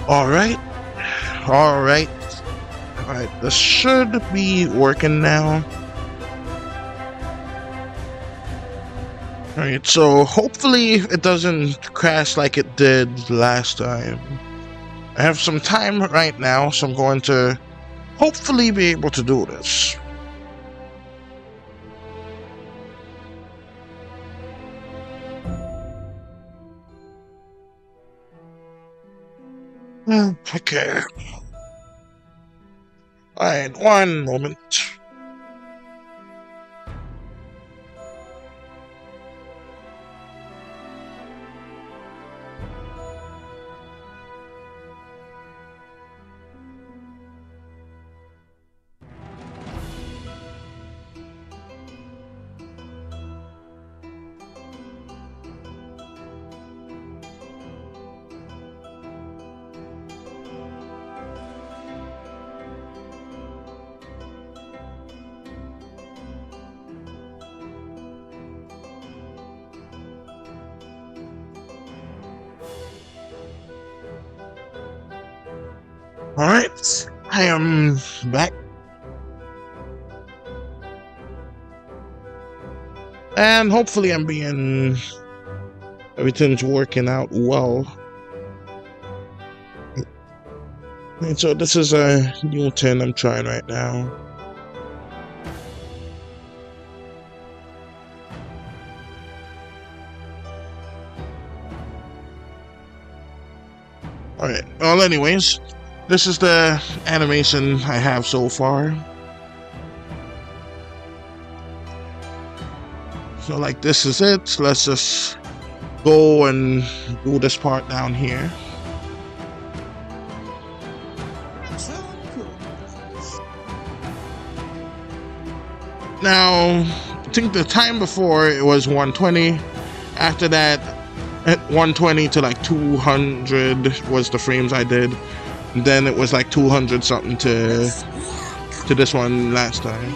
Alright. Alright. Alright, this should be working now. Alright, so hopefully it doesn't crash like it did last time. I have some time right now, so I'm going to hopefully be able to do this. Okay. Alright, one moment. Alright, I am back. And hopefully everything's working out well. And so this is a new 10 I'm trying right now. Alright, well anyways, this is the animation I have so far. So like this is it. Let's just go and do this part down here. Now, I think the time before it was 120. After that, at 120 to like 200 was the frames I did. And then it was like 200 something to this one last time.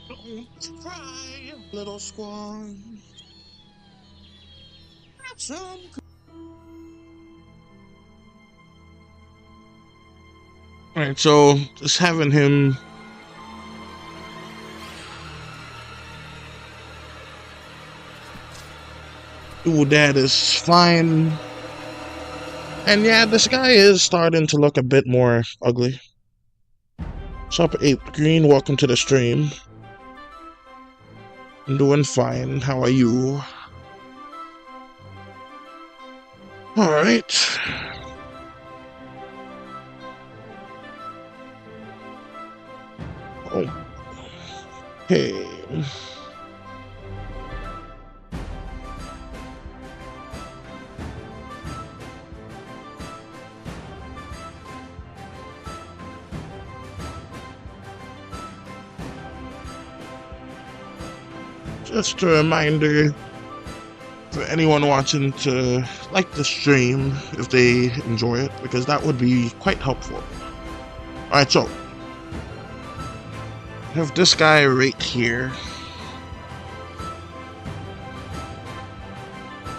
Don't cry, little swan. Alright, so just having him do that is fine. And yeah, this guy is starting to look a bit more ugly. What's up, Ape Green? Welcome to the stream. I'm doing fine. How are you? Alright. Okay. Just a reminder for anyone watching to like the stream if they enjoy it, because that would be quite helpful. Alright, so I have this guy right here.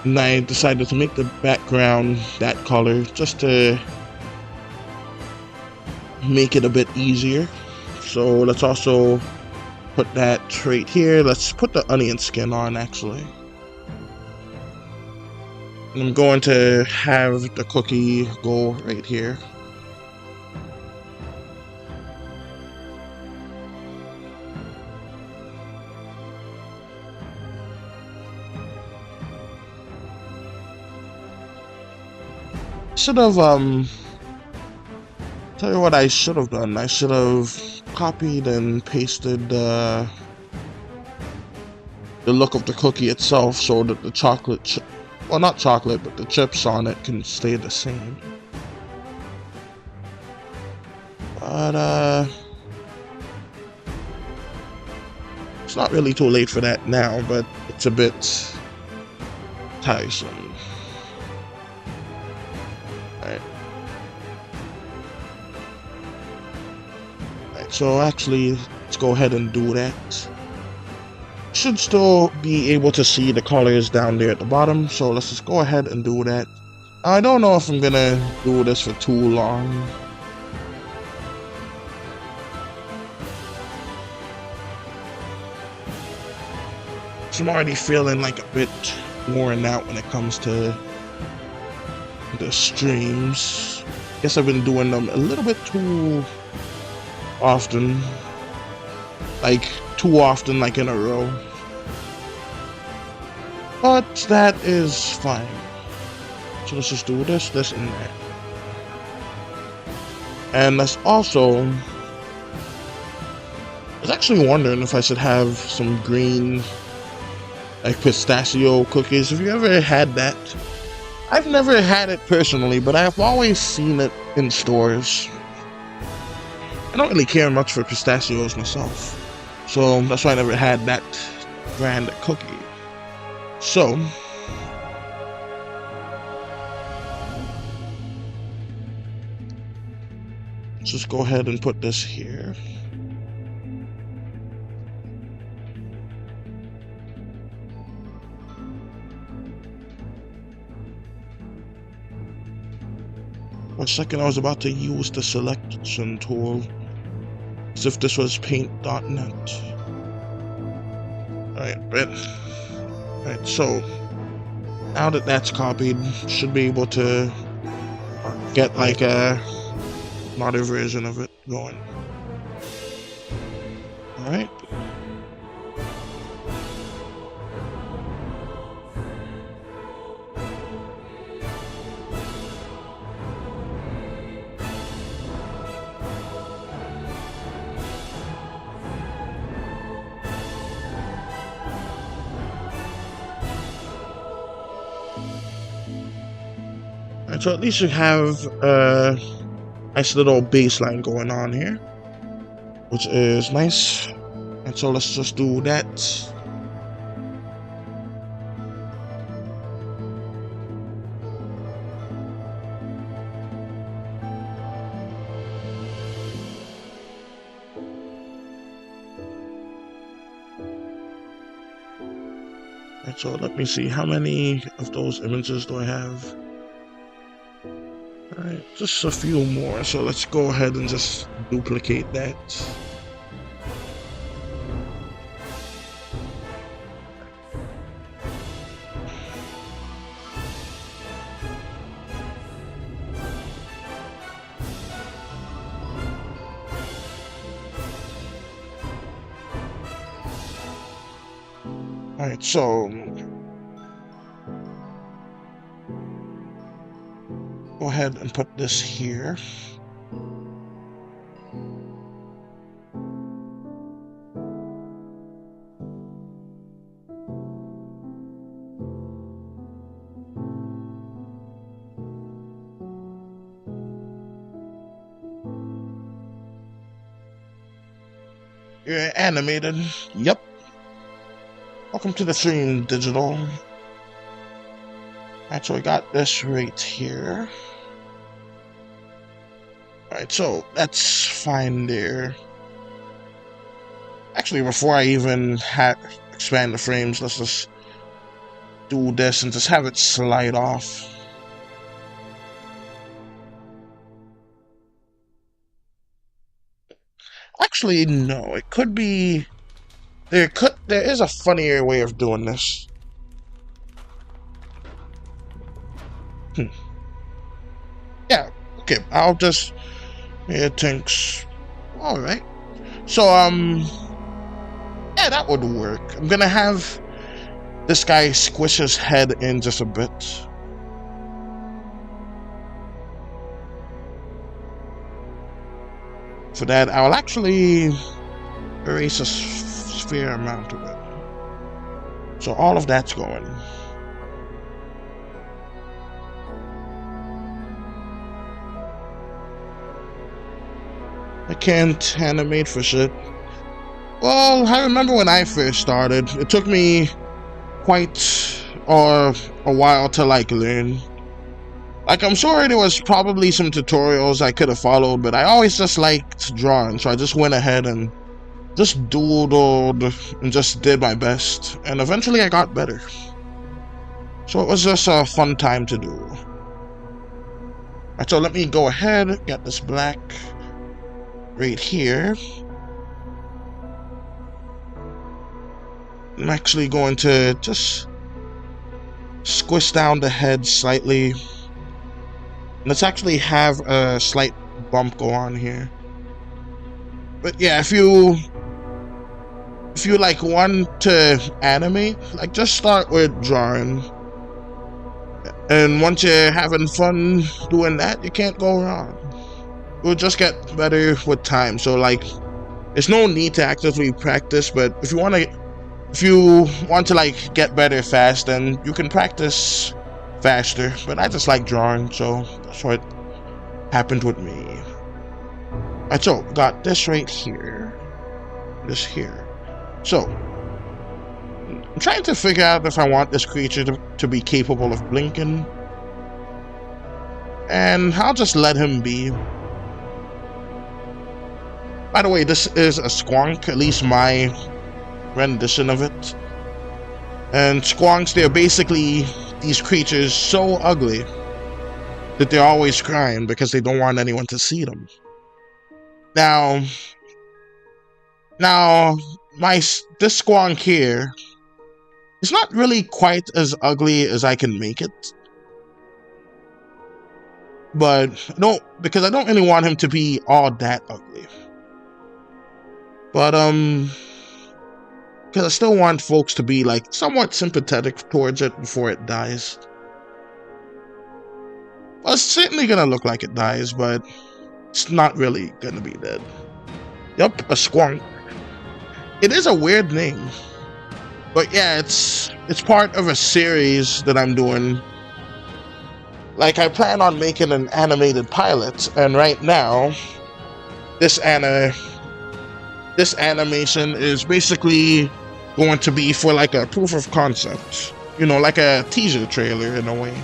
And I decided to make the background that color just to make it a bit easier. So let's also put that right here. Let's put the onion skin on actually. And I'm going to have the cookie go right here. Should have tell you what I should have done. I should have copied and pasted the look of the cookie itself so that the chocolate well, not chocolate, but the chips on it can stay the same. But it's not really too late for that now, but it's a bit tiresome. Alright, so actually, let's go ahead and do that. Should still be able to see the colors down there at the bottom, so let's just go ahead and do that. I don't know if I'm gonna do this for too long. So I'm already feeling like a bit worn out when it comes to the streams. Guess I've been doing them a little bit too often. Like, too often, like in a row. But that is fine. So let's just do this, this, and that. And let's also... I was actually wondering if I should have some green, like, pistachio cookies. Have you ever had that? I've never had it personally, but I've always seen it in stores. I don't really care much for pistachios myself, so that's why I never had that brand of cookie. So, let's just go ahead and put this here. For a second I was about to use the selection tool as if this was paint.net. Alright, so now that that's copied, should be able to get like a modern version of it going. Alright. So at least you have a nice little baseline going on here, which is nice. And so let's just do that. And so let me see, how many of those images do I have? Alright, just a few more, so let's go ahead and just duplicate that. Alright, so go ahead and put this here. You're animated. Yep. Welcome to the stream, digital. Alright, so I got this right here. Alright, so that's fine there. Actually, before I even expand the frames, let's just do this and just have it slide off. Actually, no, it could be... There is a funnier way of doing this. Yeah, okay, I'll just... It thinks... Alright. So, yeah, that would work. I'm gonna have this guy squish his head in just a bit. For that, I'll actually erase a fair amount of it. So all of that's going. I can't animate for shit. Well, I remember when I first started, it took me quite a while to like learn. Like, I'm sure there was probably some tutorials I could have followed, but I always just liked drawing, so I just went ahead and just doodled and just did my best, and eventually I got better. So it was just a fun time to do. Alright, so let me go ahead, get this black right here. I'm actually going to just squish down the head slightly. Let's actually have a slight bump go on here. But yeah, if you like want to animate, like just start with drawing. And once you're having fun doing that, you can't go wrong. You'll just get better with time. So like, there's no need to actively practice, but if you want to like get better fast, then you can practice faster. But I just like drawing, so that's what happened with me. Alright, so got this right here, this here. So I'm trying to figure out if I want this creature to be capable of blinking, and I'll just let him be. By the way, this is a squonk, at least my rendition of it. And squonks, they're basically these creatures so ugly that they're always crying because they don't want anyone to see them. Now this squonk here is not really quite as ugly as I can make it. But because I don't really want him to be all that ugly. But because I still want folks to be like somewhat sympathetic towards it before it dies. Well, it's certainly gonna look like it dies, but it's not really gonna be dead. Yup, a squonk. It is a weird name. But yeah, it's part of a series that I'm doing. Like, I plan on making an animated pilot, and right now, this animation is basically going to be for like a proof of concept. You know, like a teaser trailer in a way.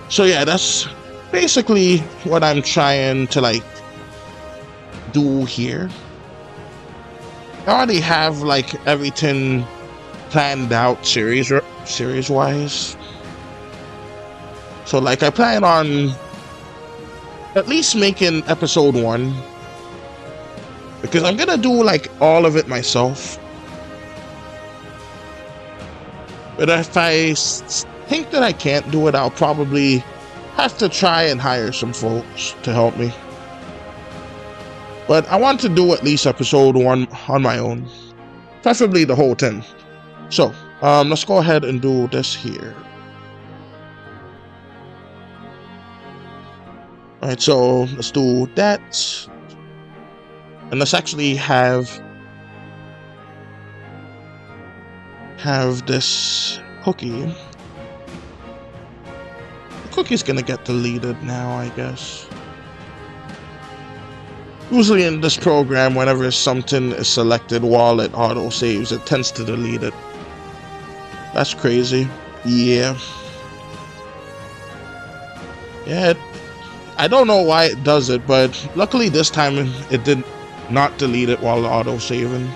So yeah, that's basically what I'm trying to like do here. I already have like everything planned out series wise. So like I plan on at least making episode 1, because I'm gonna do like all of it myself. But if I think that I can't do it, I'll probably have to try and hire some folks to help me. But I want to do at least episode 1 on my own, preferably the whole thing. So let's go ahead and do this here. Alright, so let's do that. And let's actually have this cookie. The cookie's gonna get deleted now, I guess. Usually in this program, whenever something is selected while it auto-saves, it tends to delete it. That's crazy. Yeah. Yeah, I don't know why it does it, but luckily this time it did not delete it while auto-saving.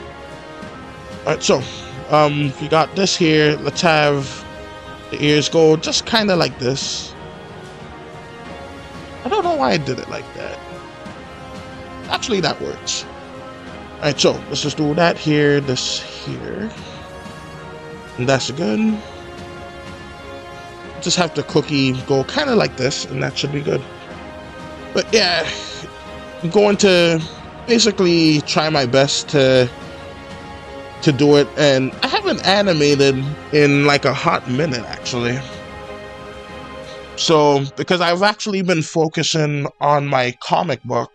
Alright, so, we got this here. Let's have the ears go just kind of like this. I don't know why I did it like that. Actually, that works. Alright, so let's just do that here, this here. And that's good. Just have the cookie go kind of like this, and that should be good. But yeah, I'm going to basically try my best to do it, and I haven't animated in like a hot minute actually. So because I've actually been focusing on my comic book.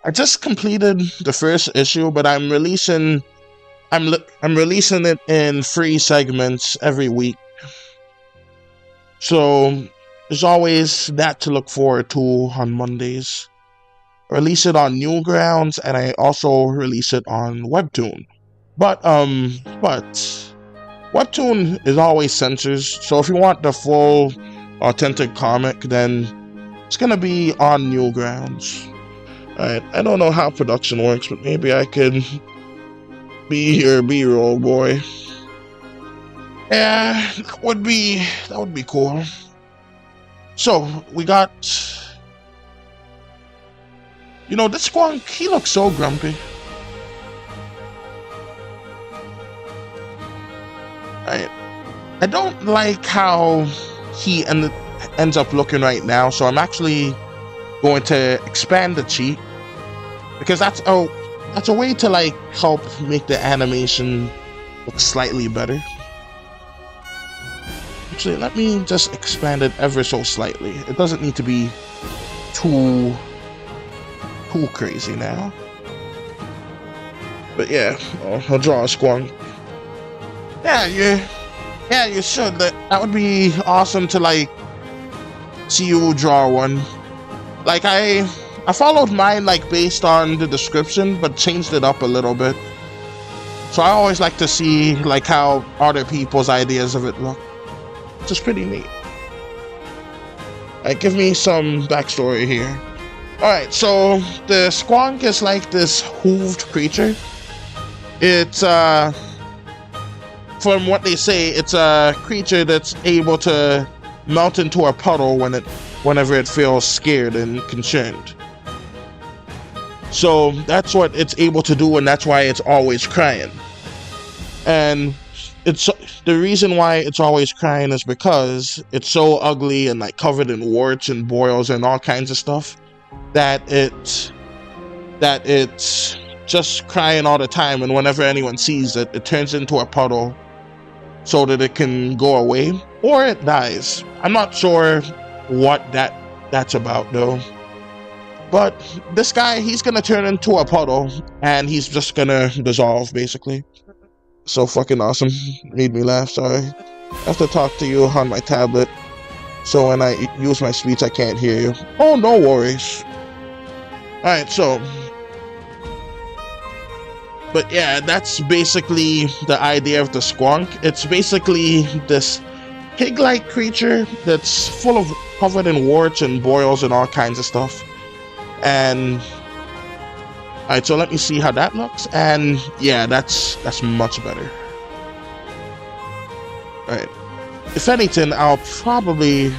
I just completed the first issue, but I'm releasing it in 3 segments every week. So there's always that to look forward to on Mondays. I release it on Newgrounds, and I also release it on Webtoon. But Webtoon is always censors, so if you want the full authentic comic, then it's gonna be on Newgrounds. Alright, I don't know how production works, but maybe I could be your B-roll boy. Yeah, that would be cool. So we got, you know, this Squonk, he looks so grumpy. Right. I don't like how he ends up looking right now, so I'm actually going to expand the cheat, because that's a way to like help make the animation look slightly better. Actually, let me just expand it ever so slightly. It doesn't need to be too crazy now. But yeah, I'll draw a Squonk. Yeah, you should. That would be awesome to like see you draw one. Like I followed mine like based on the description, but changed it up a little bit. So I always like to see like how other people's ideas of it look. Which is pretty neat. Alright, give me some backstory here. Alright, so the Squonk is like this hooved creature. It's from what they say, it's a creature that's able to melt into a puddle whenever it feels scared and concerned. So that's what it's able to do, and that's why it's always crying. And it's the reason why it's always crying is because it's so ugly and like covered in warts and boils and all kinds of stuff that it's just crying all the time, and whenever anyone sees it, it turns into a puddle so that it can go away, or it dies. I'm not sure what that's about though. But this guy, he's gonna turn into a puddle and he's just gonna dissolve basically. So fucking awesome. Made me laugh, sorry. I have to talk to you on my tablet, so when I use my speech I can't hear you. Oh, no worries. Alright, so but yeah, that's basically the idea of the Squonk. It's basically this pig-like creature that's covered in warts and boils and all kinds of stuff. And alright, so let me see how that looks. And yeah, that's much better. Alright. If anything, I'll probably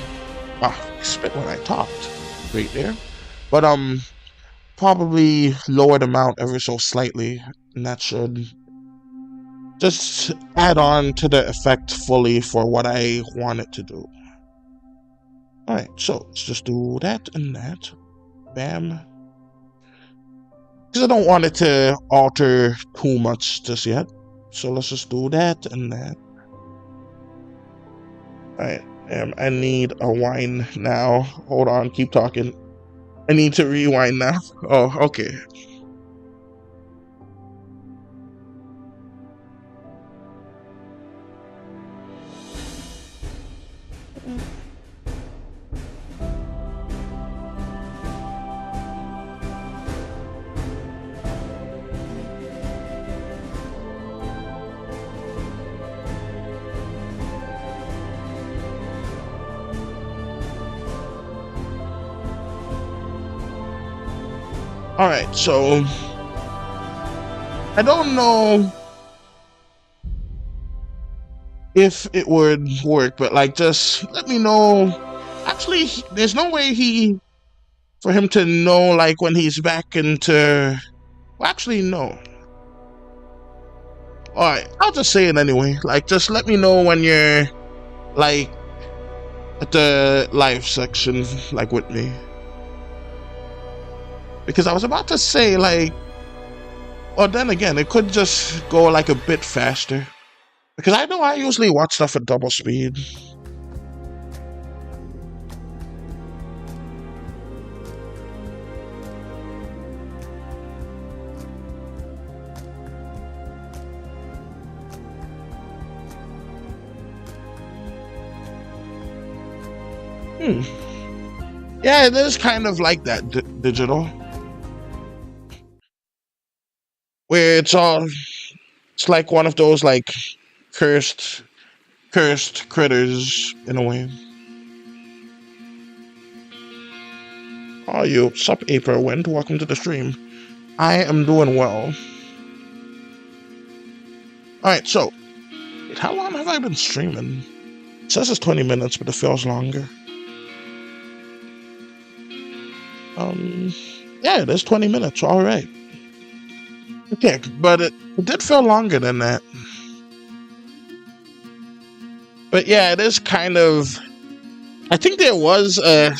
I spit when I talked right there. But probably lower the mount ever so slightly, and that should just add on to the effect fully for what I want it to do. Alright, so let's just do that and that. Bam. Because I don't want it to alter too much just yet. So let's just do that and that. Alright, I need a wine now. Hold on, keep talking. I need to rewind now. Oh, okay. Alright, so I don't know if it would work, but like just let me know. Actually, there's no way for him to know like when he's back into, well, actually no. Alright, I'll just say it anyway. Like just let me know when you're like at the live section like with me. Because I was about to say, like, or then again, it could just go like a bit faster. Because I know I usually watch stuff at double speed. Yeah, it is kind of like that digital. Where it's like one of those like cursed critters in a way. Oh, you sup April Wind, welcome to the stream. I am doing well. Alright, so how long have I been streaming? It says it's 20 minutes, but it feels longer. Yeah, it is 20 minutes. All right. Okay, but it did feel longer than that. But yeah, it is kind of. I think there was a.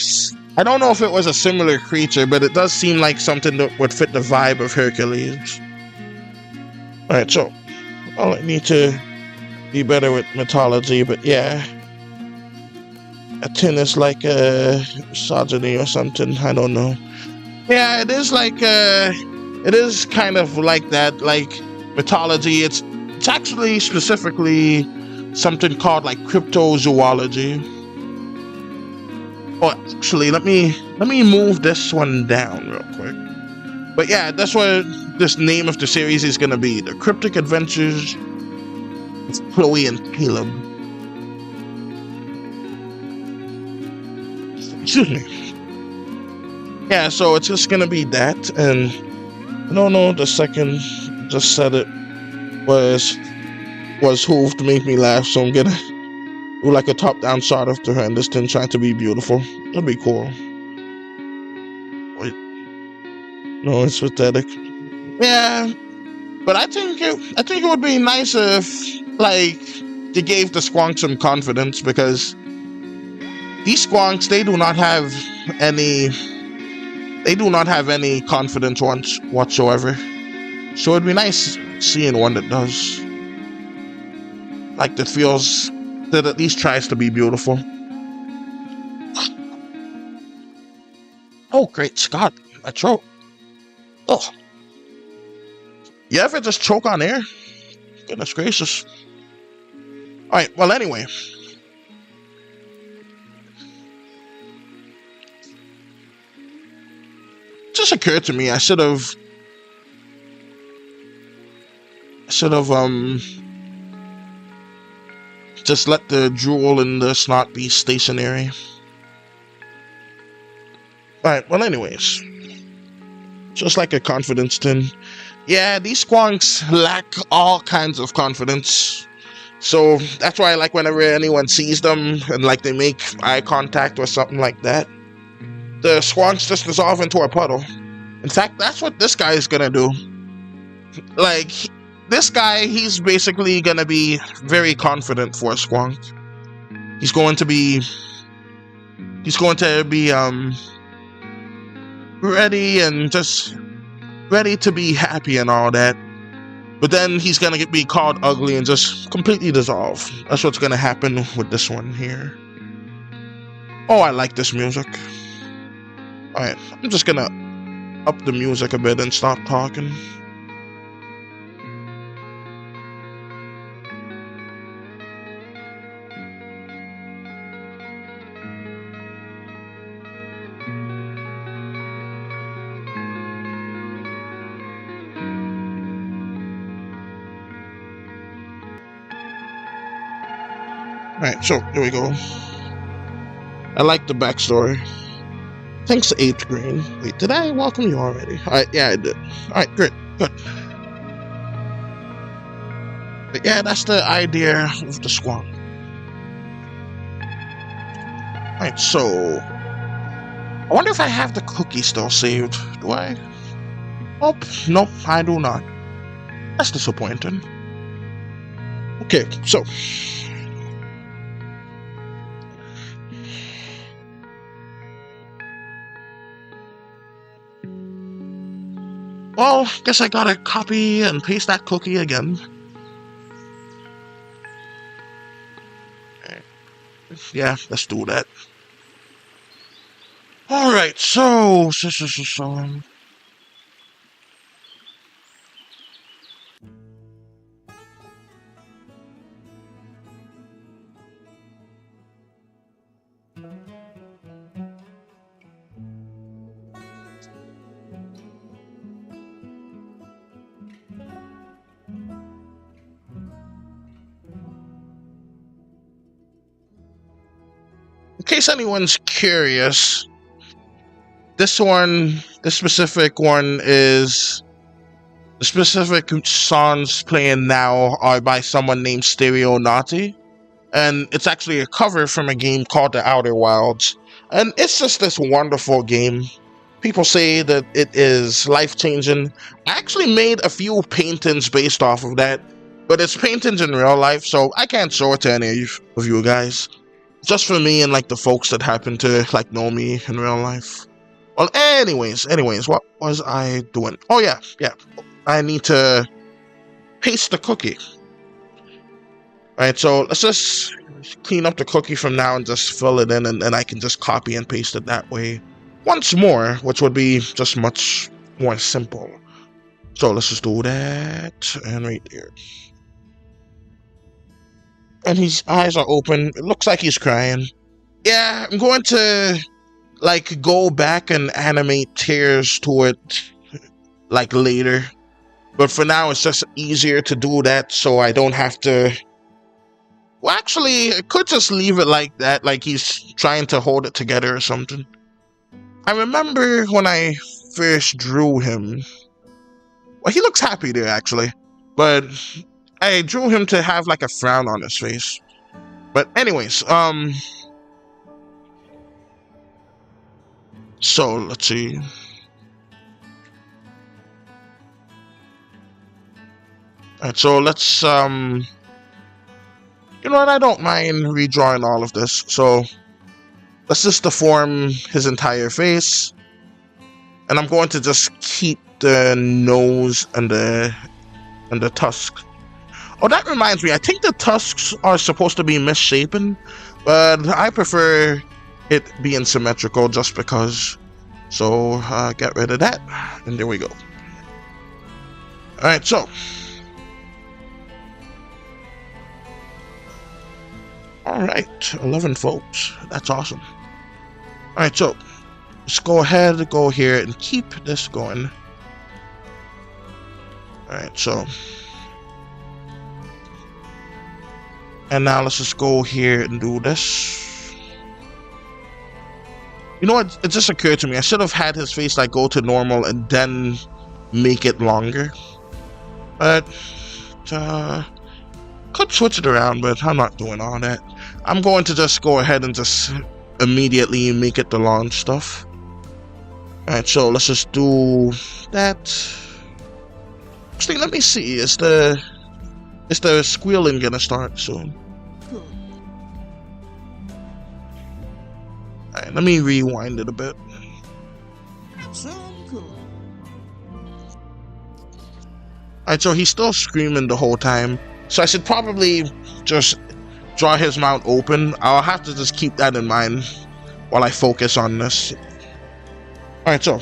I don't know if it was a similar creature, but it does seem like something that would fit the vibe of Hercules. Alright, so I need to be better with mythology, but yeah. Aten is like a misogyny or something, I don't know. Yeah, it is like it is kind of like that, like mythology. It's actually specifically something called like cryptozoology. Oh, actually, let me move this one down real quick. But yeah, that's what this name of the series is gonna be: The Cryptic Adventures of Chloe and Caleb. Excuse me. Yeah, so it's just gonna be that, and I don't know. The second just said it was Hoof to make me laugh, so I'm gonna do like a top-down shot of her and this thing trying to be beautiful. That'd be cool. Wait, no, it's pathetic. Yeah, but I think it would be nice if like they gave the squonks some confidence, because these squonks, they do not have any confidence whatsoever. So it'd be nice seeing one that does, like, that at least tries to be beautiful. Oh, great Scott, my throat. Oh, you ever just choke on air? Goodness gracious. All right. Well, anyway. It just occurred to me I should have just let the drool and the snot be stationary. Alright, well anyways. Just like a confidence thing. Yeah, these squonks lack all kinds of confidence. So that's why, like, whenever anyone sees them and like they make eye contact or something like that, the squonks just dissolve into a puddle. In fact, that's what this guy is gonna do. Like, this guy, he's basically gonna be very confident for a squonk. He's going to be ready and just ready to be happy and all that. But then he's gonna be called ugly and just completely dissolve. That's what's gonna happen with this one here. Oh, I like this music. Alright, I'm just gonna up the music a bit and stop talking. Alright, so here we go. I like the backstory. Thanks, 8th grade. Wait, did I welcome you already? Alright, yeah, I did. Alright, great, good. But yeah, that's the idea of the squonk. Alright, so I wonder if I have the cookie still saved. Do I? Nope, I do not. That's disappointing. Okay, so well, guess I gotta copy and paste that cookie again. Yeah, let's do that. Alright, so... in case anyone's curious, the specific songs playing now are by someone named Stereo Naughty, and it's actually a cover from a game called The Outer Wilds, and it's just this wonderful game. People say that it is life-changing. I actually made a few paintings based off of that, but it's paintings in real life, so I can't show it to any of you guys. Just for me and like the folks that happen to like know me in real life. Well, anyways, what was I doing? Oh yeah. I need to paste the cookie. Alright, so let's just clean up the cookie from now and just fill it in, and then I can just copy and paste it that way once more, which would be just much more simple. So let's just do that, and right there. And his eyes are open. It looks like he's crying. Yeah, I'm going to like go back and animate tears to it like later. But for now, it's just easier to do that so I don't have to... Well, actually, I could just leave it like that, like he's trying to hold it together or something. I remember when I first drew him. Well, he looks happy there, actually. But I drew him to have like a frown on his face. But anyways, so let's see. Alright, so let's you know what, I don't mind redrawing all of this. So let's just deform his entire face. And I'm going to just keep the nose and the tusks. Oh, that reminds me, I think the tusks are supposed to be misshapen, but I prefer it being symmetrical just because. So get rid of that, and there we go. Alright, so alright, 11 folks. That's awesome. Alright, so let's go ahead, go here, and keep this going. Alright, so. And now let's just go here and do this. You know what? It just occurred to me. I should have had his face like go to normal and then make it longer. But could switch it around, but I'm not doing all that. I'm going to just go ahead and just immediately make it the launch stuff. Alright, so let's just do that. Actually, let me see. Is the squealing gonna start soon? Alright, let me rewind it a bit. Alright, so he's still screaming the whole time. So I should probably just draw his mouth open. I'll have to just keep that in mind while I focus on this. Alright, so.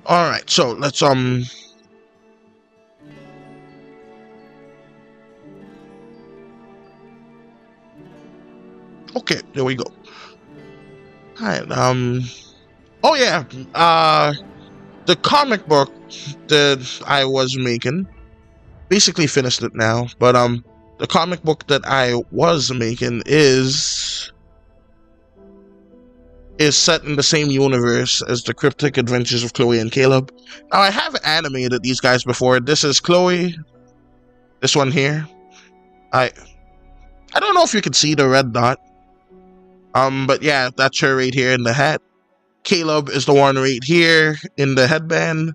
Alright, so let's okay, there we go. Alright, oh yeah, the comic book that I was making, basically finished it now, but the comic book that I was making is set in the same universe as the Cryptic Adventures of Chloe and Caleb. Now, I have animated these guys before. This is Chloe. This one here. I don't know if you can see the red dot. But yeah, that's her right here in the hat. Caleb is the one right here in the headband.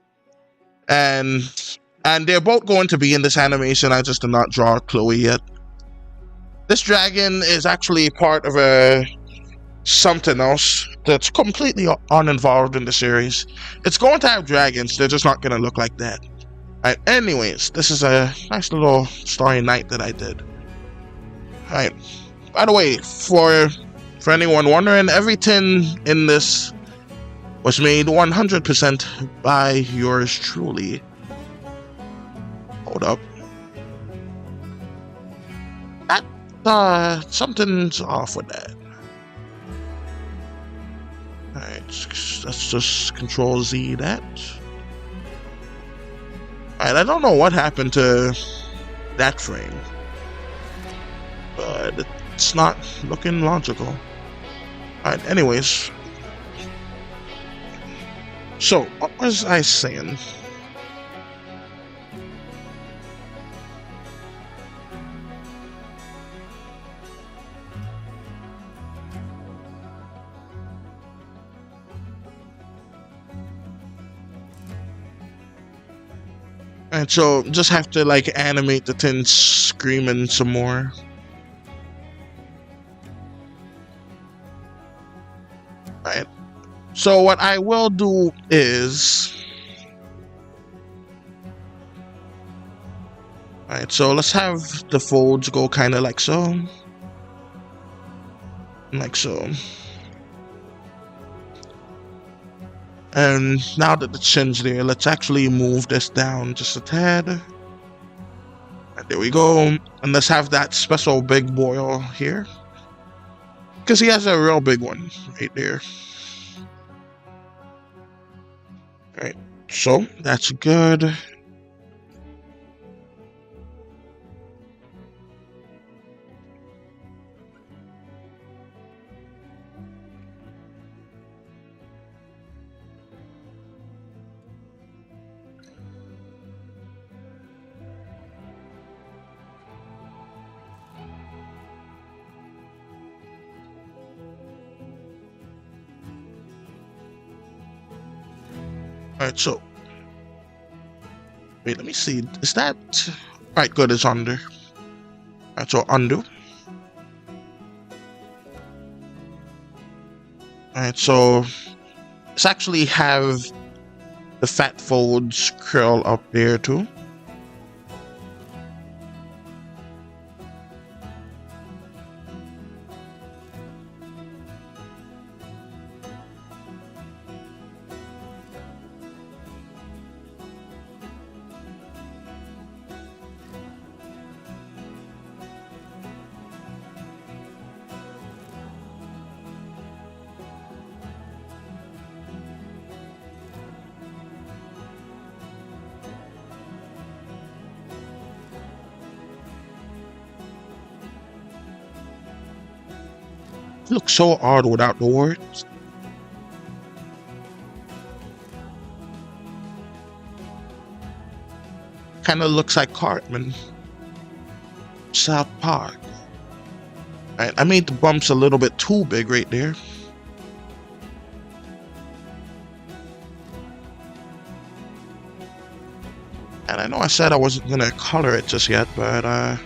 And they're both going to be in this animation. I just did not draw Chloe yet. This dragon is actually part of something else that's completely uninvolved in the series. It's going to have dragons, they're just not going to look like that. Alright, anyways, this is a nice little Starry Night that I did. Alright, by the way, for anyone wondering, everything in this was made 100% by yours truly. Hold up. Something's off with that. Alright, let's just Control Z that. Alright, I don't know what happened to that frame, but it's not looking logical. Alright, anyways. So, what was I saying? And so just have to like animate the tin screaming some more. Right. So what I will do is, right, so let's have the folds go kind of like so. Like so. And now that the chin's there, let's actually move this down just a tad. Right, there we go. And let's have that special big boil here. Because he has a real big one right there. Right, so that's good. Alright, so wait, let me see. Is that right? Good, it's under. Alright, so undo. Alright, so let's actually have the fat folds curl up there too. It looks so odd without the words. Kind of looks like Cartman. South Park. Alright, I made the bumps a little bit too big right there. And I know I said I wasn't gonna color it just yet, but I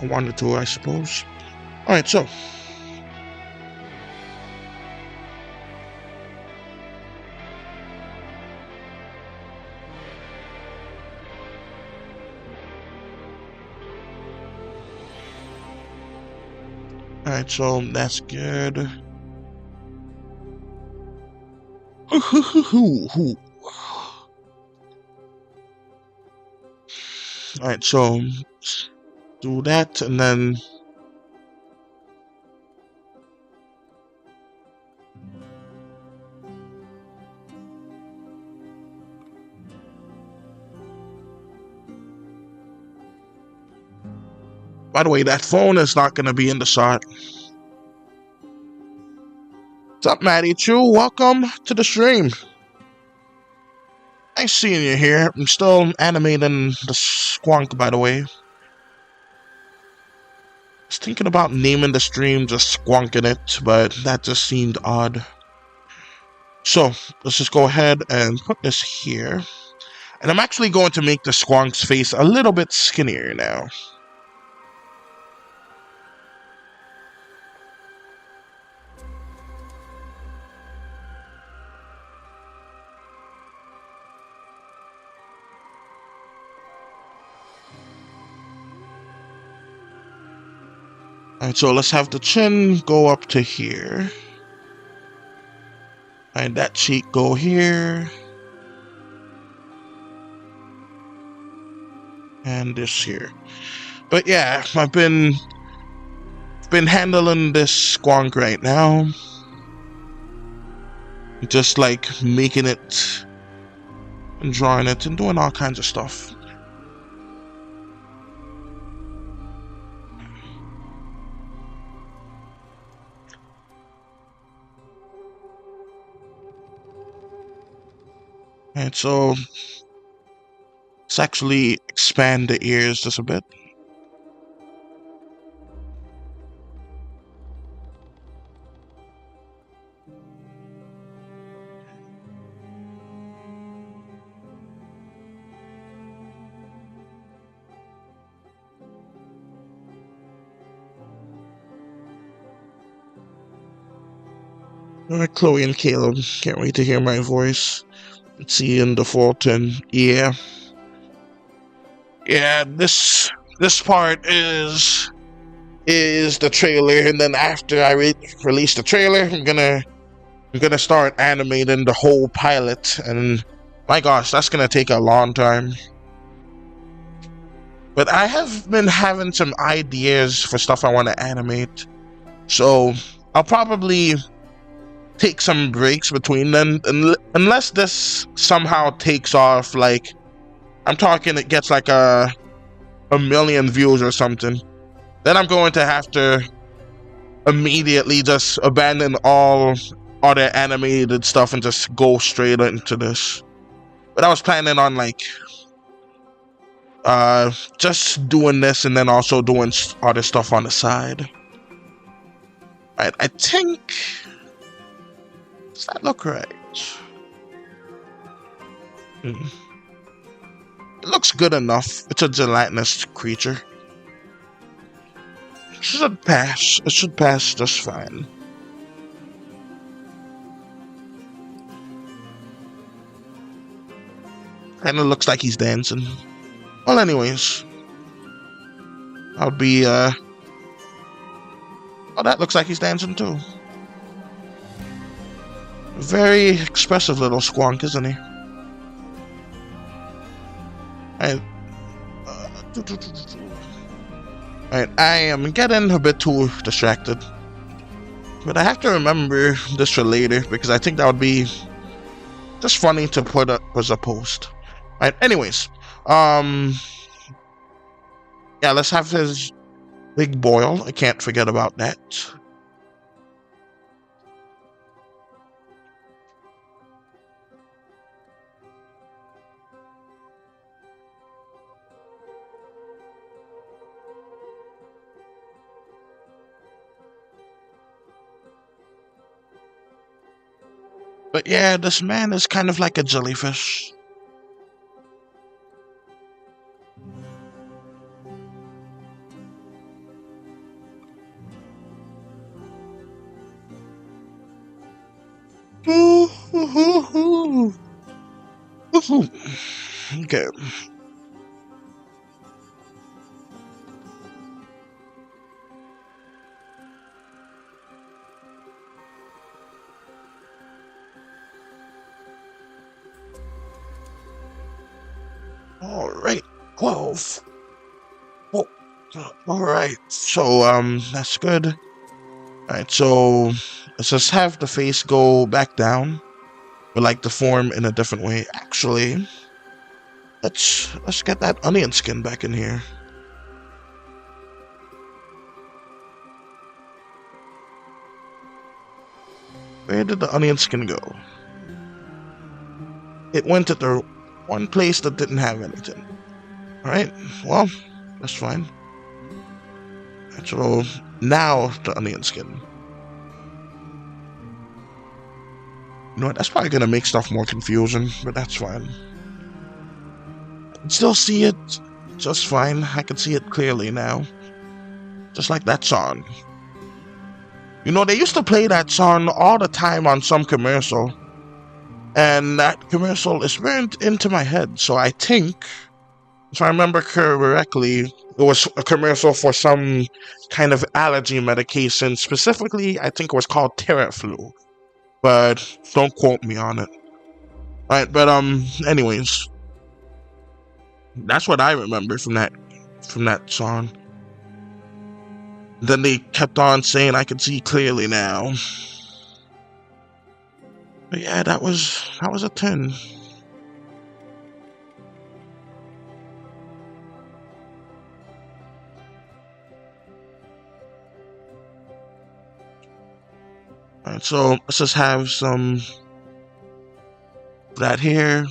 wanted to, I suppose. Alright, so alright, so that's good. Alright, so do that and then by the way, that phone is not going to be in the shot. What's up, Maddie Chu? Welcome to the stream. Nice seeing you here. I'm still animating the squonk, by the way. I was thinking about naming the stream just Squonking It, but that just seemed odd. So, let's just go ahead and put this here. And I'm actually going to make the squonk's face a little bit skinnier now. Alright, so let's have the chin go up to here. And that cheek go here. And this here. But yeah, I've been handling this squonk right now. Just like making it and drawing it and doing all kinds of stuff. And so let's actually expand the ears just a bit. Alright, Chloe and Caleb, can't wait to hear my voice. See you in the Fulton. Yeah, this part is the trailer, and then after I release the trailer, I'm gonna start animating the whole pilot, and my gosh, that's gonna take a long time. But I have been having some ideas for stuff I want to animate, so I'll probably take some breaks between them, unless this somehow takes off. Like, I'm talking it gets like a million views or something, then I'm going to have to immediately just abandon all other animated stuff and just go straight into this. But I was planning on like just doing this and then also doing other stuff on the side. Right, I think, does that look right? It looks good enough. It's a gelatinous creature. It should pass. It should pass just fine. Kinda looks like he's dancing. Well, anyways, I'll be oh, that looks like he's dancing too. Very expressive little squonk, isn't he? Alright, I am getting a bit too distracted, but I have to remember this for later because I think that would be just funny to put up as a post. Alright, anyways, yeah, let's have his big boil. I can't forget about that. But yeah, this man is kind of like a jellyfish. Okay. All right, 12. Oh, all right. So that's good. All right, so let's just have the face go back down, but like the form in a different way. Actually, let's get that onion skin back in here. Where did the onion skin go? It went to the one place that didn't have anything. Alright, well, that's fine. So now the onion skin. You know what, that's probably gonna make stuff more confusing, but that's fine. I can still see it just fine. I can see it clearly now. Just like that song. You know, they used to play that song all the time on some commercial. And that commercial is burned into my head. So I think, if I remember correctly, it was a commercial for some kind of allergy medication. Specifically, I think it was called Terraflu. But don't quote me on it. Alright, but anyways. That's what I remember from that song. Then they kept on saying I can see clearly now. But yeah, that was a 10. Alright, so let's just have some of that here.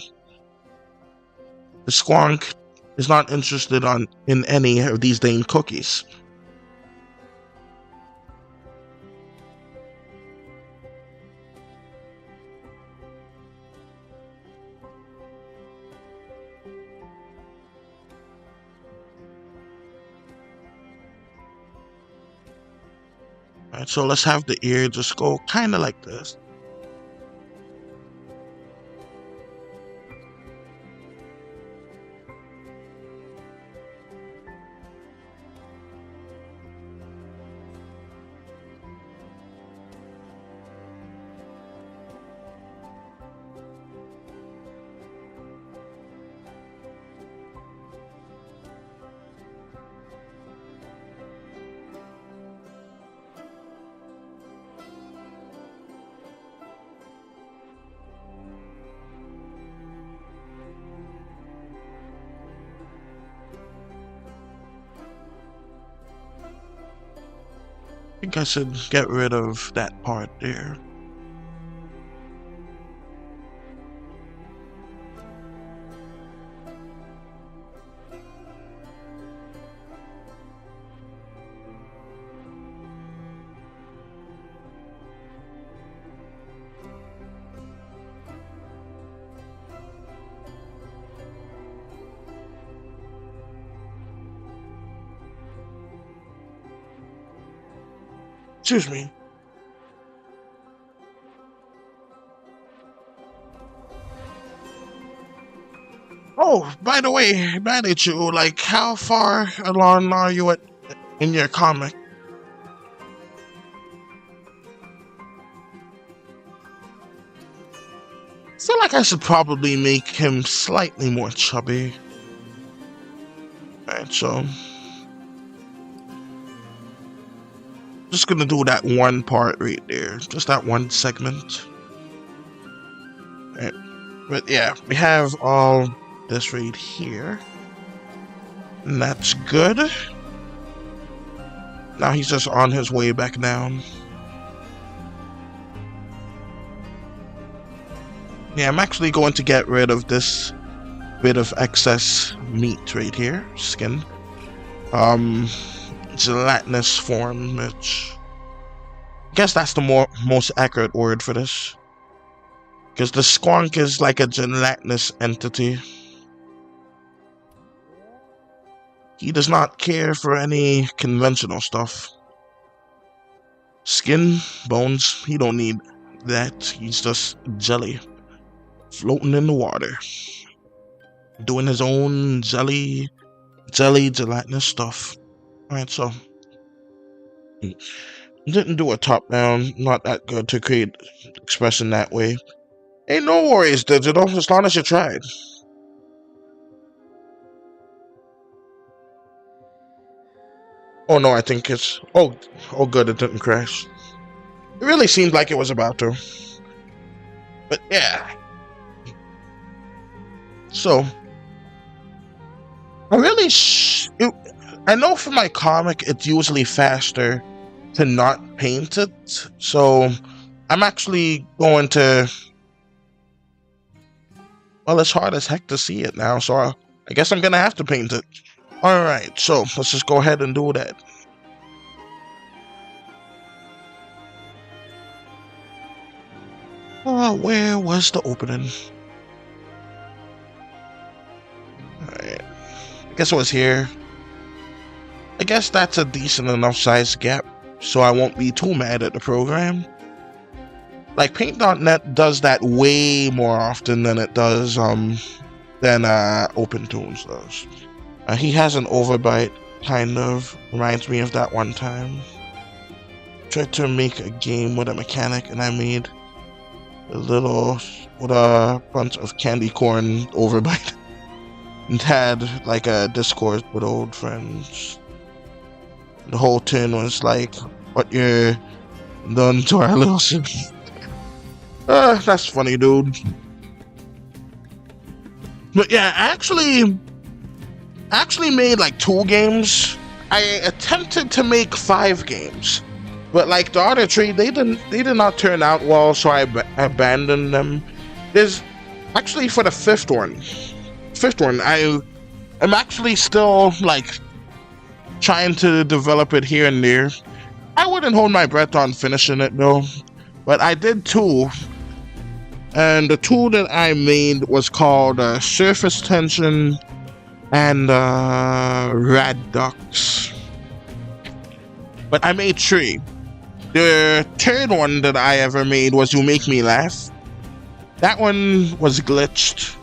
The squonk is not interested in any of these dang cookies. Alright, so let's have the ear just go kind of like this. think I should get rid of that part there. Excuse me. Oh, by the way, Manichu, like, how far along are you in your comic? I feel like I should probably make him slightly more chubby. Alright, so just gonna do that one part right there, just that one segment. Right. But yeah, we have all this right here, and that's good. Now he's just on his way back down. Yeah, I'm actually going to get rid of this bit of excess meat right here, skin. Gelatinous form, which I guess that's the most accurate word for this, because the squonk is like a gelatinous entity. He does not care for any conventional stuff. Skin, bones, he don't need that. He's just jelly, floating in the water, doing his own jelly gelatinous stuff. Alright, so didn't do a top down, not that good to create expression that way. Ain't no worries, digital, as long as you tried. Oh no, I think it's oh good, it didn't crash. It really seemed like it was about to. But yeah. So I really I know for my comic it's usually faster to not paint it, so I'm actually going to, well, it's hard as heck to see it now, so I guess I'm gonna have to paint it. Alright, so let's just go ahead and do that. Where was the opening? Alright, I guess it was here. I guess that's a decent enough size gap, so I won't be too mad at the program. Like, Paint.net does that way more often than it does, than OpenToons does. He has an overbite, kind of, reminds me of that one time. Tried to make a game with a mechanic, and I made with a bunch of candy corn overbite. And had, like, a Discord with old friends. The whole tune was like, what you done to our little sibling. That's funny, dude. But yeah, I actually made like 2 games. I attempted to make 5 games, but like the other 3, they did not turn out well, so I abandoned them. There's actually, for the fifth one, I'm actually still like trying to develop it here and there. I wouldn't hold my breath on finishing it though, but I did 2, and the 2 that I made was called Surface Tension and Rad Ducks. But I made 3. The third one that I ever made was You Make Me Laugh. That one was glitched.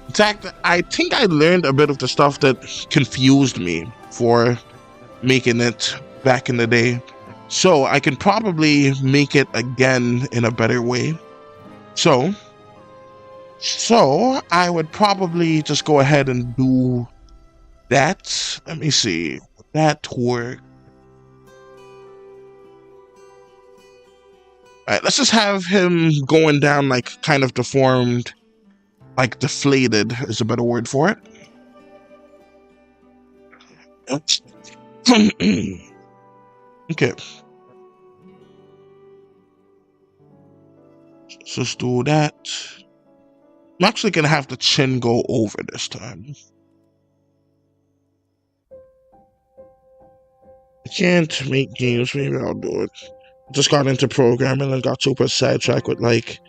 In fact, I think I learned a bit of the stuff that confused me for making it back in the day, so I can probably make it again in a better way. So I would probably just go ahead and do that. Let me see, would that work? Alright, let's just have him going down like kind of deformed, like deflated is a better word for it. Okay. Let's just do that. I'm actually gonna have the chin go over this time. I can't make games, maybe I'll do it. Just got into programming and got super sidetracked with like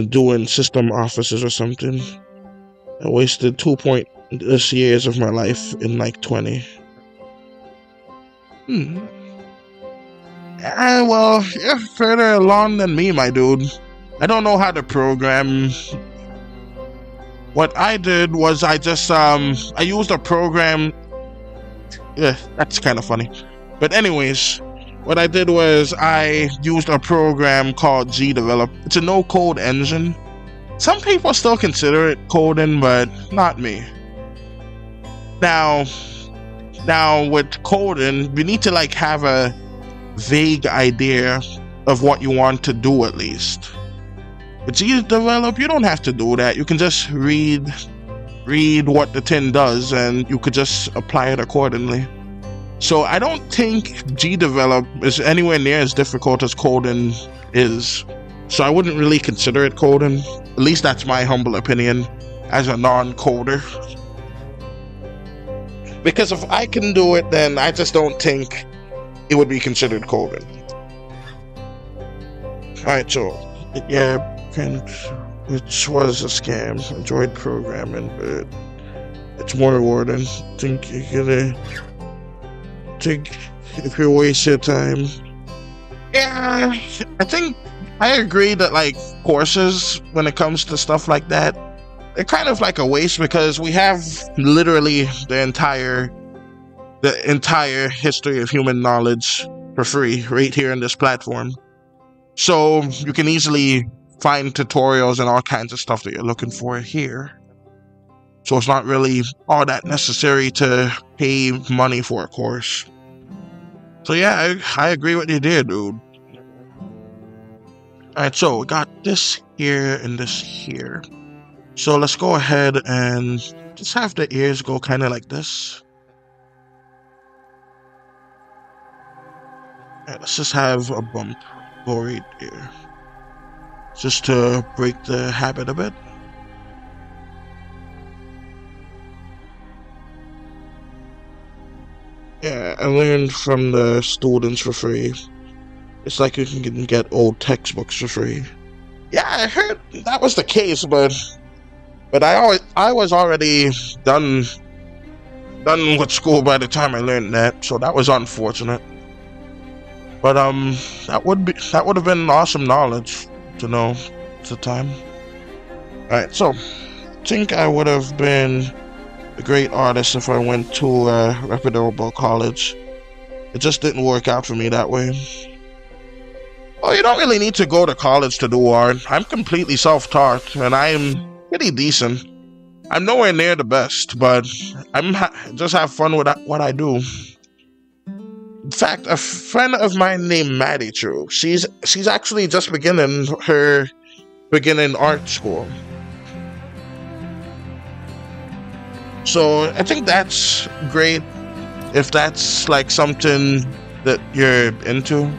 doing system offices or something. I wasted 2 years of my life in like 20. Well, you're further along than me, my dude. I don't know how to program. What I did was I just I used a program. Yeah, that's kind of funny. But anyways, what I did was I used a program called GDevelop. It's a no-code engine. Some people still consider it coding, but not me. Now with coding, you need to like have a vague idea of what you want to do at least. With GDevelop, you don't have to do that. You can just read what the thing does, and you could just apply it accordingly. So I don't think GDevelop is anywhere near as difficult as coding is. So I wouldn't really consider it coding. At least that's my humble opinion as a non-coder. Because if I can do it, then I just don't think it would be considered coding. Alright, so yeah, which was a scam. Enjoyed programming, but it's more rewarding. Think if you waste your time. Yeah, I think I agree that like courses, when it comes to stuff like that, they're kind of like a waste because we have literally the entire history of human knowledge for free right here in this platform. So you can easily find tutorials and all kinds of stuff that you're looking for here. So it's not really all that necessary to pay money for a course. So yeah, I agree with you there, dude. Alright, so we got this here and this here. So let's go ahead and just have the ears go kind of like this. Alright, let's just have a bump go right here. Just to break the habit a bit. Yeah, I learned from the students for free. It's like you can get old textbooks for free. Yeah, I heard that was the case, but I was already done with school by the time I learned that, so that was unfortunate. But that would have been awesome knowledge to know at the time. Alright, so I think I would have been a great artist if I went to a reputable college. It just didn't work out for me that way. Well, you don't really need to go to college to do art. I'm completely self-taught, and I'm pretty decent. I'm nowhere near the best, but I'm just have fun with what I do. In fact, a friend of mine named Maddie True, she's actually just beginning art school. So I think that's great if that's like something that you're into.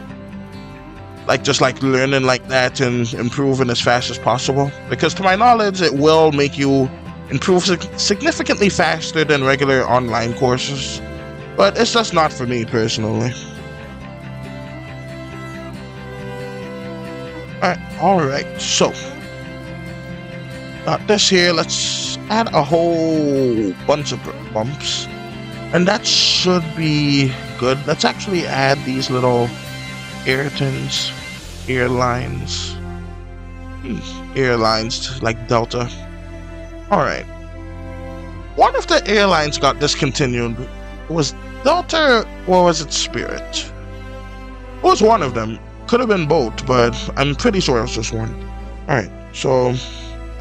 Like just like learning like that and improving as fast as possible. Because to my knowledge, it will make you improve significantly faster than regular online courses. But it's just not for me personally. Alright, so got this here. Let's add a whole bunch of bumps. And that should be good. Let's actually add these little airlines like Delta. Alright. What if the airlines got discontinued? Was Delta or was it Spirit? It was one of them. Could have been both, but I'm pretty sure it was just one. Alright, so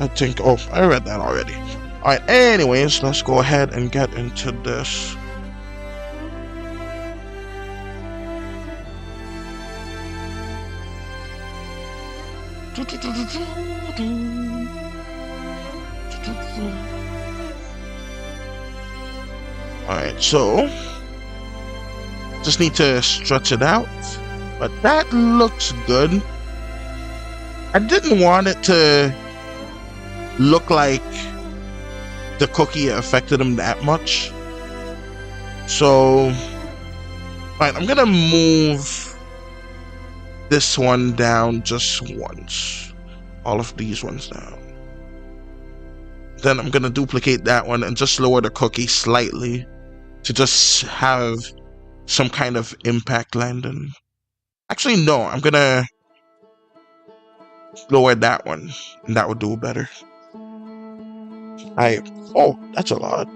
I think, oh, I read that already. Alright, anyways, let's go ahead and get into this. Alright, so just need to stretch it out, but that looks good. I didn't want it to look like the cookie affected him that much. So, right, I'm gonna move this one down just once. All of these ones down. Then I'm gonna duplicate that one and just lower the cookie slightly to just have some kind of impact landing. Actually, no, I'm gonna lower that one, and that would do better. Oh, that's a lot.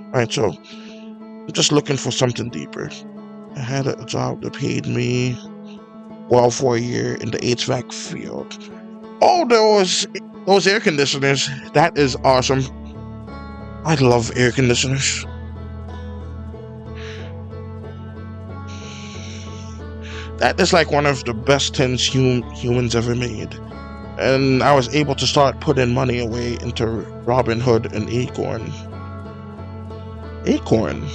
Alright, so I'm just looking for something deeper. I had a job that paid me well for a year in the HVAC field. Oh, those air conditioners. That is awesome. I love air conditioners. That is like one of the best things humans ever made. And I was able to start putting money away into Robinhood and Acorn. Acorn?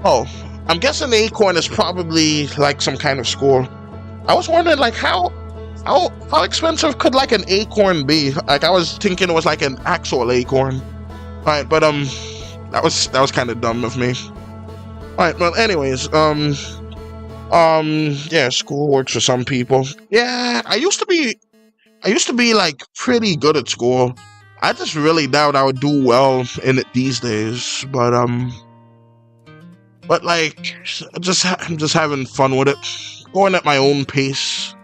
Oh, I'm guessing Acorn is probably like some kind of school. I was wondering like how expensive could like an acorn be? Like I was thinking it was like an actual acorn. Alright, but that was kind of dumb of me. Alright, well anyways, yeah, school works for some people. Yeah, I used to be like pretty good at school. I just really doubt I would do well in it these days, but like I'm just having fun with it, going at my own pace.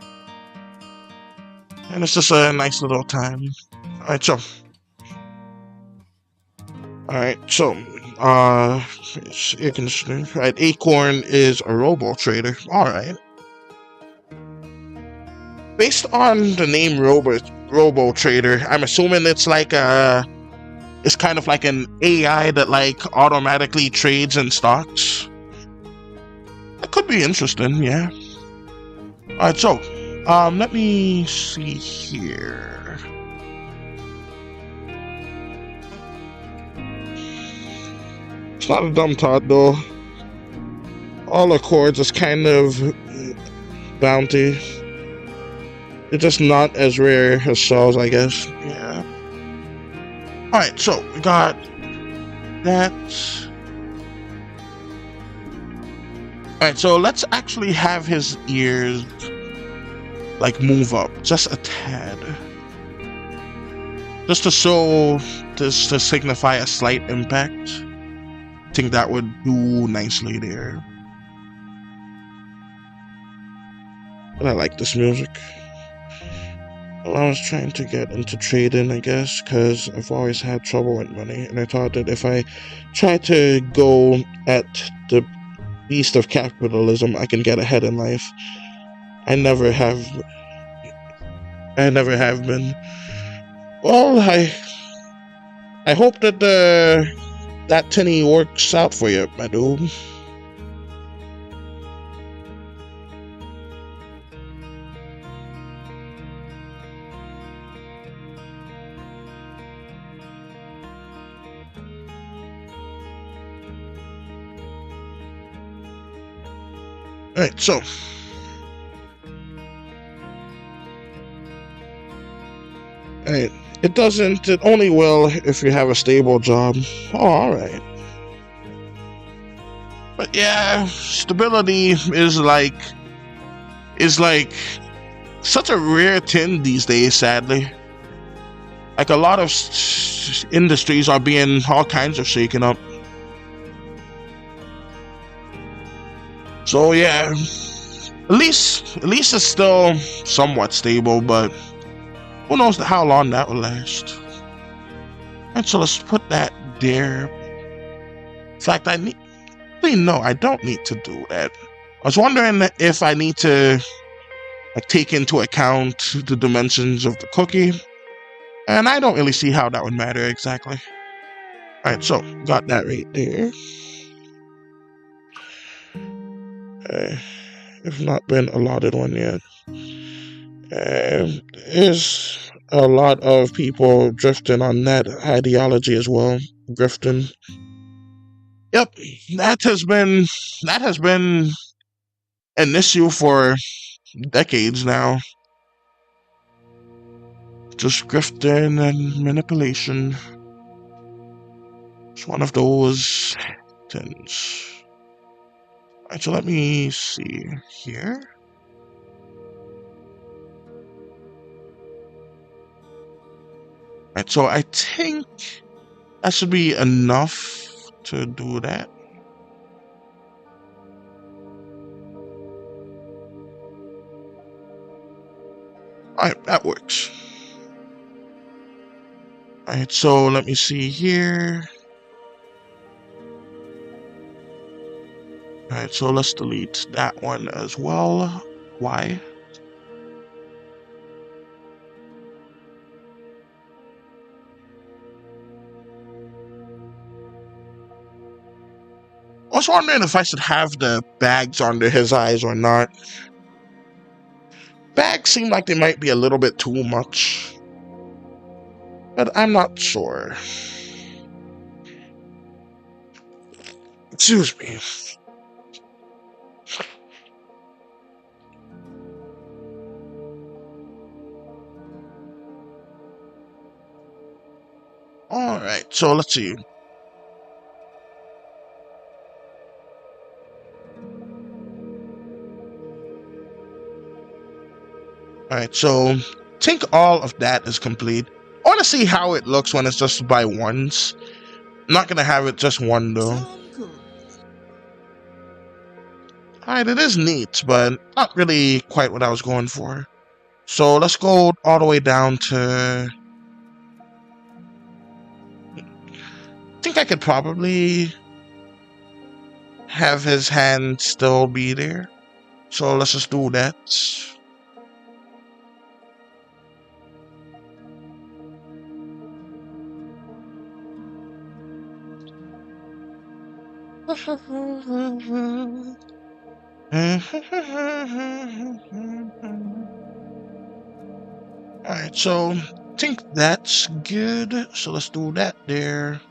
And it's just a nice little time. Alright, so it's air conditioner. Right, Acorn is a robo trader. Alright. Based on the name robo trader, I'm assuming it's like it's kind of like an AI that like automatically trades in stocks. That could be interesting, yeah. Alright, so let me see here. It's not a dumb thought though. All Accords is kind of bounty. They're just not as rare as shells, I guess. Yeah. Alright, so we got that. Alright, so let's actually have his ears like move up just a tad. Just to show, just to signify a slight impact. I think that would do nicely there. But I like this music. Well, I was trying to get into trading, I guess, because I've always had trouble with money, and I thought that if I try to go at the beast of capitalism, I can get ahead in life. I never have been. Well, I hope that that tinny works out for you, my dude. Alright, so it only will if you have a stable job. Oh, alright. But yeah, stability is like such a rare thing these days, sadly. Like a lot of industries are being all kinds of shaken up. So yeah, at least it's still somewhat stable, but who knows how long that will last. And so let's put that there. In fact, I don't need to do that. I was wondering if I need to like take into account the dimensions of the cookie, and I don't really see how that would matter exactly. Alright, so got that right there. If not been allotted one yet. There's a lot of people drifting on that ideology as well. Grifting. Yep, that has been an issue for decades now. Just grifting and manipulation. It's one of those things. Alright, so let me see here. Alright, so I think that should be enough to do that. Alright, that works. Alright, so let me see here. Alright, so let's delete that one as well. Why? I was wondering if I should have the bags under his eyes or not. Bags seem like they might be a little bit too much, but I'm not sure. Excuse me. Alright, so let's see. Alright, so I think all of that is complete. I want to see how it looks when it's just by ones. I'm not going to have it just one though. Alright, it is neat, but not really quite what I was going for. So let's go all the way down to... I think I could probably have his hand still be there. So let's just do that. Alright, so I think that's good. So let's do that there.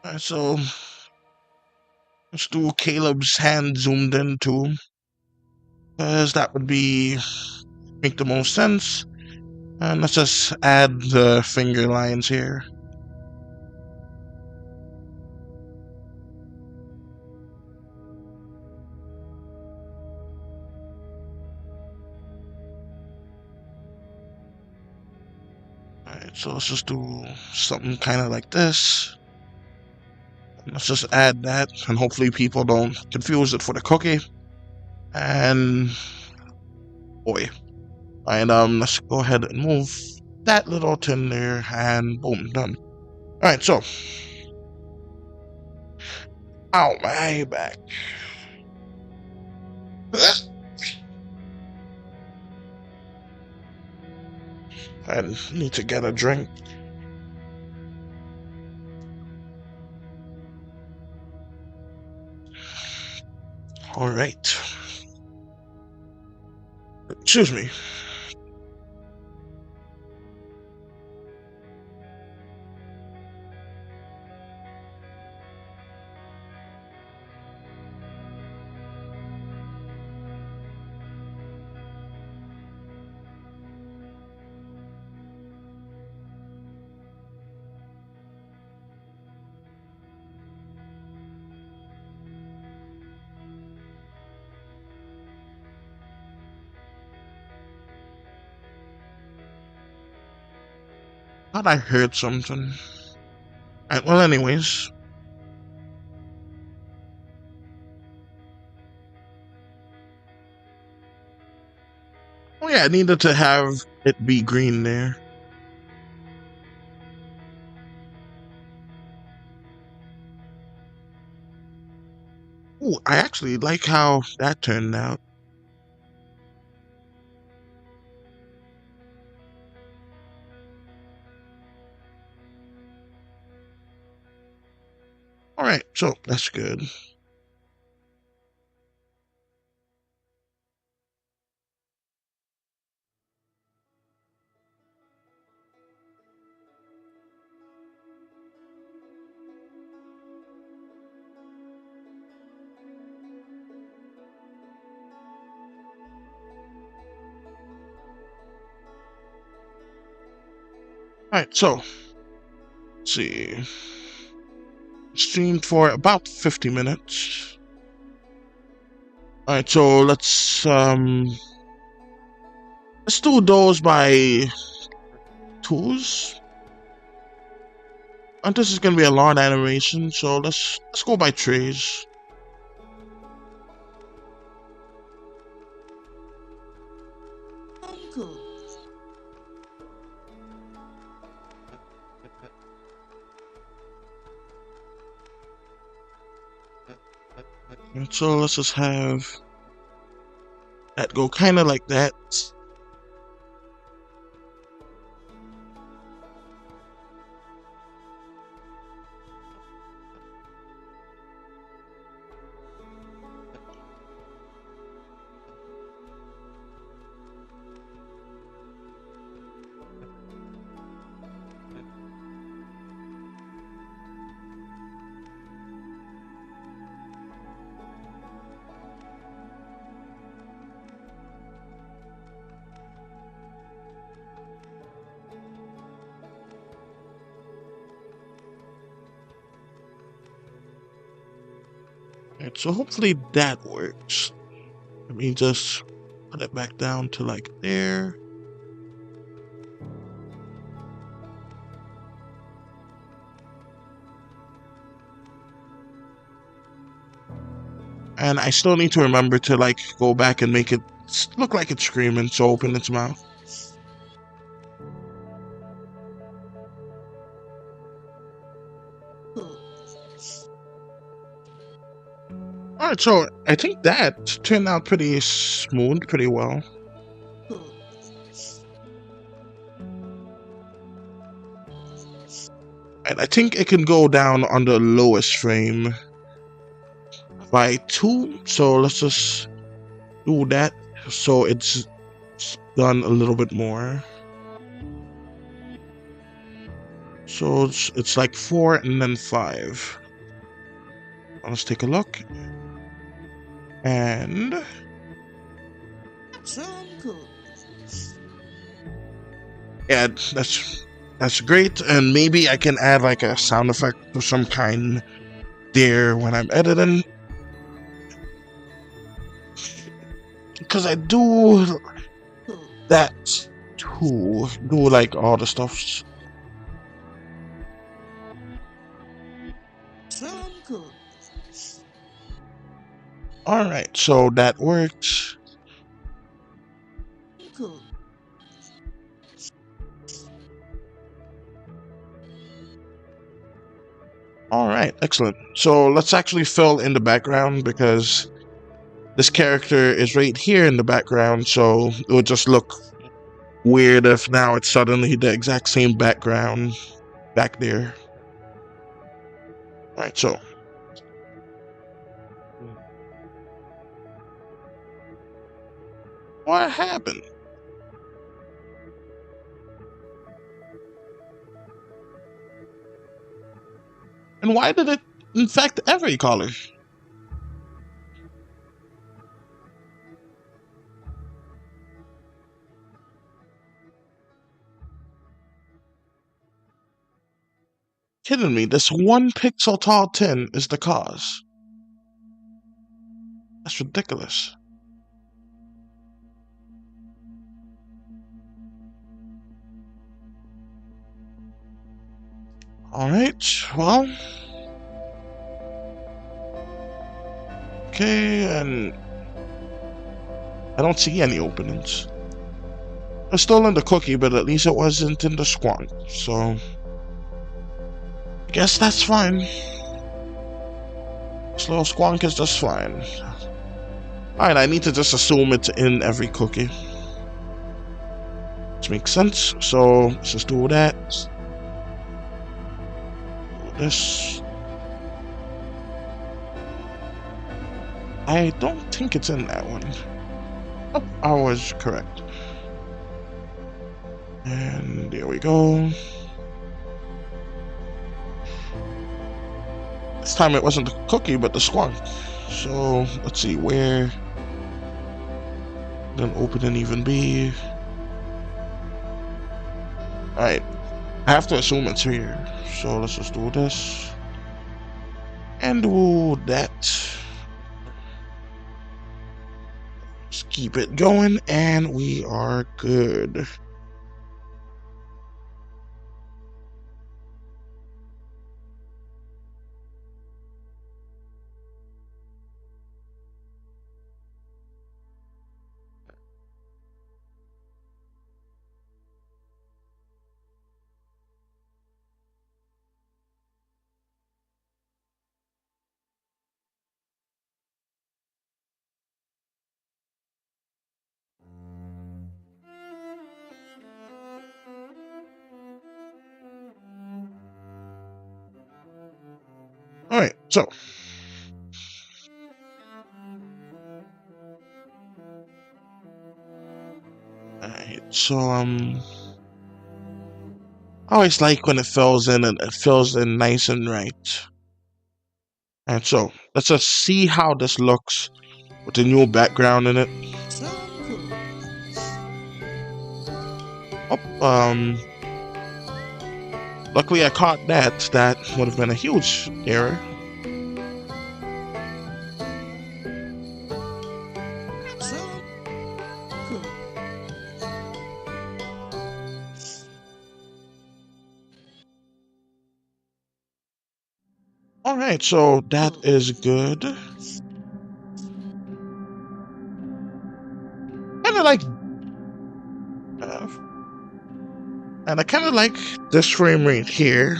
Alright, so let's do Caleb's hand zoomed in too. Because that would make the most sense. And let's just add the finger lines here. Alright, so let's just do something kind of like this. Let's just add that, and hopefully people don't confuse it for the cookie. And boy. And let's go ahead and move that little tin there, and boom, done. Alright, so. Ow, my back. I need to get a drink. Alright. Excuse me. Thought I heard something. Alright, well, anyways. Oh yeah, I needed to have it be green there. Ooh, I actually like how that turned out. Alright. Alright, so that's good. Alright, so let's see. Streamed for about 50 minutes. Alright, so let's do those by twos. And this is gonna be a long animation, so let's go by trees. And so let's just have that go kind of like that. Alright, so hopefully that works. Let me just put it back down to like there. And I still need to remember to like go back and make it look like it's screaming, so open its mouth. Alright, so I think that turned out pretty smooth, pretty well. And I think it can go down on the lowest frame by 2, so let's just do that so it's done a little bit more. So it's like 4 and then 5. Let's take a look. And yeah, that's great. And maybe I can add like a sound effect of some kind there when I'm editing, because I do that too. Do like all the stuff. Alright, so that works. Alright, excellent. So let's actually fill in the background, because this character is right here in the background, so it would just look weird if now it's suddenly the exact same background back there. Alright, so what happened? And why did it infect every color? Kidding me, this 1 pixel tall tin is the cause. That's ridiculous. Alright, well. Okay, and I don't see any openings. It's still in the cookie, but at least it wasn't in the squonk, so I guess that's fine. This little squonk is just fine. Alright, I need to just assume it's in every cookie. Which makes sense, so let's just do that. Do this. I don't think it's in that one. Oh, I was correct. And there we go. This time it wasn't the cookie, but the squonk. So let's see where. Then open and even B. Alright. I have to assume it's here. So let's just do this. And do that. Just keep it going and we are good. Alright, so I always like when it fills in and it fills in nice and right. And so let's just see how this looks with the new background in it. Oh, luckily I caught that. That would have been a huge error. Alright, so that is good. Kinda like... and I kinda like this frame rate here.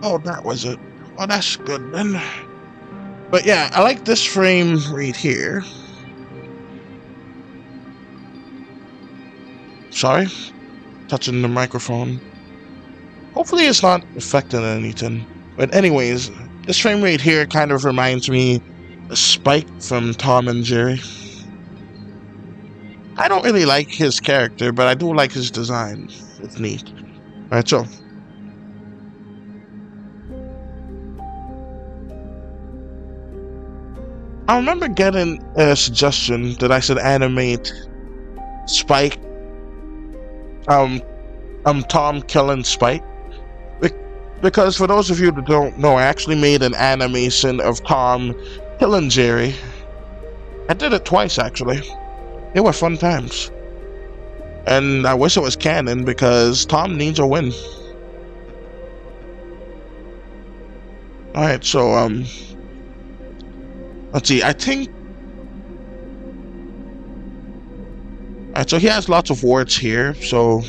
Oh, that was it. Oh, that's good then. But yeah, I like this frame right here. Sorry, touching the microphone. Hopefully it's not affecting anything. But anyways, this frame rate here kind of reminds me of Spike from Tom and Jerry. I don't really like his character, but I do like his design. It's neat. Alright, so I remember getting a suggestion that I should animate Spike, Tom killing Spike. Because for those of you that don't know, I actually made an animation of Tom killing Jerry. I did it twice, actually. They were fun times. And I wish it was canon, because Tom needs a win. Alright, so, let's see, I think... Alright, so he has lots of warts here, so...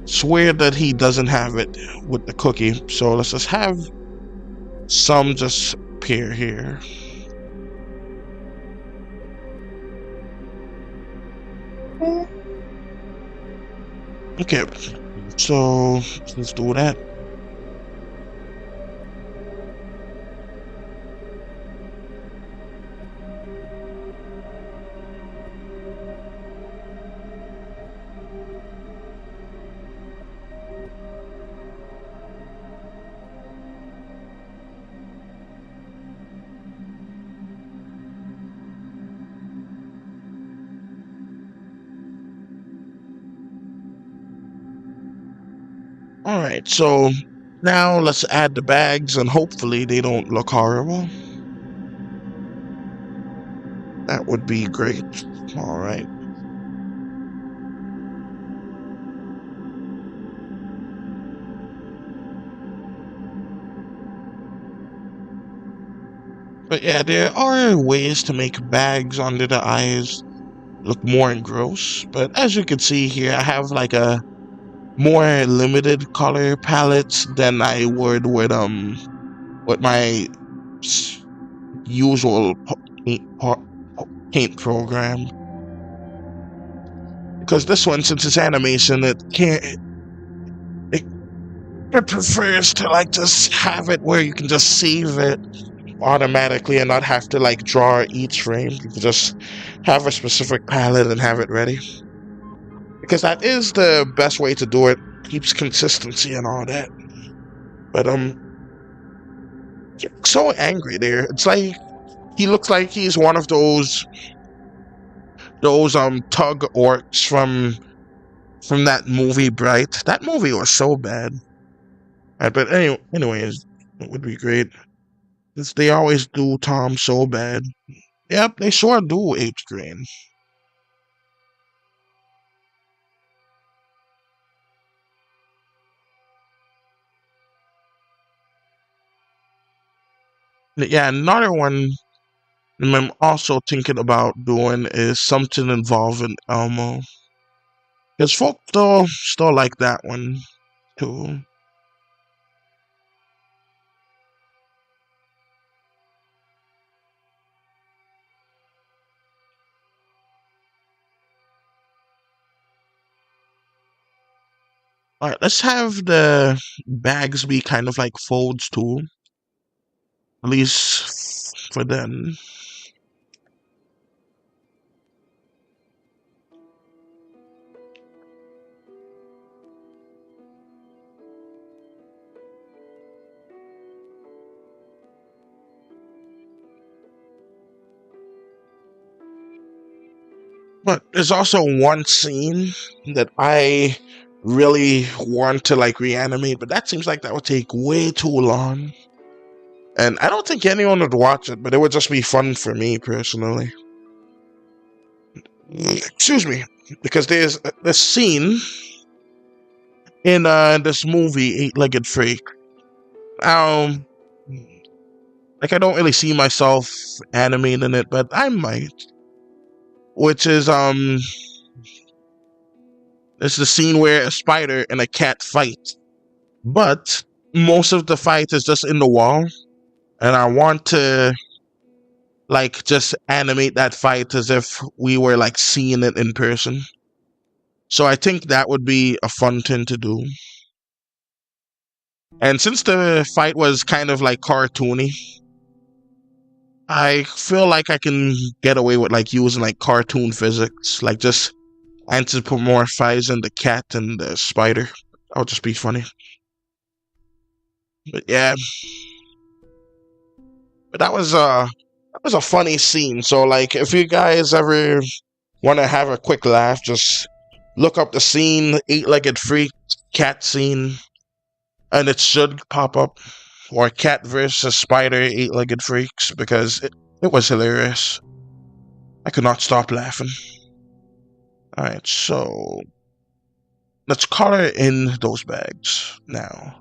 It's weird that he doesn't have it with the cookie, so let's just have some just appear here. Okay, so let's do that. Alright, so now let's add the bags and hopefully they don't look horrible. That would be great. Alright. But yeah, there are ways to make bags under the eyes look more gross. But as you can see here, I have like a more limited color palettes than I would with my usual paint program. Because this one, since it's animation, it can't. It prefers to like just have it where you can just save it automatically and not have to like draw each frame. You can just have a specific palette and have it ready. Because that is the best way to do it. Keeps consistency and all that. But so angry there. It's like he looks like he's one of those tug orcs from that movie Bright. That movie was so bad. But anyways, it would be great. They always do Tom so bad. Yep, they sure do, H Green. Yeah, another one I'm also thinking about doing is something involving Elmo. Because folks still like that one too. Alright, let's have the bags be kind of like folds too. At least for them. But there's also one scene that I really want to like reanimate, but that seems like that would take way too long. And I don't think anyone would watch it, but it would just be fun for me personally. Excuse me, because there's a scene in this movie, Eight-Legged Freak. Like I don't really see myself animating it, but I might. Which is it's the scene where a spider and a cat fight, but most of the fight is just in the wall, and I want to like just animate that fight as if we were like seeing it in person. So I think that would be a fun thing to do. And since the fight was kind of like cartoony, I feel like I can get away with like using like cartoon physics, like just anthropomorphizing the cat and the spider. That would just be funny. But yeah, but that was a funny scene. So like, if you guys ever want to have a quick laugh, just look up the scene, Eight-Legged Freak cat scene, and it should pop up. Or cat versus spider, Eight-Legged Freaks, because it was hilarious. I could not stop laughing. Alright, so let's color in those bags now.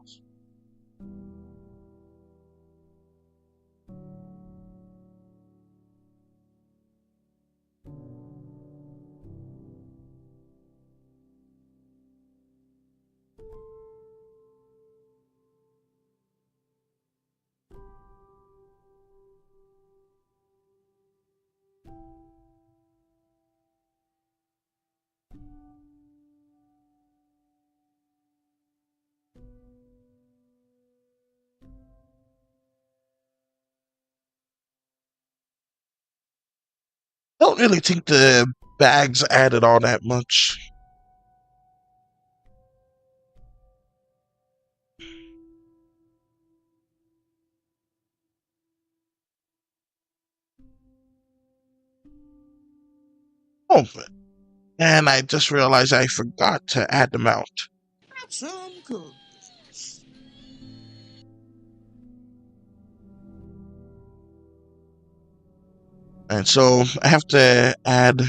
I don't really think the bags added all that much. Oh, and I just realized I forgot to add them out. Some good. And so I have to add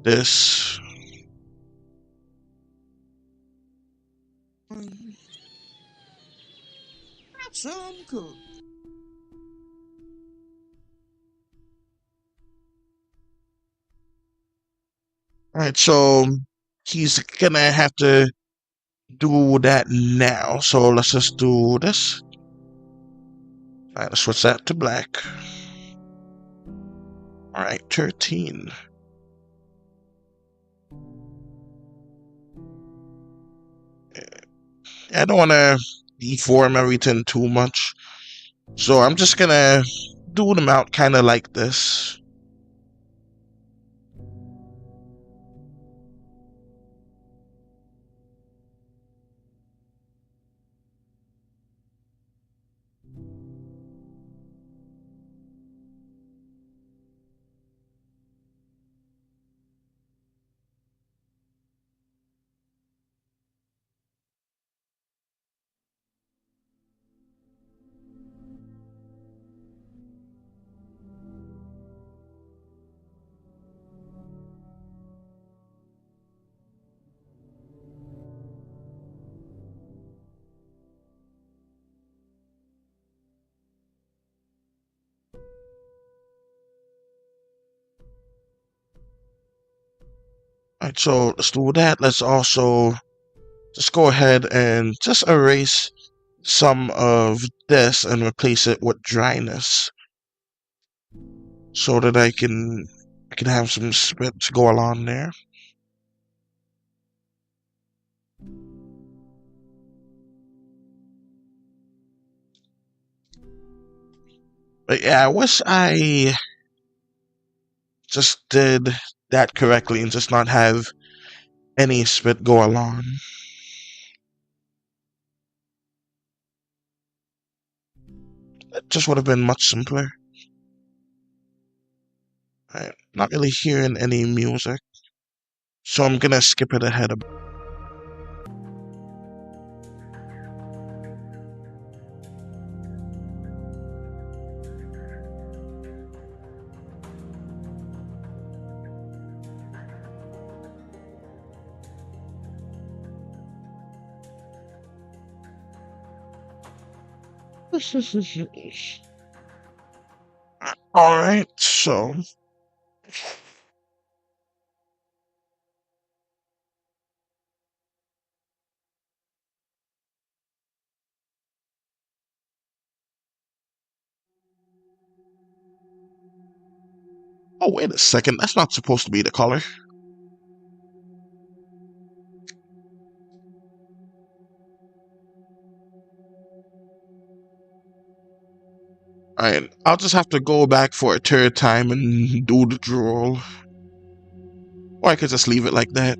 this. Some good. Alright, so he's gonna have to do that now. So let's just do this. Alright, let's switch that to black. Alright, 13. I don't want to deform everything too much. So I'm just going to do them out kind of like this. Alright, so let's do that. Let's also just go ahead and just erase some of this and replace it with dryness, so that I can have some spit to go along there. But yeah, I wish I just did that correctly and just not have any spit go along. It just would have been much simpler. I'm not really hearing any music, so I'm gonna skip it ahead a bit. Alright, so oh, wait a second, that's not supposed to be the color. Alright, I'll just have to go back for a third time and do the draw. Or I could just leave it like that.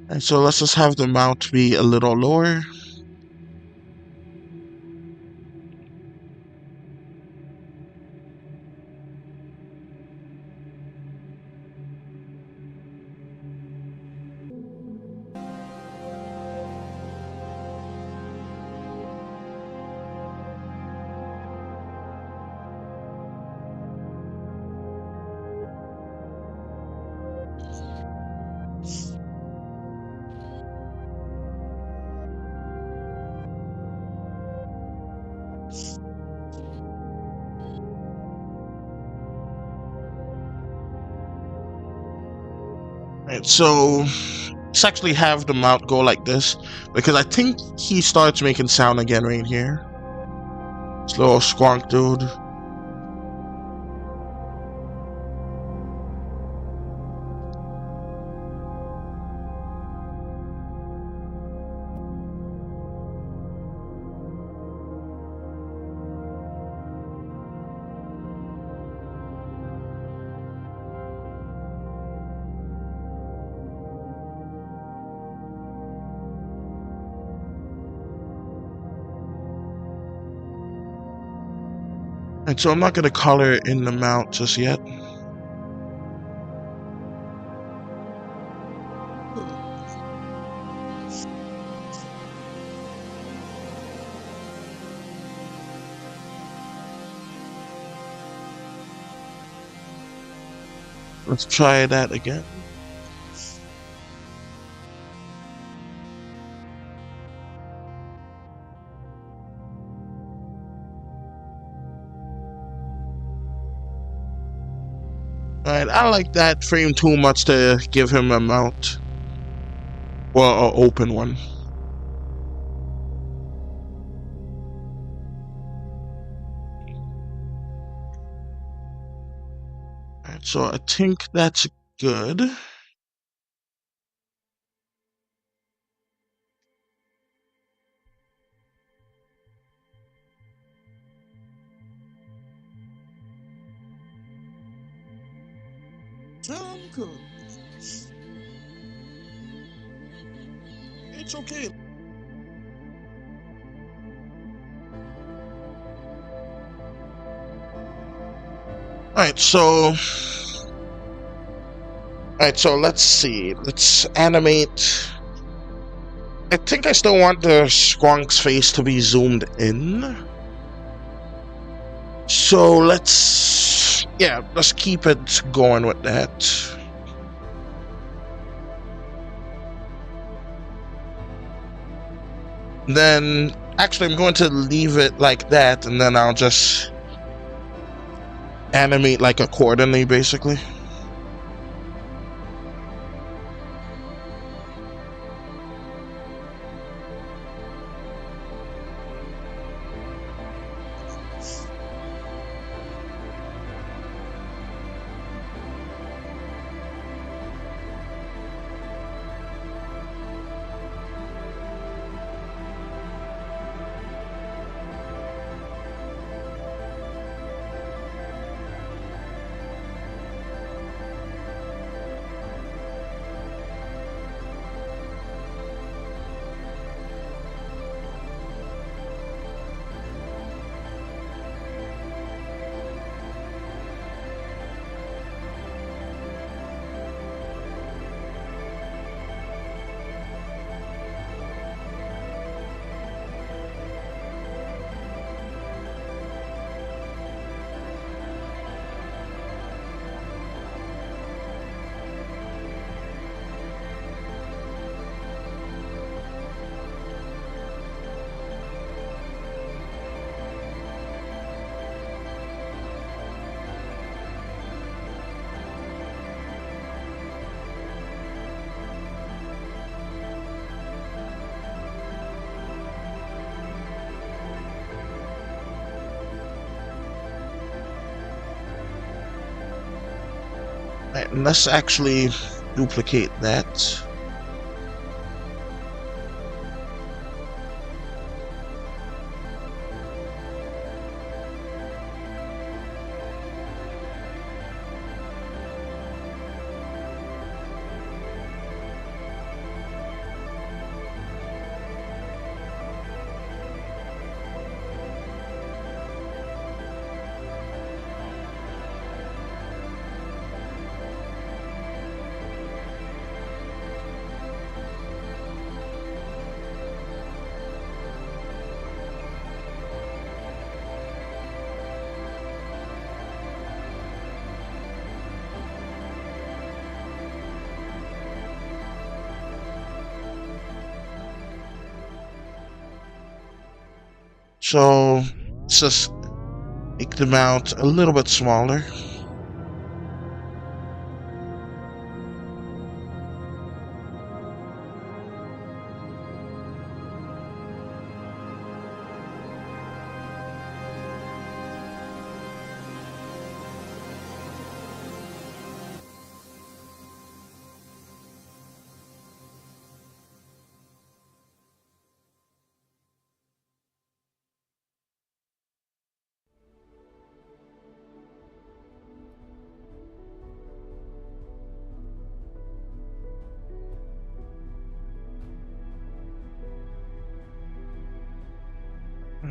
And so let's just have the mount be a little lower. Right, so let's actually have the mount go like this, because I think he starts making sound again right here. This little squonk dude. And so I'm not going to color in the mount just yet. Let's try that again. Alright, I like that frame too much to give him a mount. Well, an open one. Alright, so I think that's good. It's okay. Alright, so let's see. Let's animate. I think I still want the skunk's face to be zoomed in. So let's keep it going with that. Then, actually, I'm going to leave it like that, and then I'll just animate like accordingly, basically. Right, and let's actually duplicate that. So let's just make them out a little bit smaller.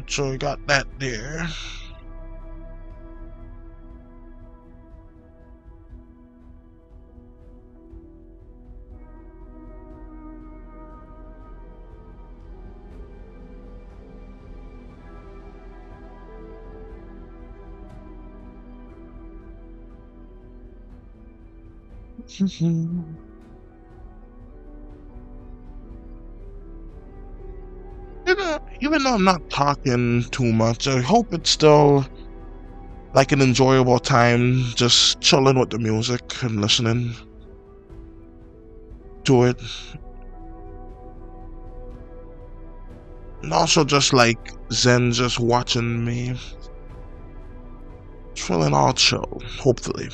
So we got that there. Even though I'm not talking too much, I hope it still like an enjoyable time, just chilling with the music and listening to it. And also just like Zen just watching me. Feeling all chill, hopefully.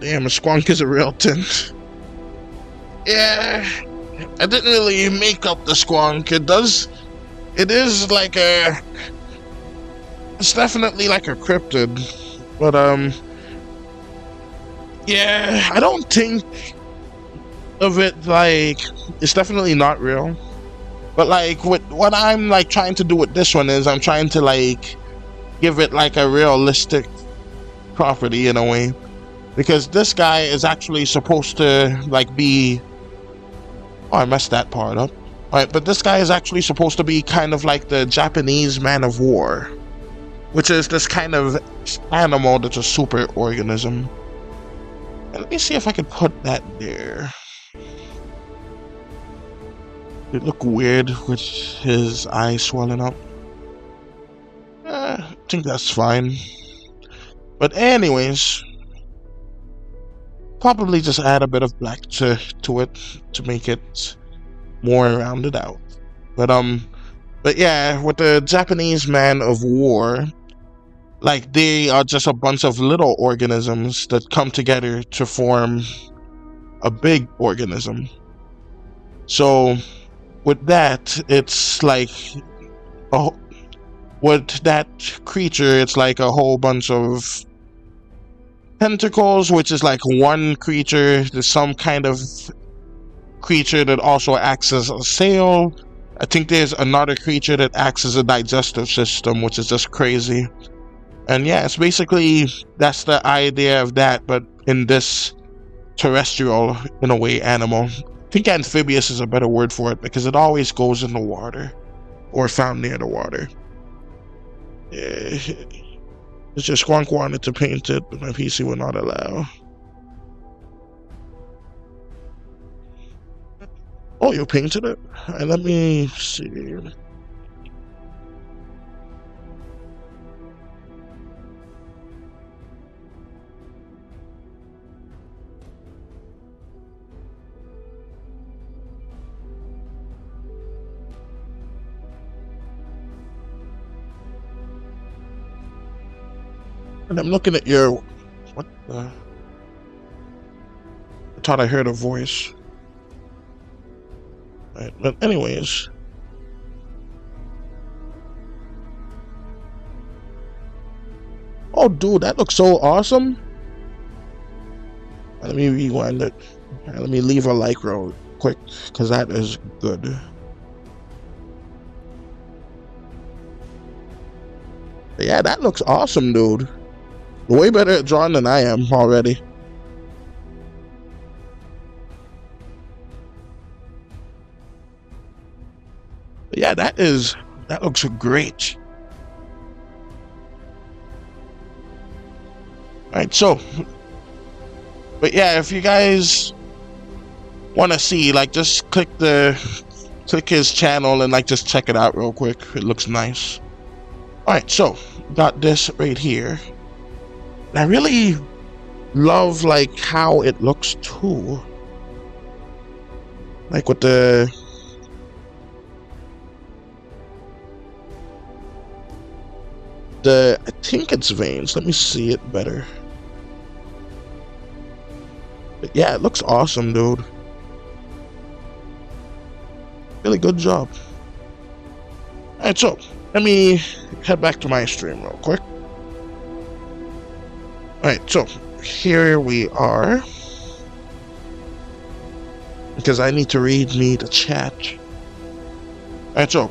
Damn, a squonk is a real thing. Yeah, I didn't really make up the squonk. It is like it's definitely like a cryptid. But, yeah, I don't think of it like, it's definitely not real. But like, what I'm like trying to do with this one is I'm trying to like give it like a realistic property in a way. Because this guy is actually supposed to like be... Oh, I messed that part up. Alright, but this guy is actually supposed to be kind of like the Japanese man of war, which is this kind of animal that's a super organism. And let me see if I can put that there. It look weird with his eyes swelling up. I think that's fine. But anyways, probably just add a bit of black to it to make it more rounded out. But yeah, with the Japanese man of war, like they are just a bunch of little organisms that come together to form a big organism. So with that, it's like with that creature, it's like a whole bunch of tentacles, which is like one creature. There's some kind of creature that also acts as a sail. I think there's another creature that acts as a digestive system, which is just crazy. And yeah, it's basically, that's the idea of that, but in this terrestrial, in a way, animal. I think amphibious is a better word for it, because it always goes in the water, or found near the water. Yeah. It's just Squonk wanted to paint it, but my PC would not allow. Oh, you painted it? Let me see. And I'm looking at your... What the... I thought I heard a voice. Right, but anyways... Oh, dude, that looks so awesome. Let me rewind it. Let me leave a like real quick, because that is good. But yeah, that looks awesome, dude. Way better at drawing than I am already. But yeah, that looks great. Alright, so, but yeah, if you guys want to see, like, just click his channel and like just check it out real quick. It looks nice. Alright, so got this right here. I really love like how it looks too. Like with I think it's veins. Let me see it better. But yeah, it looks awesome, dude. Really good job. Alright, so let me head back to my stream real quick. Alright, so here we are. Because I need to read the chat. Alright, so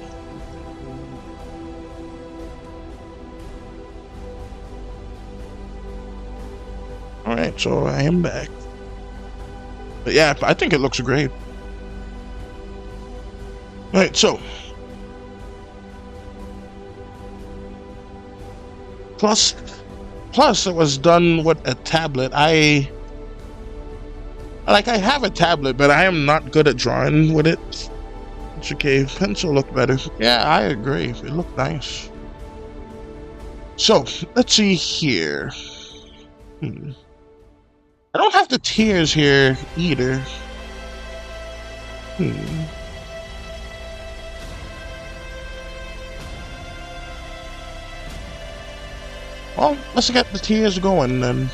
alright, so I am back. But yeah, I think it looks great. Alright, so plus it was done with a tablet. I have a tablet, but I am not good at drawing with it. It's okay. Pencil looked better. Yeah, I agree. It looked nice. So let's see here. I don't have the tears here either. Well, let's get the tears going then.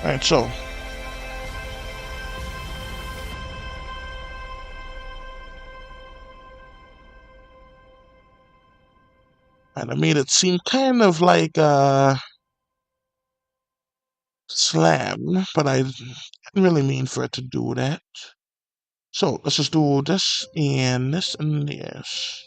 Alright, so. And I made it seem kind of like a slam, but I didn't really mean for it to do that. So let's just do this and this and this.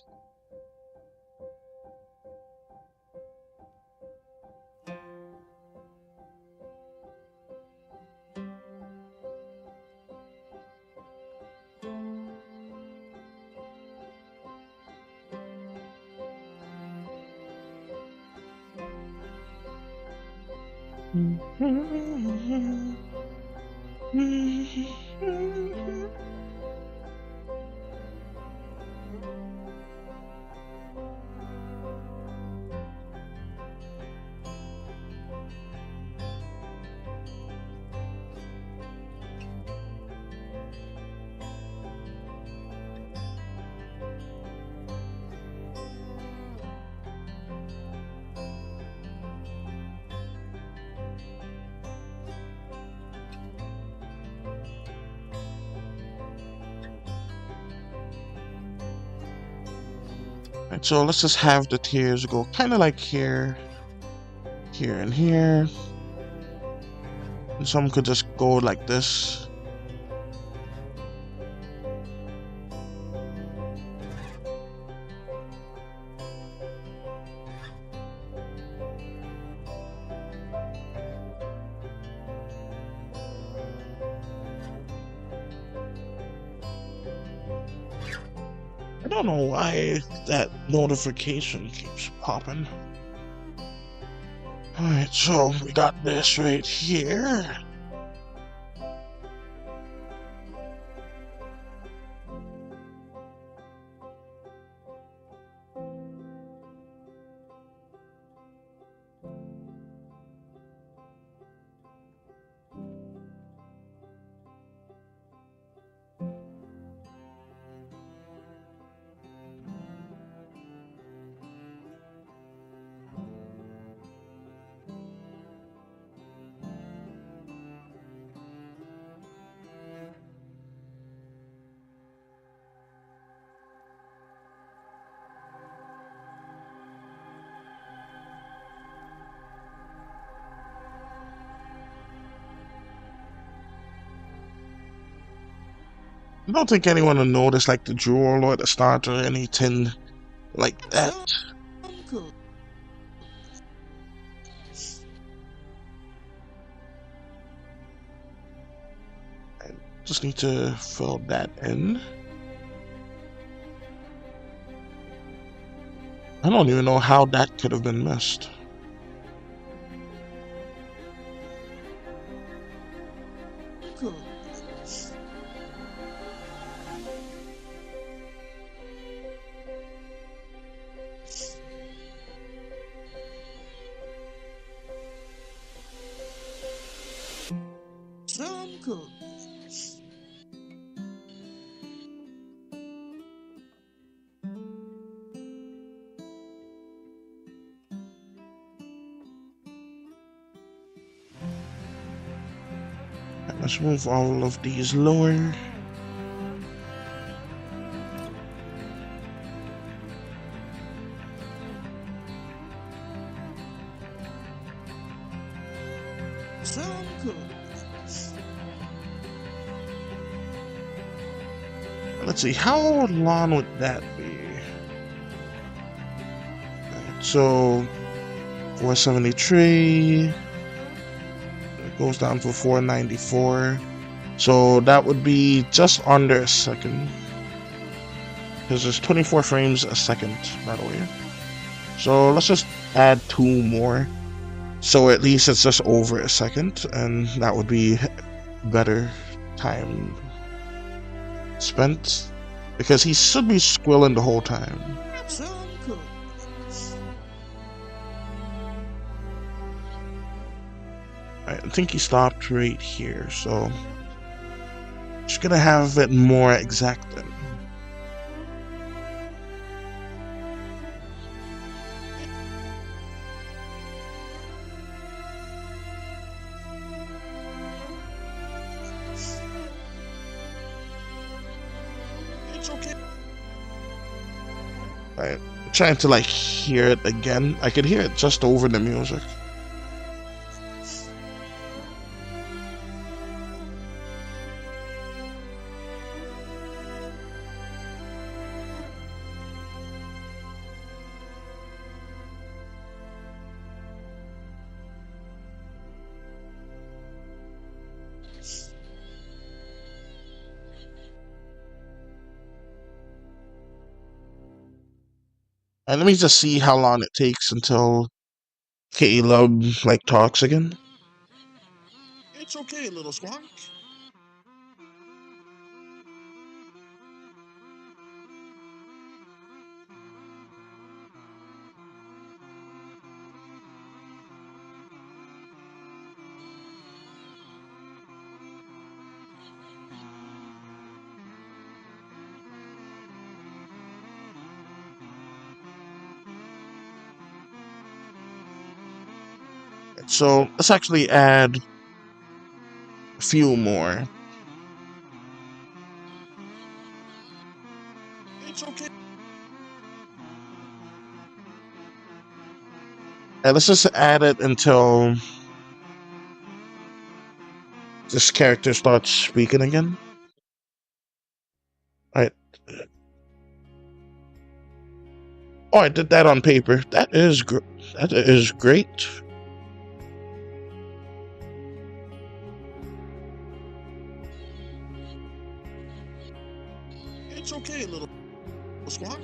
Right, so let's just have the tears go kind of like here, here, and here. And some could just go like this. I don't know why that notification keeps popping. Alright, so we got this right here. I don't think anyone will notice like the jewel or the start or anything like that. I just need to fill that in. I don't even know how that could have been missed. Let's move all of these lower. Let's see, how long would that be? So 473, it goes down to 494. So that would be just under a second. Because there's 24 frames a second, by the way. So let's just add 2 more. So at least it's just over a second, and that would be better time spent. Because he should be squilling the whole time. I think he stopped right here, so just gonna have it more exact then. It's okay. I'm trying to like hear it again. I could hear it just over the music. And let me just see how long it takes until Caleb like talks again. It's okay, little squonk. So let's actually add a few more. It's okay. And let's just add it until this character starts speaking again. Alright. Oh, I did that on paper. That is great. It's okay, little squawk.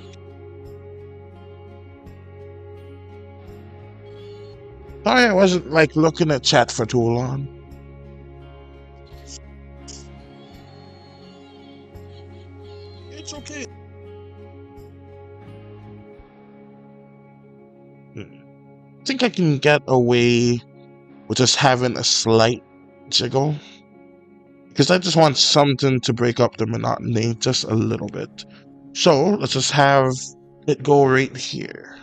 Sorry, I wasn't like looking at chat for too long. It's okay. I think I can get away with just having a slight jiggle. Because I just want something to break up the monotony just a little bit. So let's just have it go right here.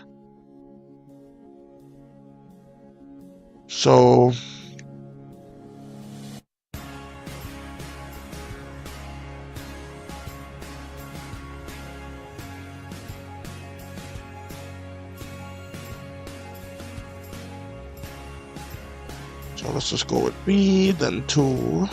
So let's just go with B, then 2.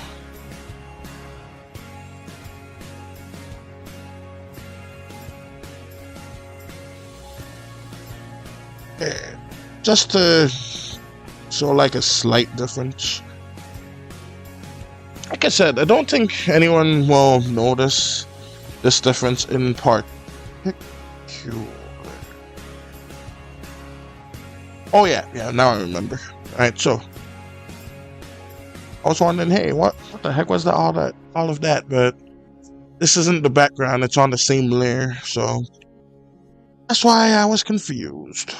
just to show like a slight difference. Like I said, I don't think anyone will notice this difference in particular. Oh yeah, now I remember. Alright, so I was wondering, hey, what the heck was all of that? But this isn't the background, it's on the same layer, so that's why I was confused.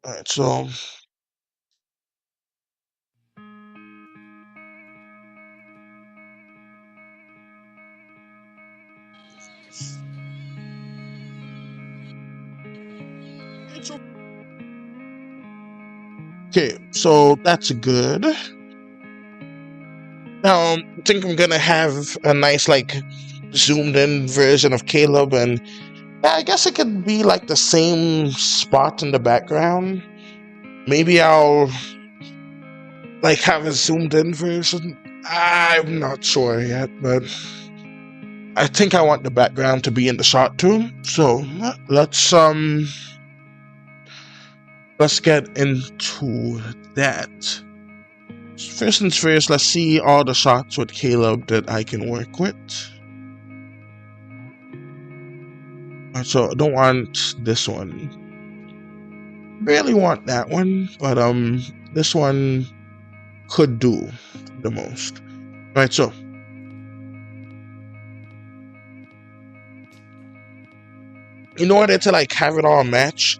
Alright, so okay, so that's good. Now, I think I'm gonna have a nice, like, zoomed in version of Caleb, and yeah, I guess it could be like the same spot in the background. Maybe I'll like have a zoomed in version. I'm not sure yet, but I think I want the background to be in the shot too. So let's get into that. First things first, let's see all the shots with Caleb that I can work with. So I don't want this one. Barely want that one, but this one could do the most. Right, so in order to like have it all match,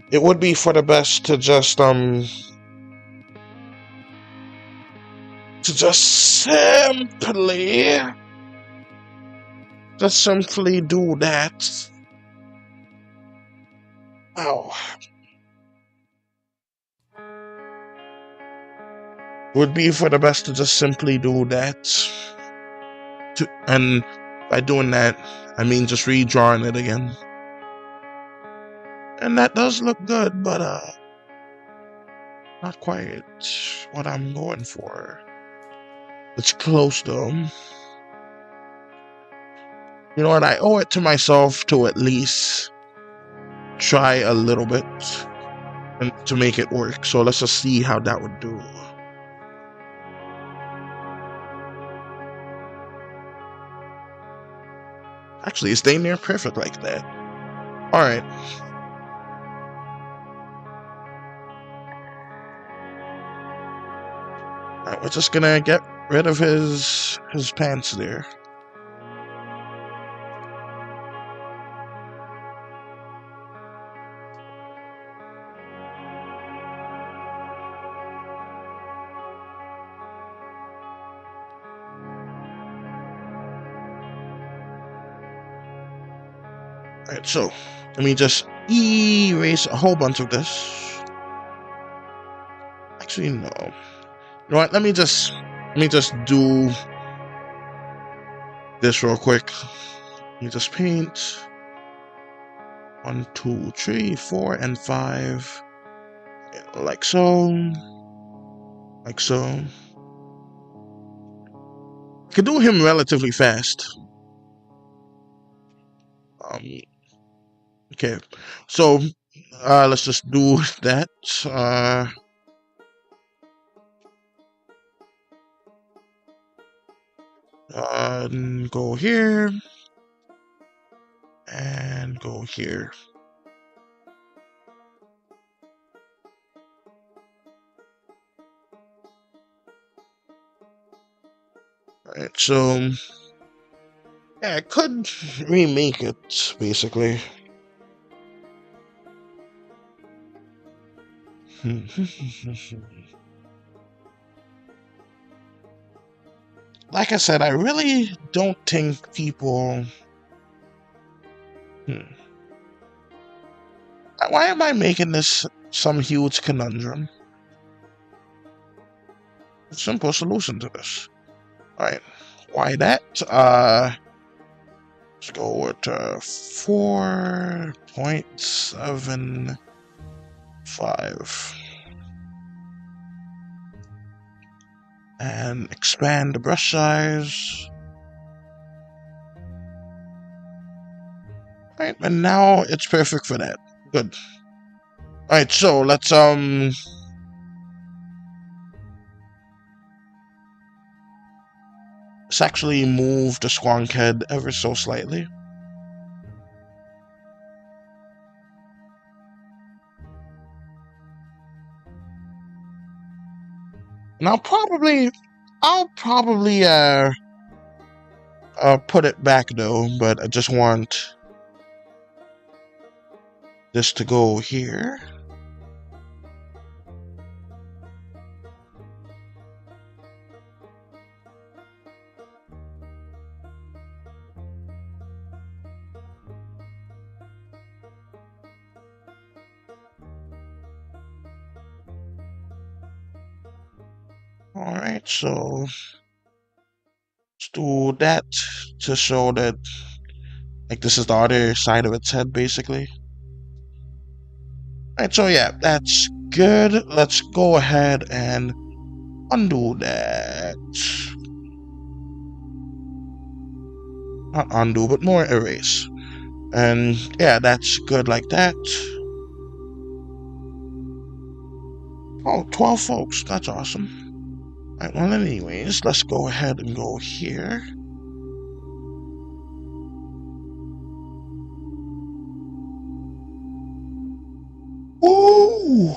it would be for the best to just simply do that. Ow. Would be for the best to just simply do that. And by doing that, I mean just redrawing it again. And that does look good, but not quite what I'm going for. It's close though. You know what, I owe it to myself to at least try a little bit and to make it work. So let's just see how that would do. Actually, it's staying near perfect like that. Alright. Alright, we're just gonna get rid of his pants there. Alright, so let me just erase a whole bunch of this. Actually, no. You know what? Let me just do this real quick. Let me just paint 1, 2, 3, 4, and 5, like so, like so. I could do him relatively fast. Okay, so let's just do that. Go here and go here. Alright, so yeah, I could remake it basically. Like I said, I really don't think people... Why am I making this some huge conundrum? Simple solution to this. Alright, why that? Let's go with 4.75. And expand the brush size. Alright, and now it's perfect for that. Good. Alright, so let's actually move the squonk head ever so slightly. And I'll probably put it back though, but I just want this to go here. Alright, so let's do that to show that, like, this is the other side of its head, basically. Alright, so yeah, that's good. Let's go ahead and undo that. Not undo, but more erase. And yeah, that's good like that. Oh, 12 folks. That's awesome. Alright, well, anyways, let's go ahead and go here. Ooh!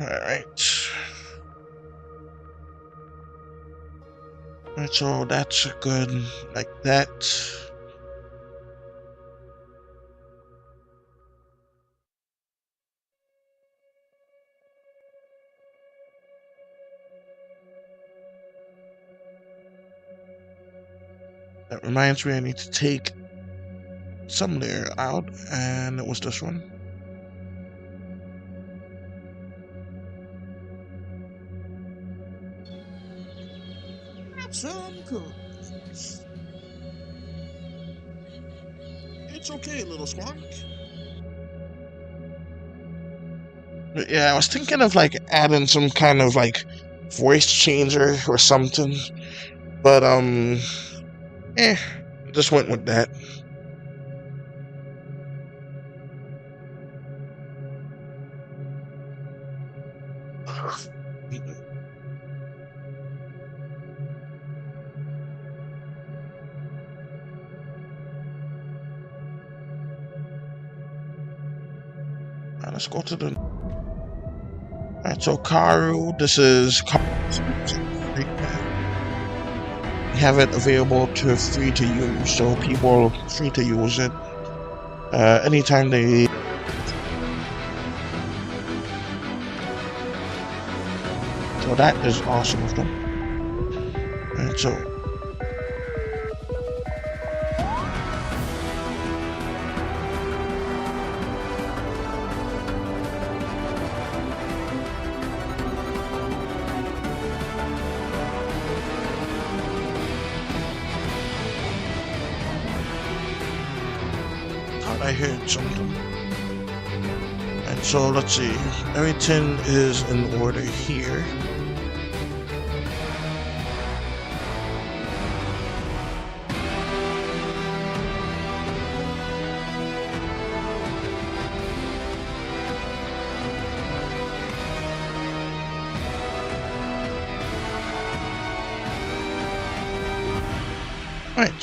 Alright. So that's good like that. That reminds me I need to take some layer out, and it was this one. Some cookies. It's okay, little squonk. But yeah, I was thinking of like adding some kind of like voice changer or something, but just went with that. Let's go to the. Alright, so Karu, this is we have it available to free to use, so people are free to use it anytime they. So that is awesome of them. Alright, so. I heard something. And so let's see, everything is in order here. Alright,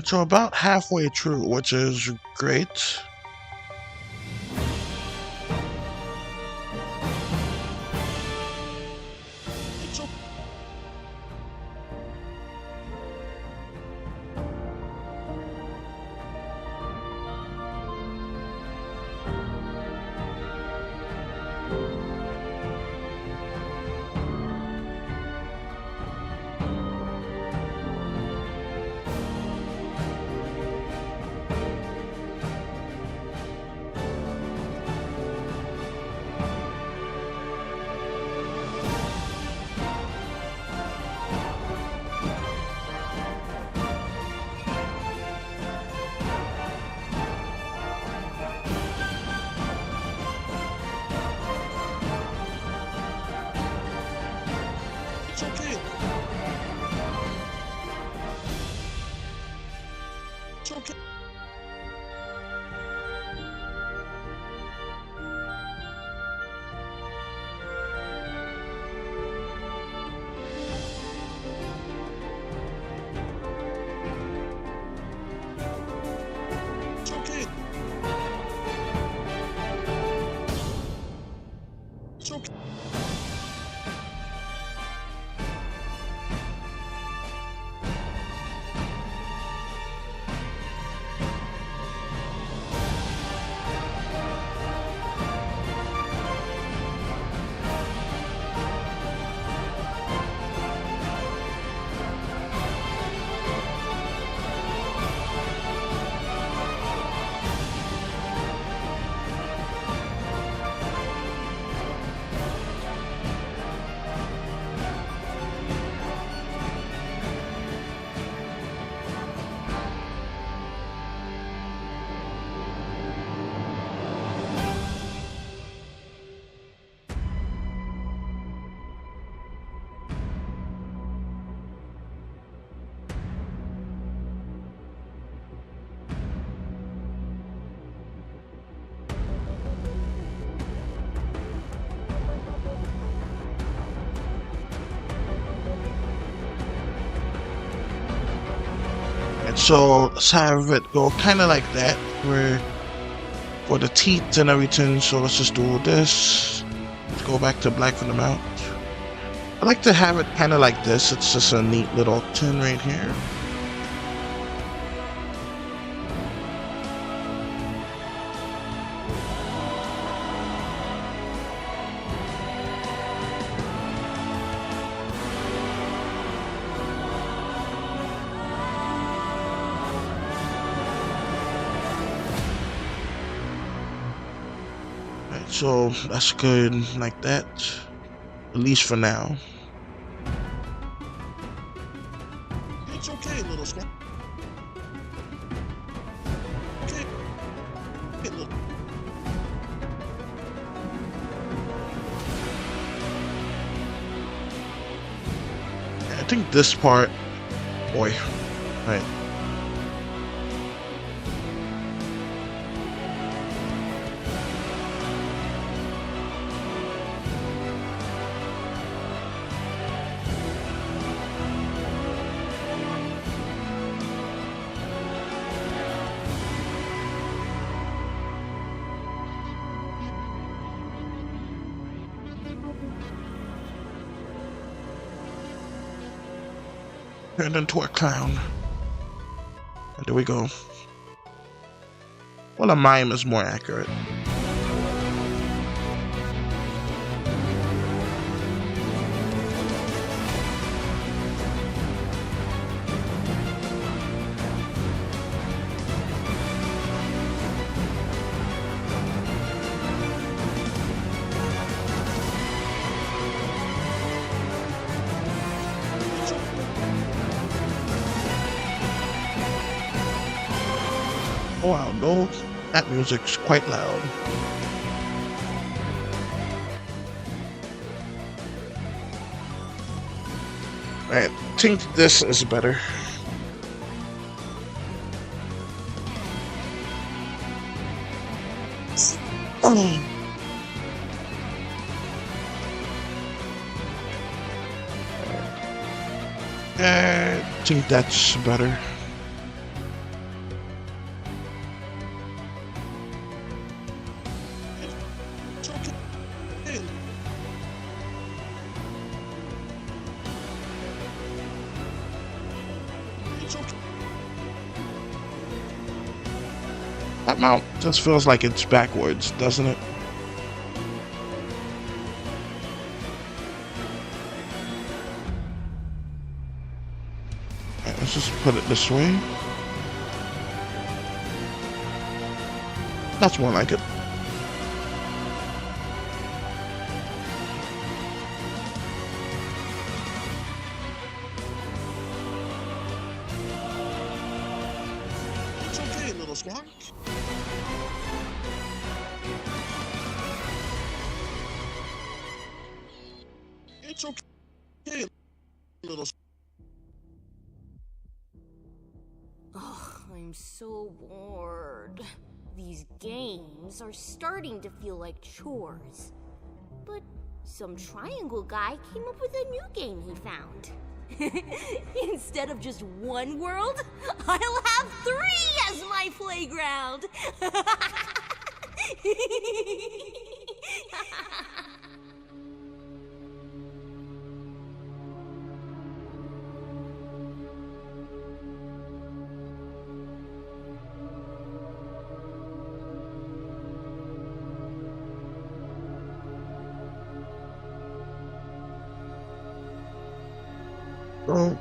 so about halfway through, which is great. So let's have it go kind of like that, where for the teeth and everything. So let's just do this. Let's go back to black for the mouth. I like to have it kind of like this. It's just a neat little tin right here. So that's good like that, at least for now. It's okay, little snap. Okay. I think this part, boy, right. Turned into a clown. And there we go. Well, a mime is more accurate. Wow, no, that music's quite loud. I think this is better. I think that's better. That mount just feels like it's backwards, doesn't it? Alright, let's just put it this way. That's more like it. It's okay, little squawk. It's okay, little. Oh, I'm so bored. These games are starting to feel like chores. But some triangle guy came up with a new game he found. Instead of just one world, I'll have 3 as my playground. Oh.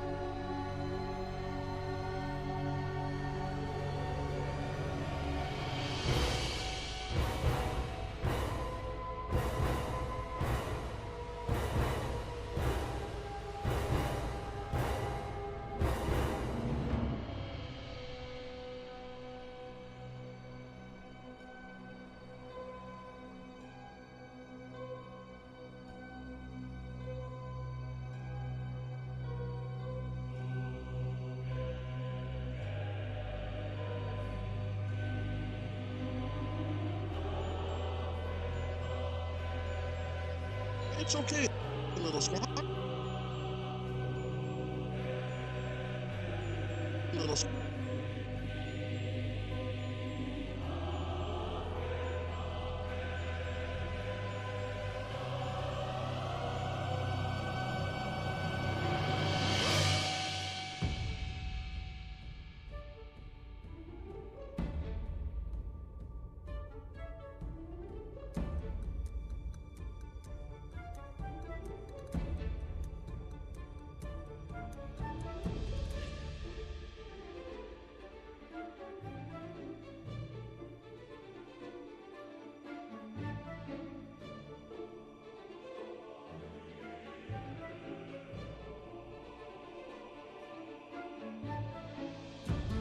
It's okay, little squawk. Little squawk.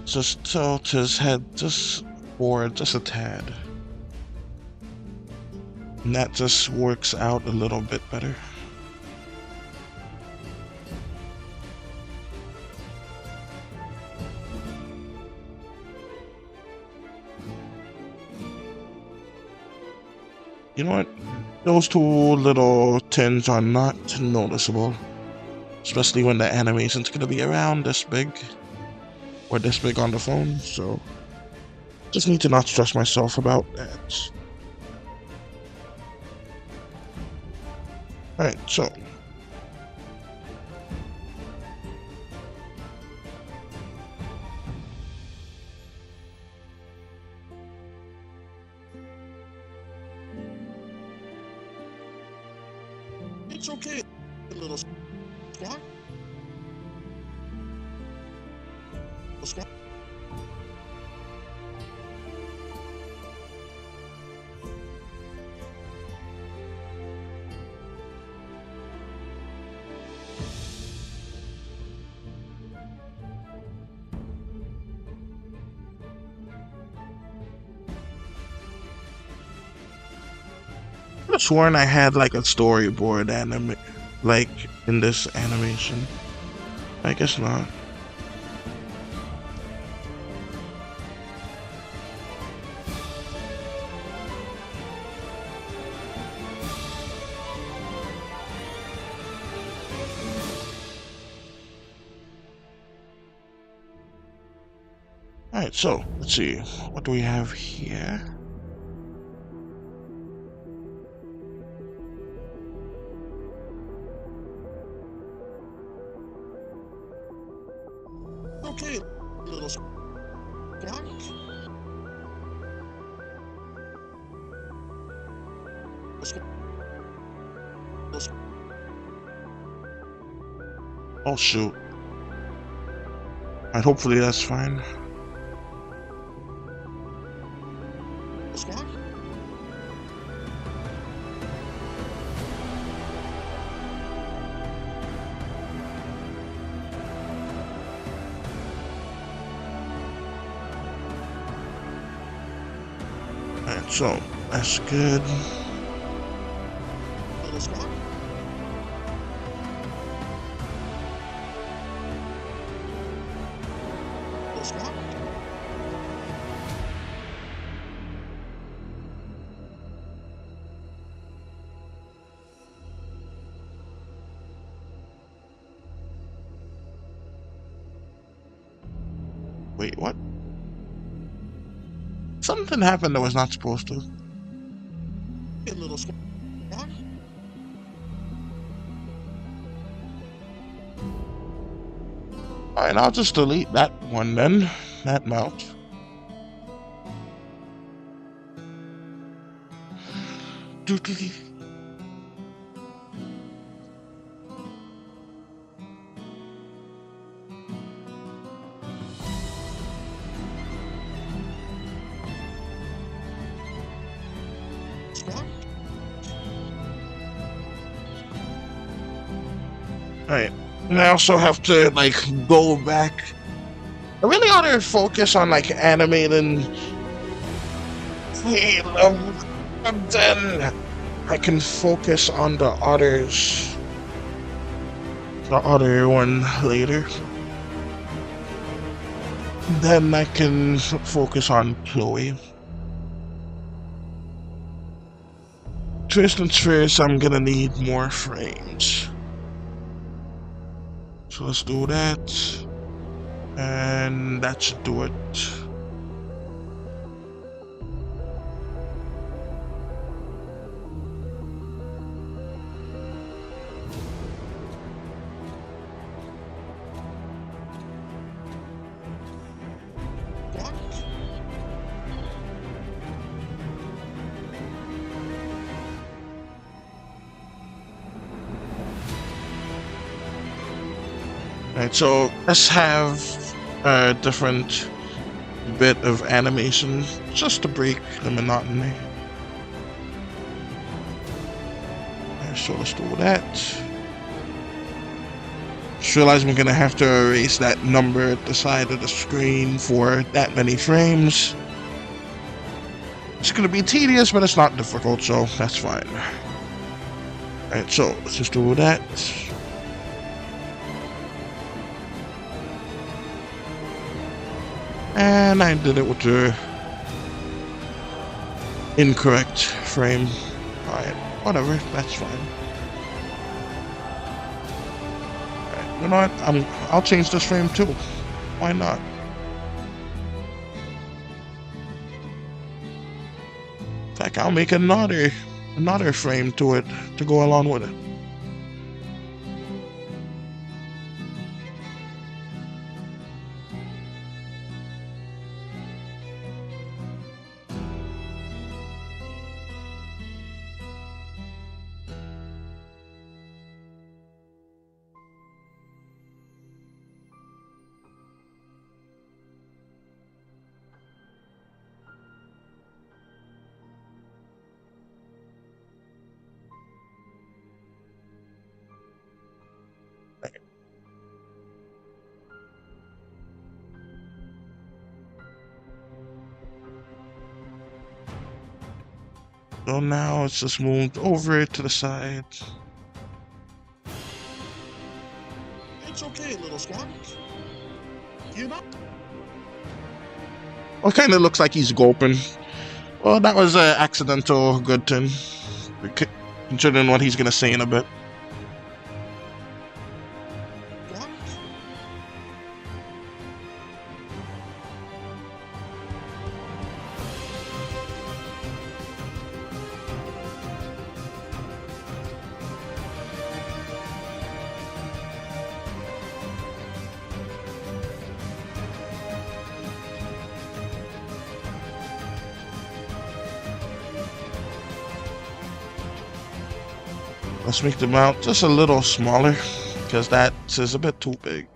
Just tilt his head just forward, just a tad. And that just works out a little bit better. You know what? Those 2 little tins are not noticeable. Especially when the animation's gonna be around this big. Or this big on the phone, so just need to not stress myself about that. Alright, so it's okay, little squawk. Squawk. I could have sworn I had like a storyboard like in this animation. I guess not. Alright, so let's see. What do we have here? Okay, little squawk. Oh shoot. Alright, hopefully that's fine. Alright, so that's good. Wait, what? Something happened that was not supposed to. A little squawk. Alright, I'll just delete that one then. That mount. Alright, and I also have to, like, go back. I really ought to focus on, like, animating. And then I can focus on the others. The other one later. Then I can focus on Chloe. First things first, I'm gonna need more frames. So let's do that, and that should do it. Alright, so let's have a different bit of animation just to break the monotony. Alright, so let's do that. Just realize I'm gonna have to erase that number at the side of the screen for that many frames. It's gonna be tedious, but it's not difficult, so that's fine. Alright, so let's just do that. And I did it with the incorrect frame. Alright, whatever, that's fine. Alright, you know what? I'll change this frame too. Why not? In fact, I'll make another frame to it to go along with it. So now it's just moved over to the side. It's okay, little squawk. You know? Well, kind of looks like he's gulping. Well, that was an accidental good thing, considering what he's gonna say in a bit. Let's make the mount just a little smaller, because that is a bit too big.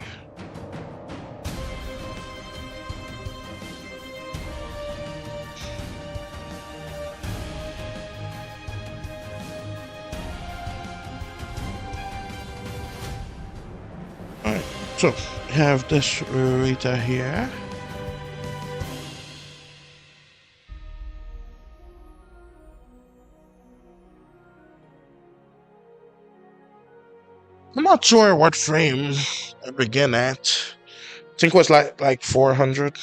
Alright, so we have this right here. I'm not sure what frame I begin at. I think it was like 400.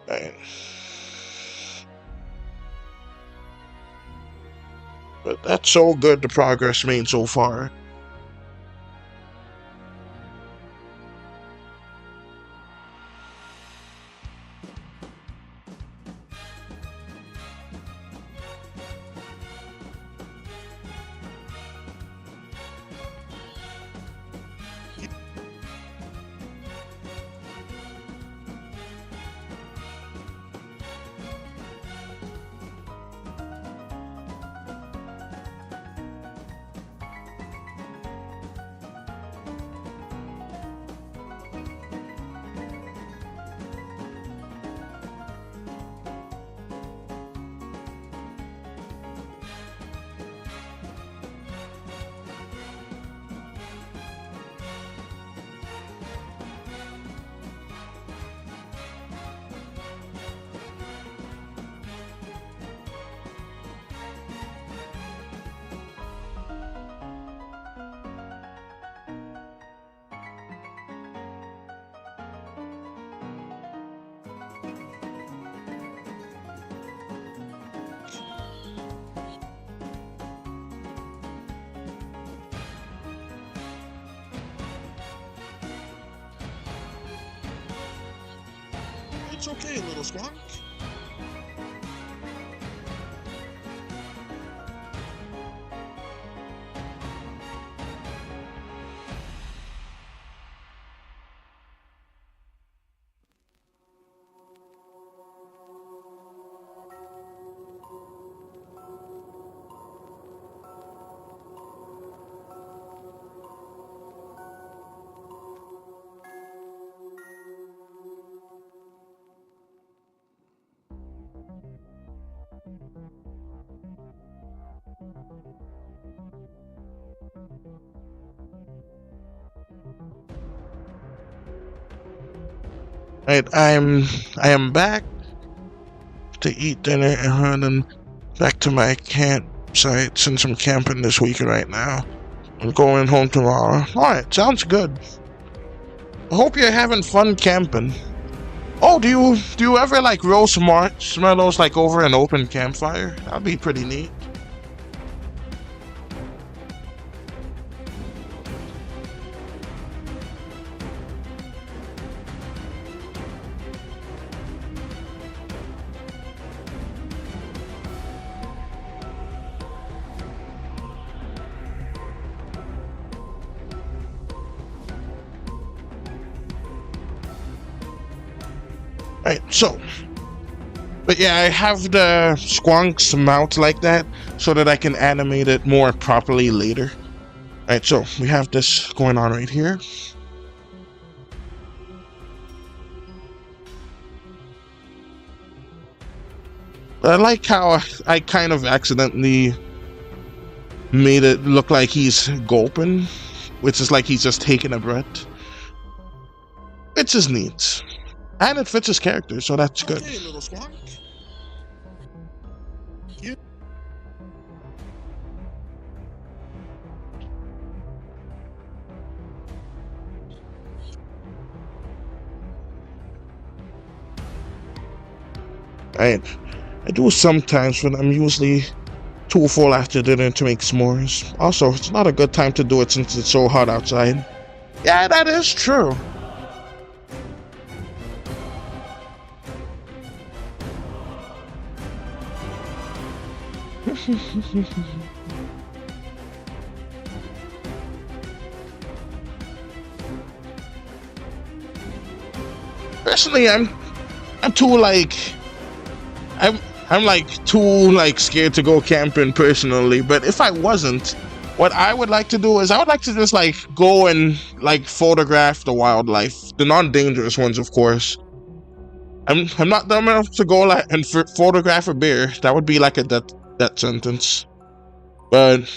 Right. But that's so good, the progress made so far. It's okay, little squonk. Right, I am back to eat dinner and then back to my campsite since I'm camping this week right now. I'm going home tomorrow. Alright, sounds good. I hope you're having fun camping. Oh, do you ever like roast marshmallows like over an open campfire? That'd be pretty neat. Right, so, but yeah, I have the squonks mount like that so that I can animate it more properly later. Right, so we have this going on right here. I like how I kind of accidentally made it look like he's gulping, which is like he's just taking a breath. It's just neat. And it fits his character, so that's good. Okay, little squonk. You. I do sometimes, but I'm usually too full after dinner to make s'mores. Also, it's not a good time to do it since it's so hot outside. Yeah, that is true. Personally, I'm too like I'm like too like scared to go camping personally. But if I wasn't, what I would like to do is I would like to just like go and like photograph the wildlife, the non-dangerous ones, of course. I'm not dumb enough to go like and photograph a bear. That would be like a death sentence. But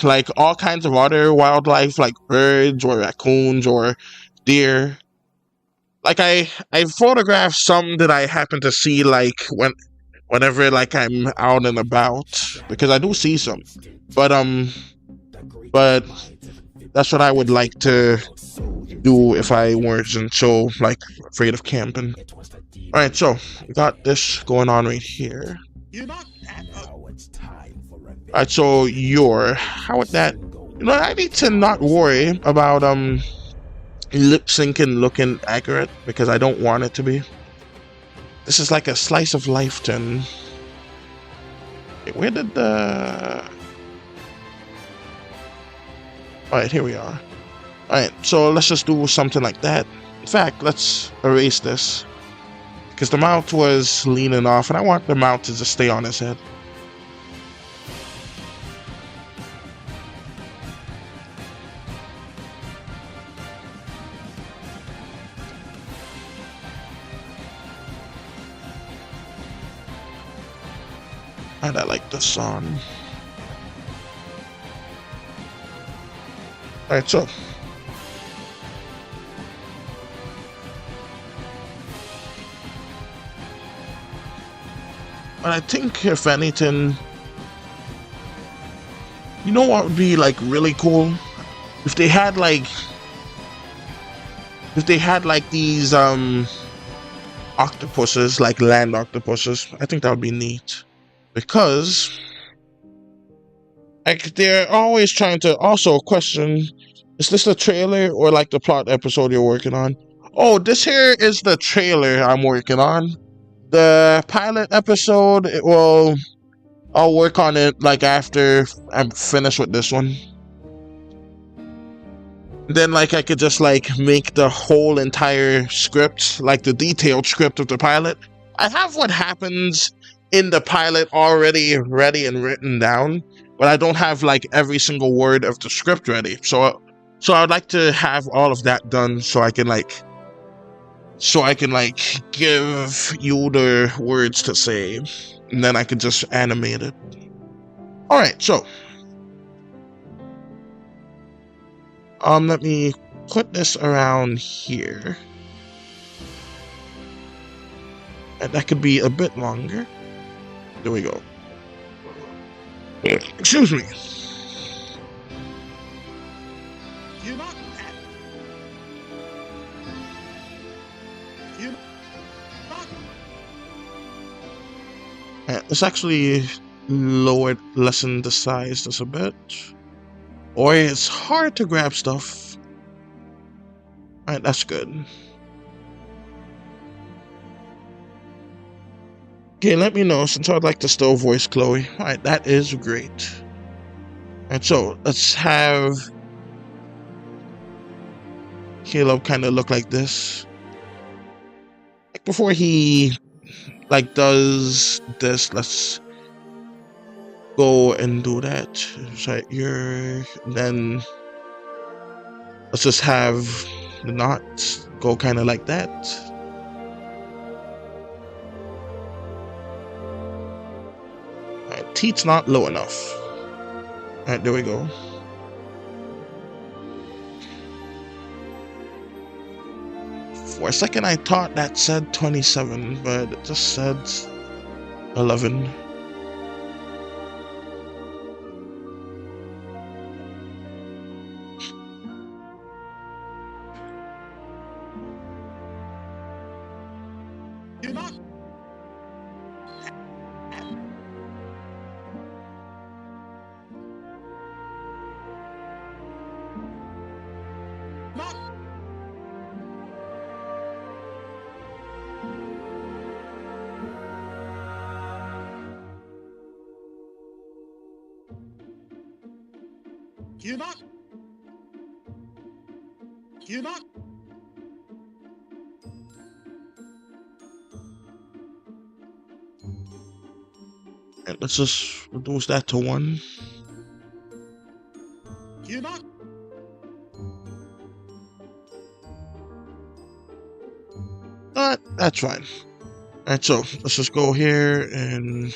like all kinds of other wildlife, like birds or raccoons or deer. Like I photograph some that I happen to see like whenever like I'm out and about, because I do see some. But but that's what I would like to do if I weren't so like afraid of camping. All right, so we got this going on right here. All right, so how would that? I need to not worry about lip syncing looking accurate because I don't want it to be. This is like a slice of life then. Where did the... Alright, here we are. Alright, so let's just do something like that. In fact, let's erase this. Because the mouth was leaning off, and I want the mouth to just stay on his head. And I like the song. Alright, so. But I think if anything, you know what would be like really cool? If they had like these octopuses, like land octopuses, I think that would be neat. Because like they're always trying to also question, is this the trailer or like the plot episode you're working on? Oh, this here is the trailer I'm working on. The pilot episode, I'll work on it like after I'm finished with this one. Then like I could just like make the whole entire script, like the detailed script of the pilot. I have what happens in the pilot already ready and written down, but I don't have like every single word of the script ready. So I'd like to have all of that done so I can like give you the words to say, and then I can just animate it. All right, so let me put this around here, and that could be a bit longer. There we go. Excuse me. Let's actually lessen the size just a bit. Or it's hard to grab stuff. Alright, that's good. Okay, let me know since I'd like to still voice Chloe. Alright, that is great. And so let's have Caleb kind of look like this. Like before he like does this, let's go and do that right here. Then let's just have the knots go kind of like that. Alright, teeth's not low enough. Alright, there we go. For a second I thought that said 27, but it just said 11. You're not. Alright, let's just reduce that to 1. You're not. That's fine. Alright, so let's just go here and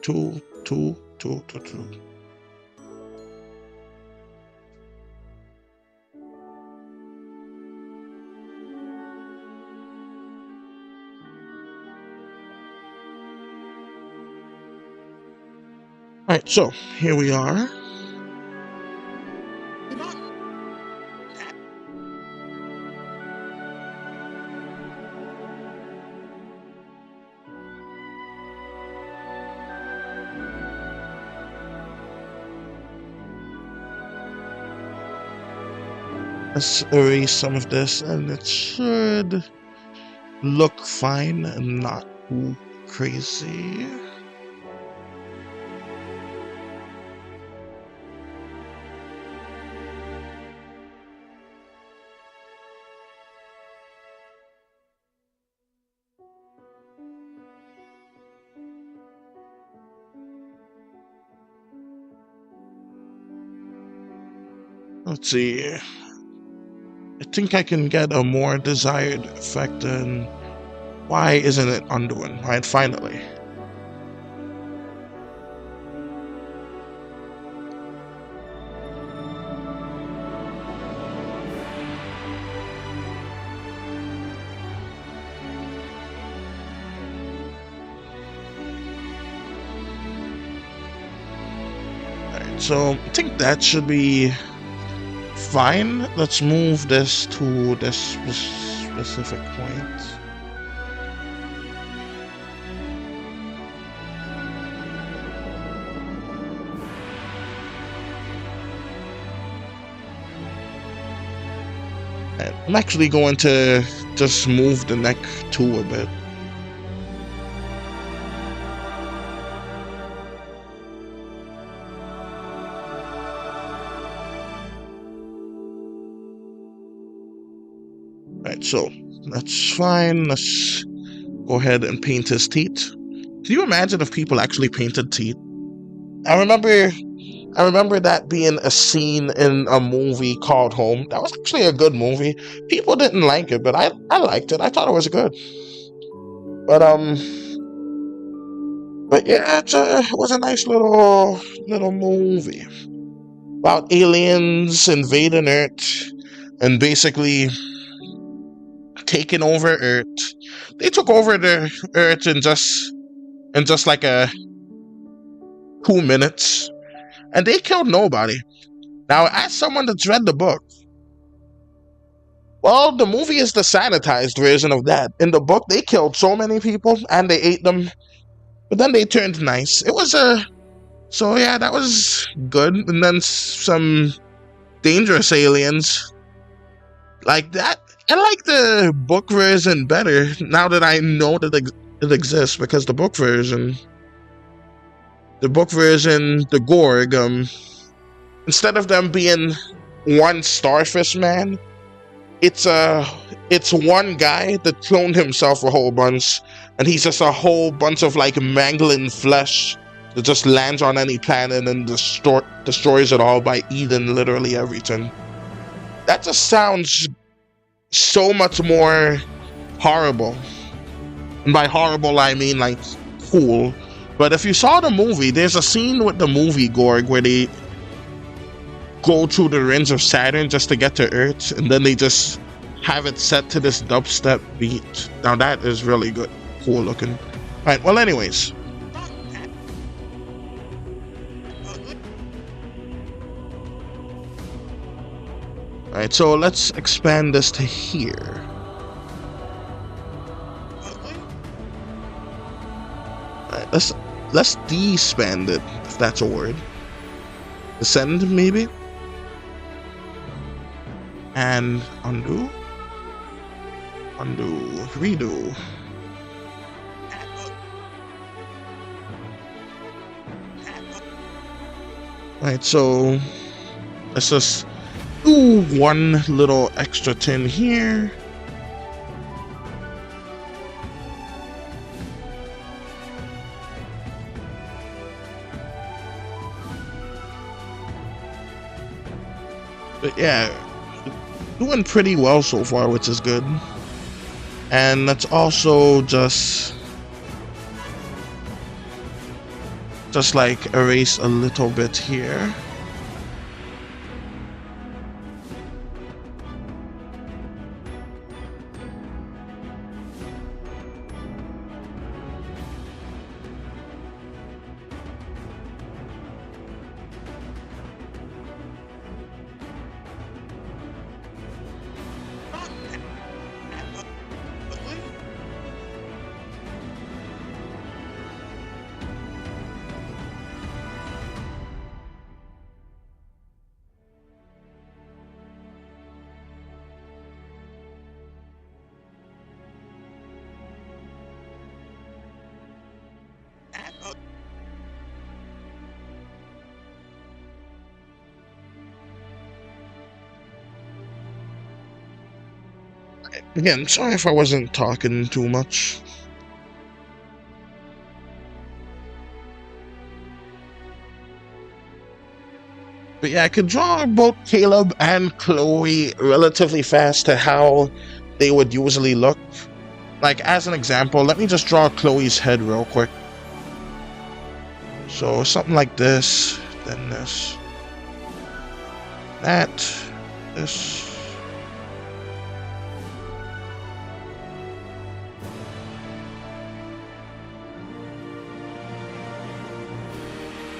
2, 2, 2, 2, 2. Alright, so here we are. You're not. Let's erase some of this, and it should look fine and not too crazy. Let's see. I think I can get a more desired effect, and why isn't it undoing? Right, finally. Alright, so I think that should be fine. Let's move this to this specific point. And I'm actually going to just move the neck to a bit. Right, so that's fine. Let's go ahead and paint his teeth. Can you imagine if people actually painted teeth? I remember that being a scene in a movie called Home. That was actually a good movie. People didn't like it, but I liked it. I thought it was good. But yeah, it was a nice little movie about aliens invading Earth and basically taking over Earth. They took over the Earth in just like 2 minutes, and they killed nobody. Now, as someone that's read the book, well, the movie is the sanitized version of that. In the book, they killed so many people and they ate them, but then they turned nice. It was so yeah, that was good. And then some dangerous aliens like that. I like the book version better now that I know that it exists, because the book version, the Gorg, instead of them being one starfish man, it's one guy that cloned himself a whole bunch, and he's just a whole bunch of like mangling flesh that just lands on any planet and destroys it all by eating literally everything. That just sounds so much more horrible. And by horrible, I mean like cool. But if you saw the movie, there's a scene with the movie Gorg where they go through the rings of Saturn just to get to Earth, and then they just have it set to this dubstep beat. Now that is really good, cool looking. Alright, well anyways. Alright, so let's expand this to here. Alright, let's despand it, if that's a word. Descend, maybe? And undo. Undo. Redo. Alright, so let's just do one little extra tin here. But yeah, doing pretty well so far, which is good. And let's also just like erase a little bit here. Again, sorry if I wasn't talking too much. But yeah, I could draw both Caleb and Chloe relatively fast to how they would usually look. Like, as an example, let me just draw Chloe's head real quick. So, something like this, then this, that, this.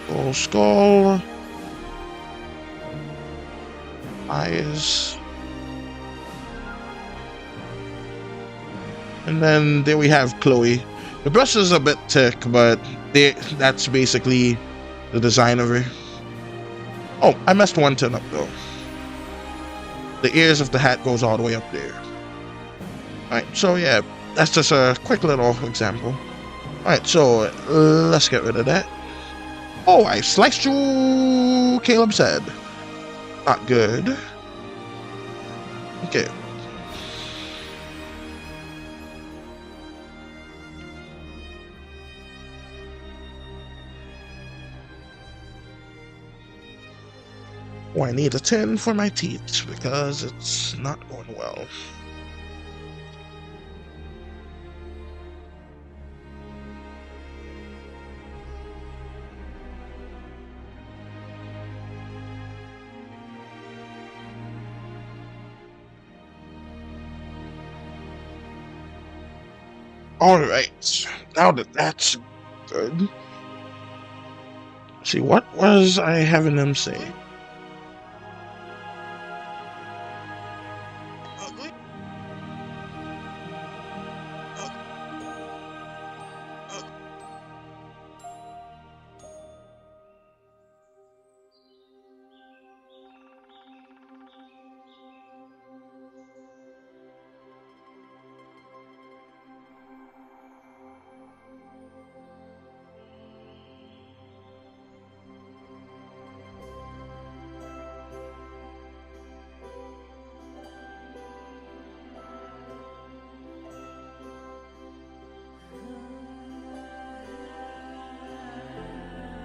Full skull. Eyes. And then there we have Chloe. The brush is a bit thick, but that's basically the design of her. Oh, I messed one turn up though. The ears of the hat goes all the way up there. Alright, so yeah, that's just a quick little example. Alright, so let's get rid of that. Oh, I sliced you, Caleb said. Not good. Okay. Oh, I need a 10 for my teeth because it's not going well. Alright, now that that's good. See, what was I having them say?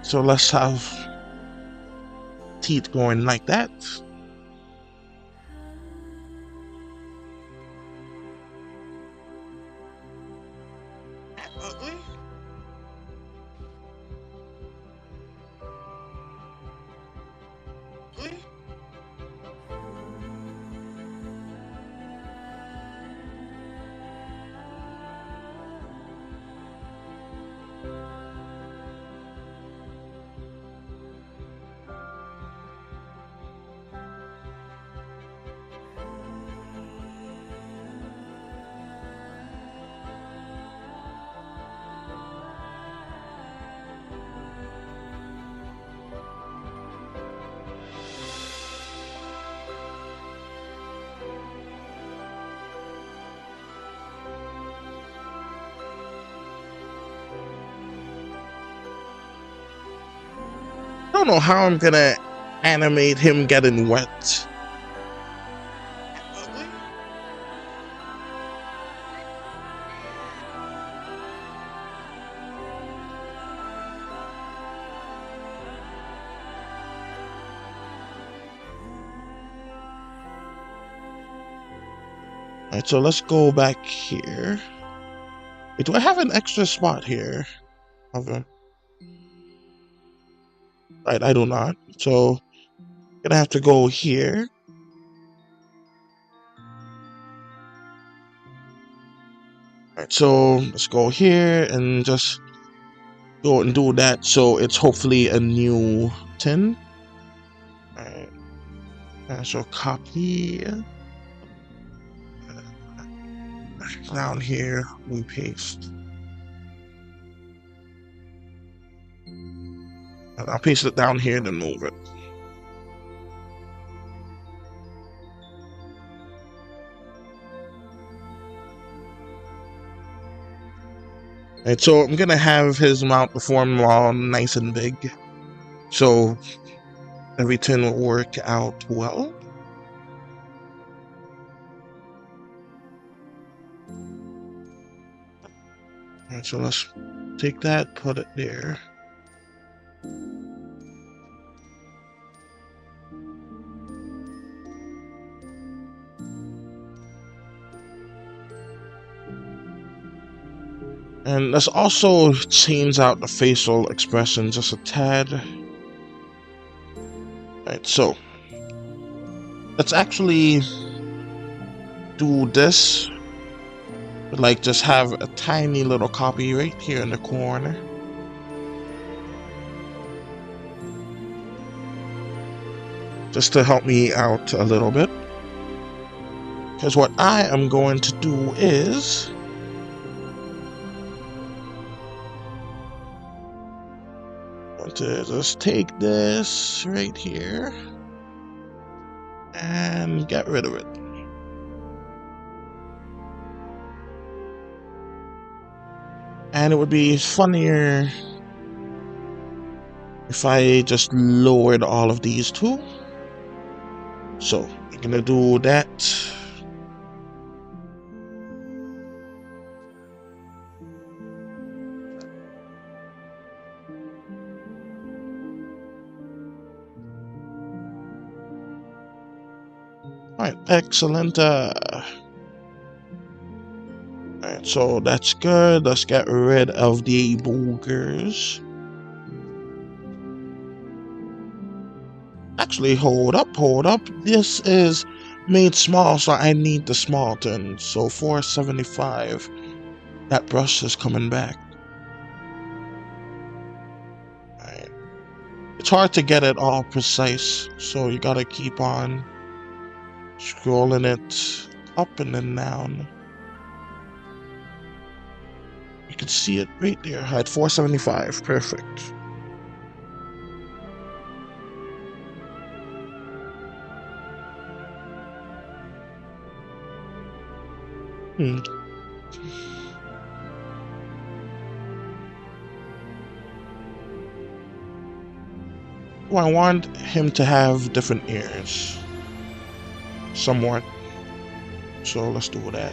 So let's have teeth going like that. Ugly. Ugly. I don't know how I'm gonna animate him getting wet. Alright, so let's go back here. Wait, do I have an extra spot here? Right, I do not. So, I'm gonna have to go here. Alright, so let's go here and just go and do that. So it's hopefully a new tin. Alright, so copy. Down here, we paste. And I'll paste it down here, then move it. Alright, so I'm gonna have his mount perform all nice and big, so everything will work out well. Alright, so let's take that, put it there. And let's also change out the facial expression just a tad. Alright, so let's actually do this. Like, just have a tiny little copy right here in the corner. Just to help me out a little bit. Because what I am going to do is to just take this right here and get rid of it. And it would be funnier if I just lowered all of these too. So I'm gonna do that. Alright, excellent. Alright, so that's good. Let's get rid of the boogers. Actually, hold up. This is made small, so I need the small tin. So 475. That brush is coming back. Alright. It's hard to get it all precise, so you gotta keep on scrolling it up and then down. You can see it right there at 475. Perfect. Well, I want him to have different ears. Somewhat. So let's do that.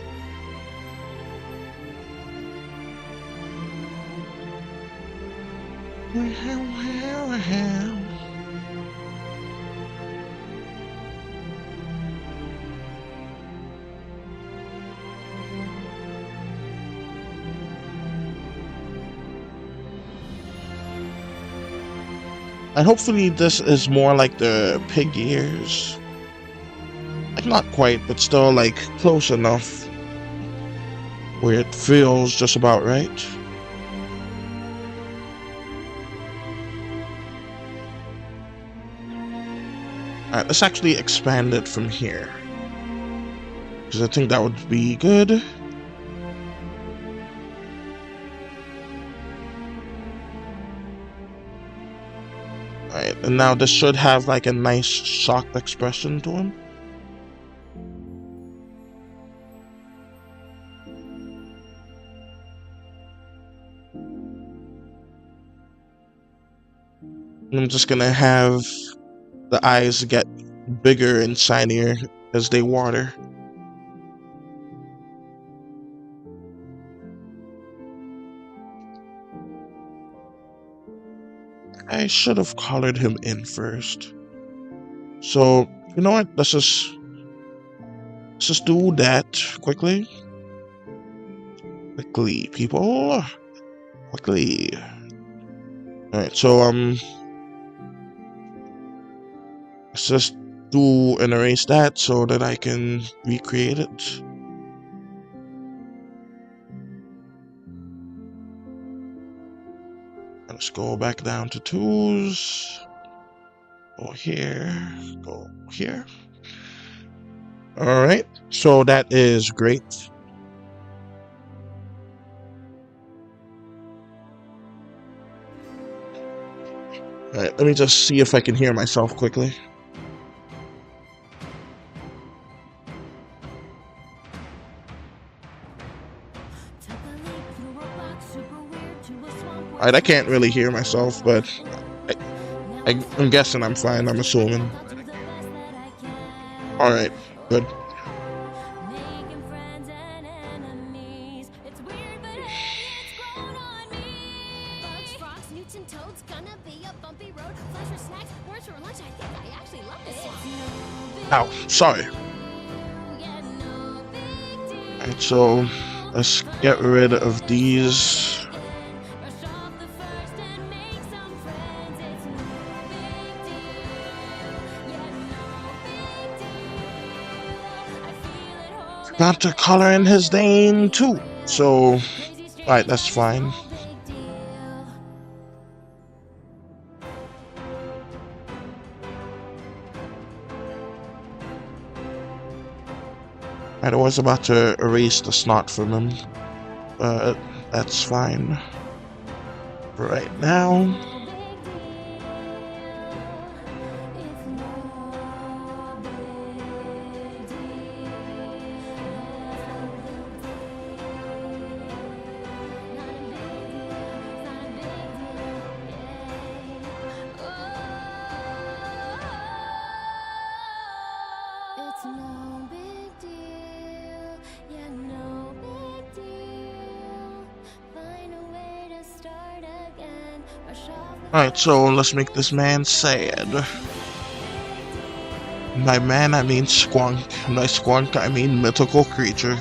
And hopefully this is more like the pig ears. Like, not quite, but still like close enough where it feels just about right. Alright, let's actually expand it from here, because I think that would be good. Alright, and now this should have like a nice shocked expression to him. And I'm just gonna have the eyes get bigger and shinier as they water. I should have colored him in first. So, you know what? Let's just Let's just do that quickly. Quickly, people. Quickly. Alright, so let's just do and erase that so that I can recreate it. Let's go back down to tools. Go here. Go here. Alright, so that is great. Alright, let me just see if I can hear myself quickly. Alright, I can't really hear myself, but I'm guessing I'm fine, I'm assuming. Alright, good. Ow, sorry. Alright, so let's get rid of these. Got to color in his name too. So, alright, that's fine. I was about to erase the snot from him, but that's fine. For right now. Alright, so let's make this man sad. By man, I mean squonk. By squonk, I mean mythical creature.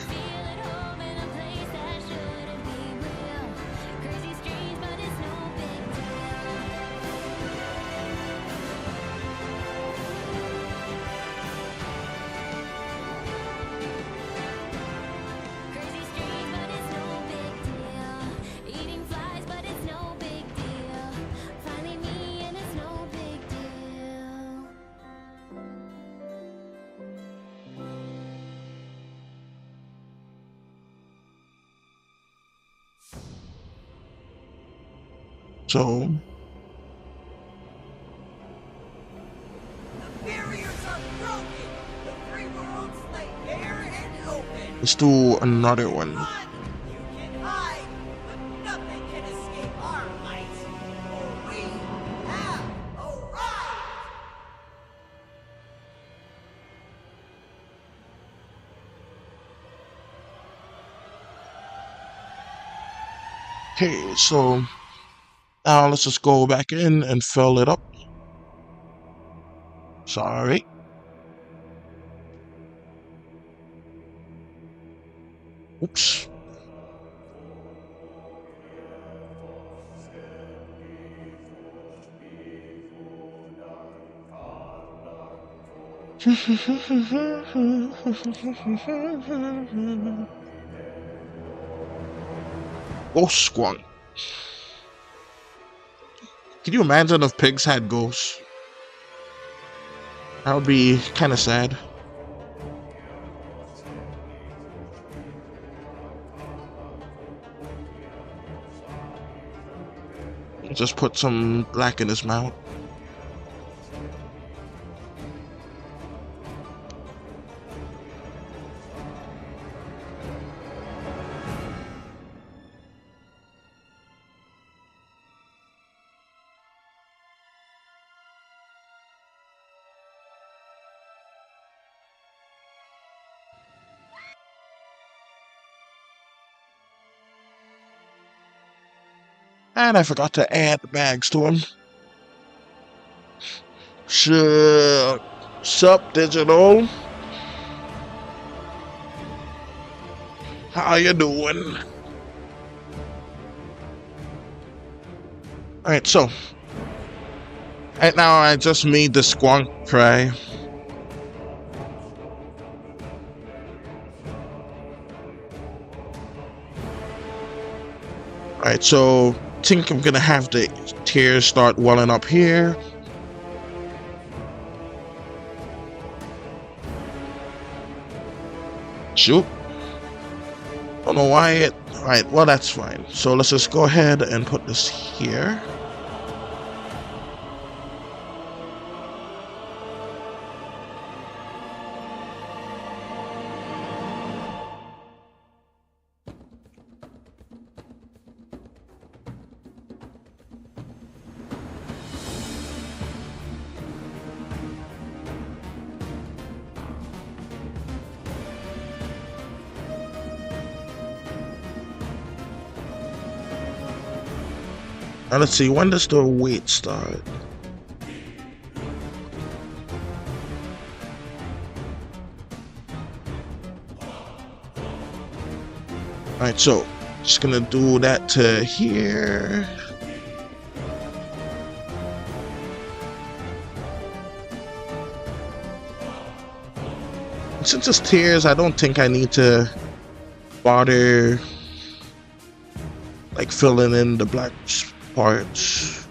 So let's do another one. Okay, so now let's just go back in and fill it up. Sorry. Oops. Oh, squonk. Can you imagine if pigs had ghosts? That would be kind of sad. Just put some black in his mouth. And I forgot to add the bags to him. Sup, digital? How you doing? Alright, so right now I just made the squonk cry. Alright, so I think I'm gonna have the tears start welling up here. Shoot. Don't know why it. Alright, well, that's fine. So let's just go ahead and put this here. Now let's see, when does the wait start? Alright, so just gonna do that to here. Since it's tears, I don't think I need to bother like filling in the black parts.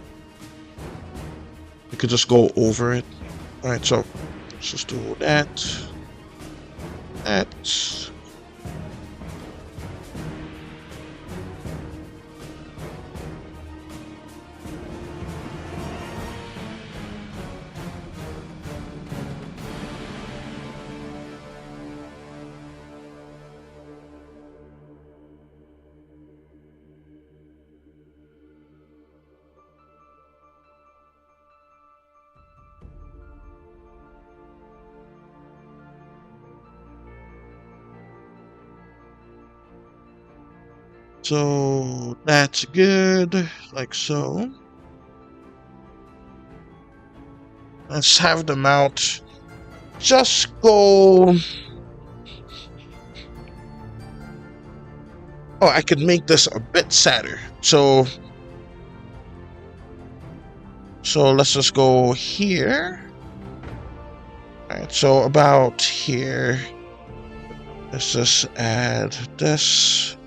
You could just go over it. Alright, so let's just do that. So that's good, like so. Let's have the mount just go. Oh, I could make this a bit sadder. So let's just go here. Alright, so about here. Let's just add this.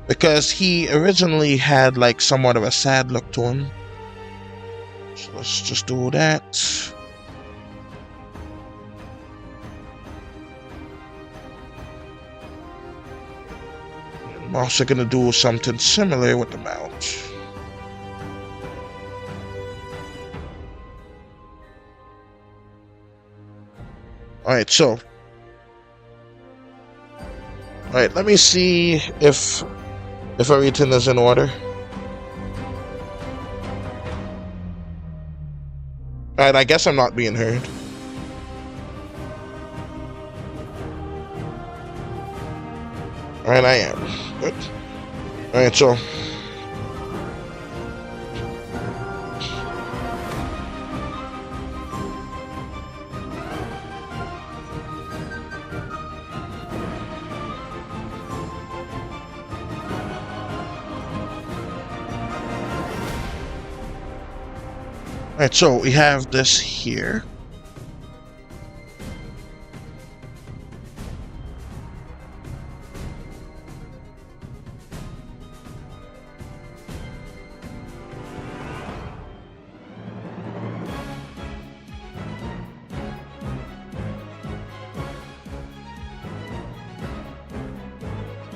Because he originally had like somewhat of a sad look to him. So let's just do that. I'm also gonna do something similar with the mount. Alright, so. Alright, let me see if everything is in order. Alright, I guess I'm not being heard. Alright, I am. Good. Alright, so. Alright, so we have this here.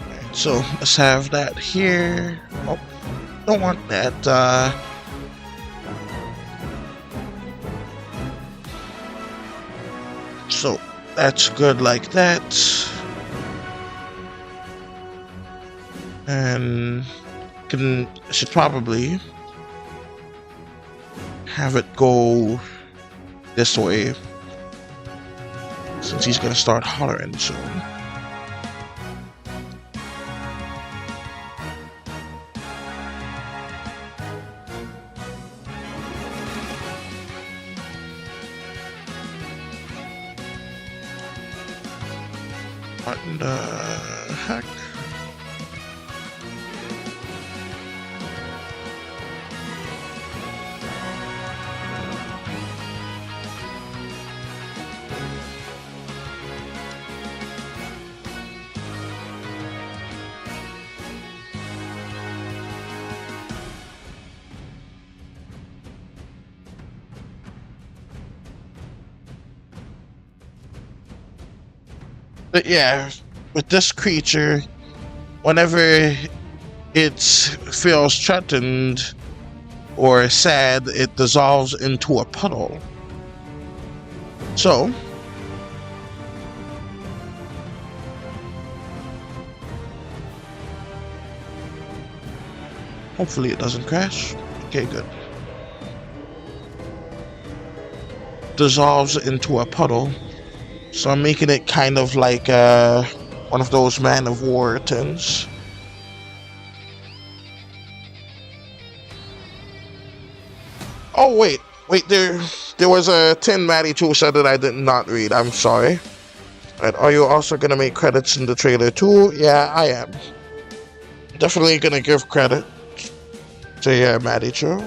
Alright, so let's have that here. Oh, don't want that. So that's good like that. And should probably have it go this way since he's gonna start hollering soon. What the heck? But yeah, with this creature, whenever it feels threatened or sad, it dissolves into a puddle. So, hopefully it doesn't crash. Okay, good. Dissolves into a puddle. So I'm making it kind of like one of those Man of War tins. Oh wait, there was a tin Maddie Chu said that I did not read. I'm sorry. Right, are you also gonna make credits in the trailer too? Yeah, I am. Definitely gonna give credit to Maddie Chu.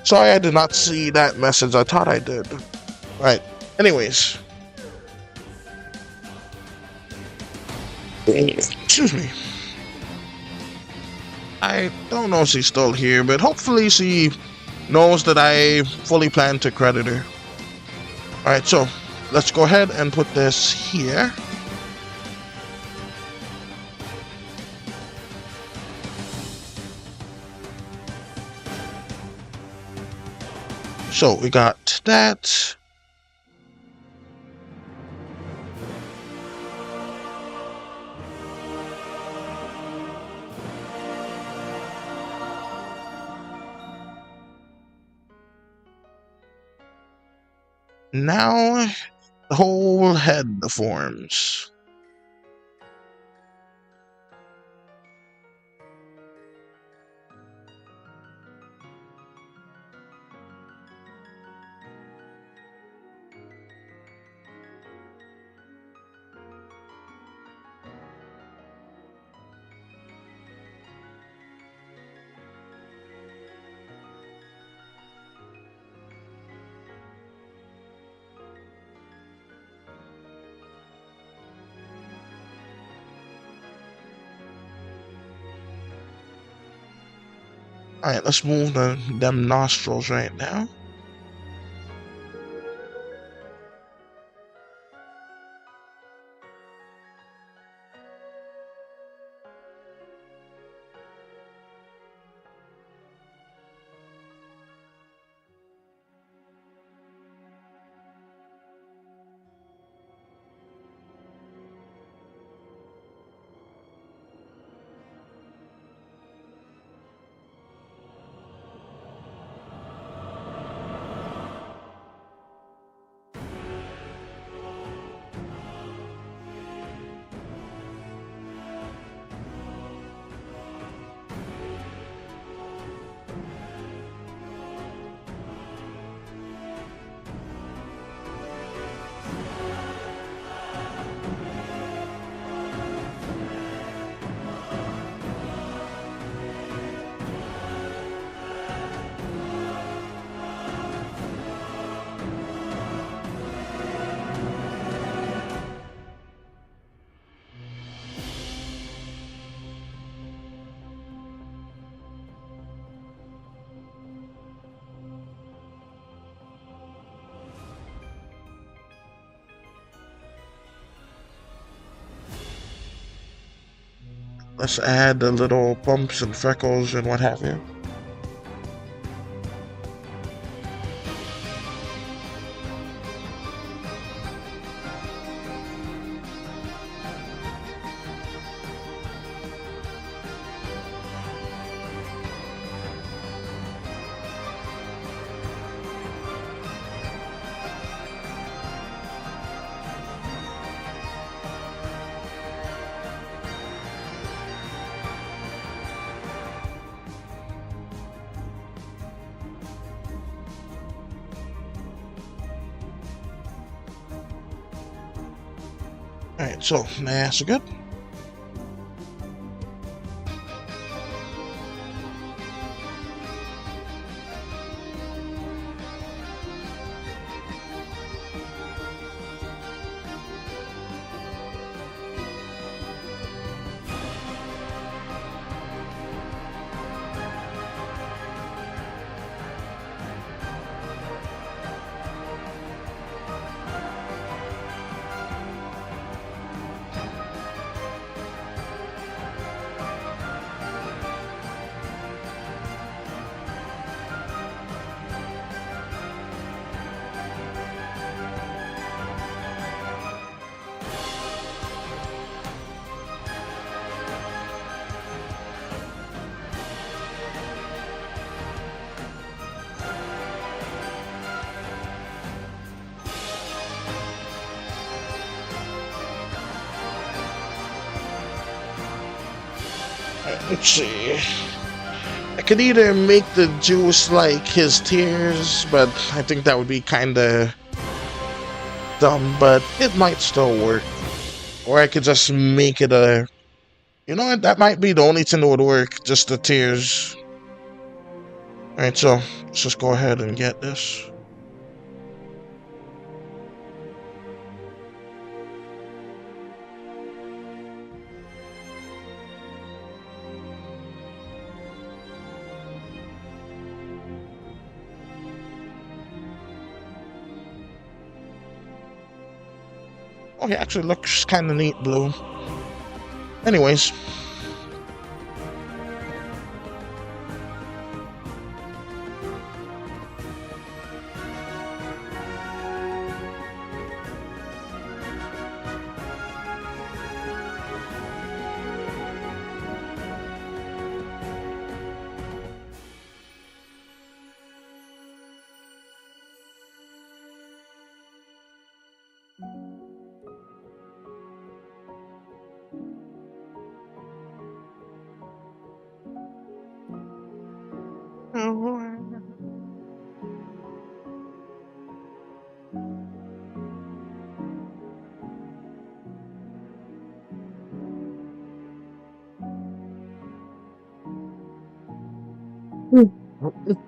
Sorry I did not see that message. I thought I did. Right. Anyways. Excuse me. I don't know if she's still here, but hopefully she knows that I fully plan to credit her. Alright, so let's go ahead and put this here. So we got that. Now the whole head forms. Alright, let's move them nostrils right now. Let's add the little bumps and freckles and what have you. Alright, so that's good. Let's see. I could either make the juice like his tears, but I think that would be kinda dumb, but it might still work. Or I could just make it a... You know what? That might be the only thing that would work, just the tears. Alright, so let's just go ahead and get this. Oh, he actually looks kind of neat blue. Anyways.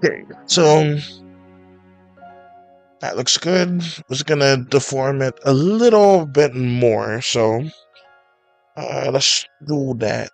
Okay, so that looks good. I was gonna deform it a little bit more, so let's do that.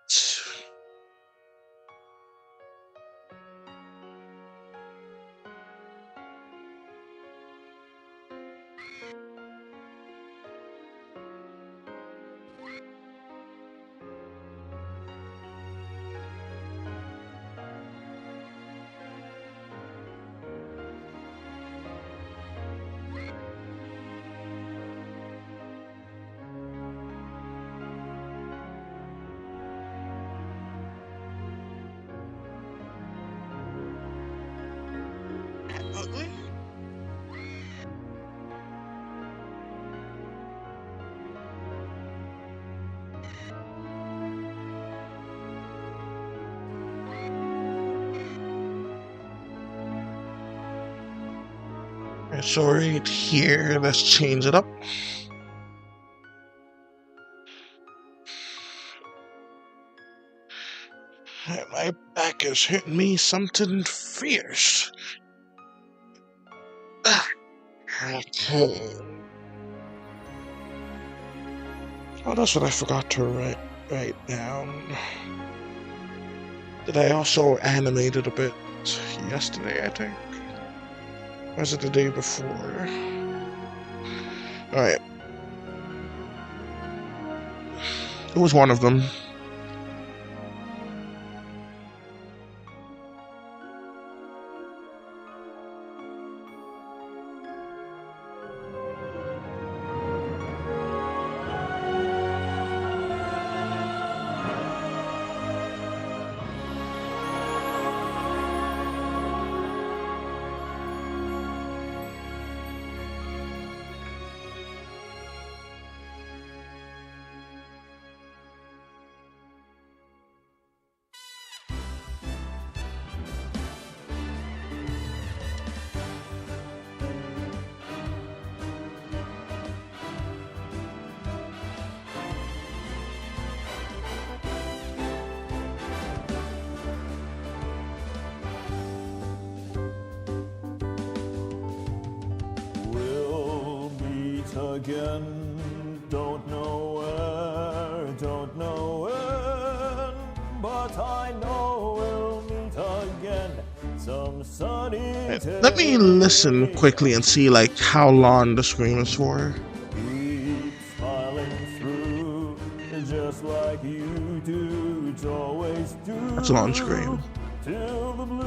Ugly? Alright, so right here, let's change it up. My back is hitting me something fierce. Okay. Oh, that's what I forgot to write down. Did I also animate it a bit yesterday, I think? Or was it the day before? Alright. It was one of them. Again, don't know where, don't know when, but I know we'll meet again some sunny day. Let me listen quickly and see like how long the scream is for. Keep smiling through, just like you do, always do. That's a long scream.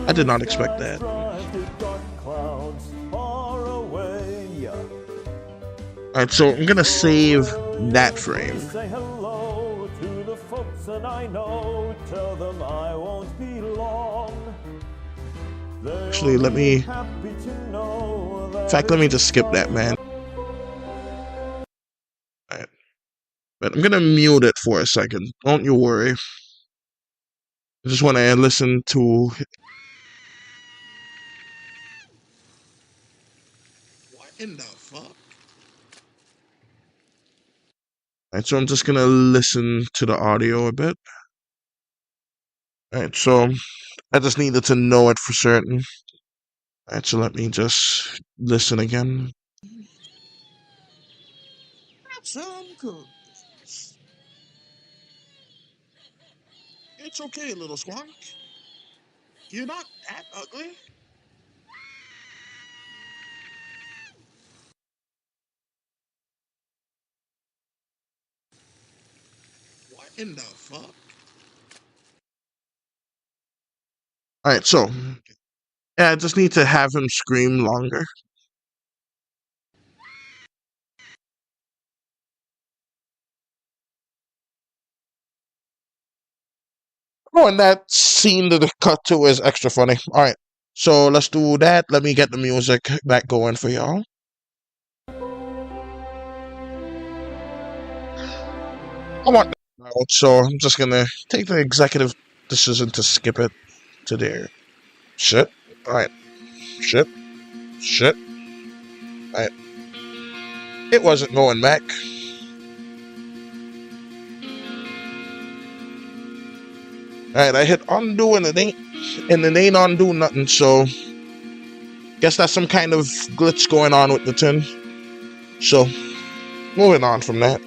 I did not expect that. Alright, so I'm gonna save that frame. Say hello to the folks and I know, tell them I won't be long. Actually, let me... In fact, let me just skip that, man. Alright. But I'm gonna mute it for a second. Don't you worry. I just want to listen to. What in the fuck? Alright, so I'm just gonna listen to the audio a bit. Alright, so I just needed to know it for certain. Alright, so let me just listen again. Have some cookies. It's okay, little squonk. You're not that ugly. What in the fuck? Alright, so yeah, I just need to have him scream longer. Oh, and that scene that it cut to is extra funny. Alright, so let's do that. Let me get the music back going for y'all. I want that out, so I'm just gonna take the executive decision to skip it to there. Shit. Alright. Shit. Shit. Alright. It wasn't going back. Alright, I hit undo and it ain't undo nothing, so guess that's some kind of glitch going on with the tin. So moving on from that.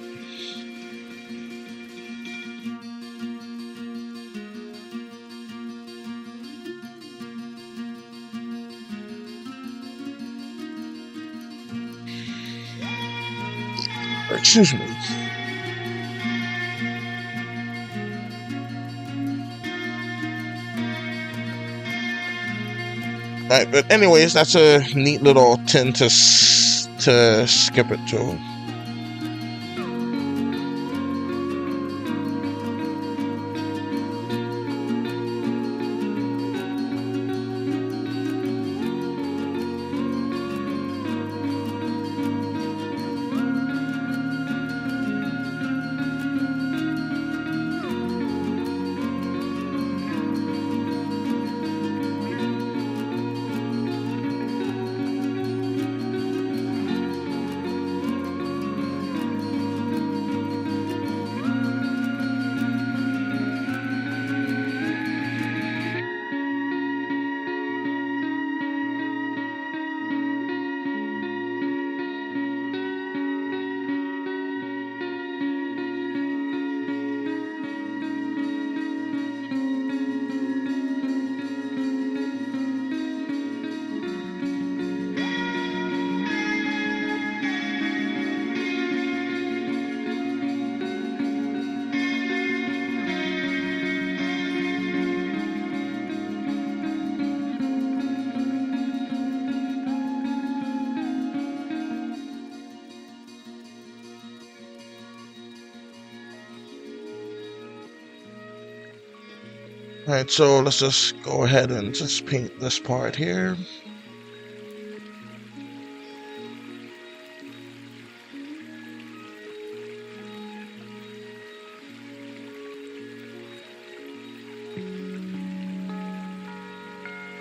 Excuse me. Alright, but anyways, that's a neat little tin to skip it to. Alright, so let's just go ahead and just paint this part here.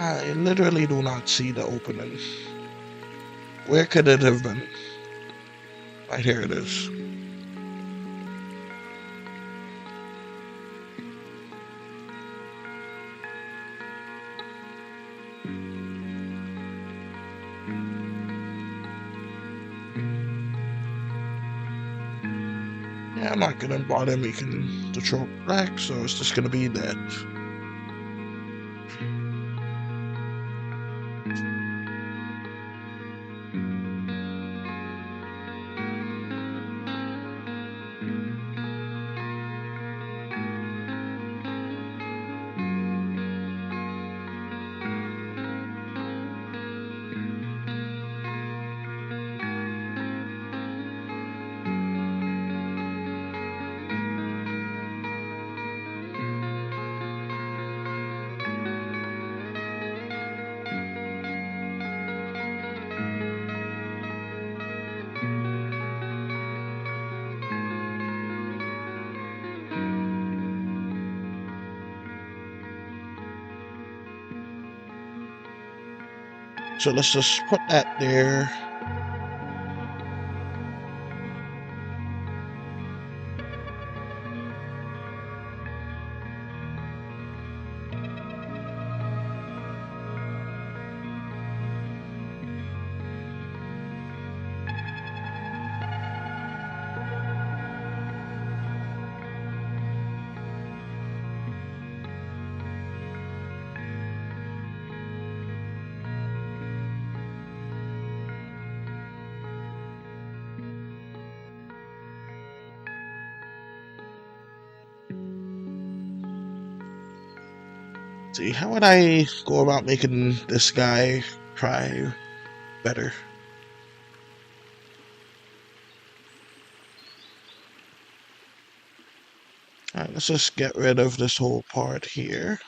I literally do not see the opening. Where could it have been? Right here it is. Yeah, I'm not gonna bother making the trope black, so it's just gonna be that. So let's just put that there. See, how would I go about making this guy cry better? Alright, let's just get rid of this whole part here.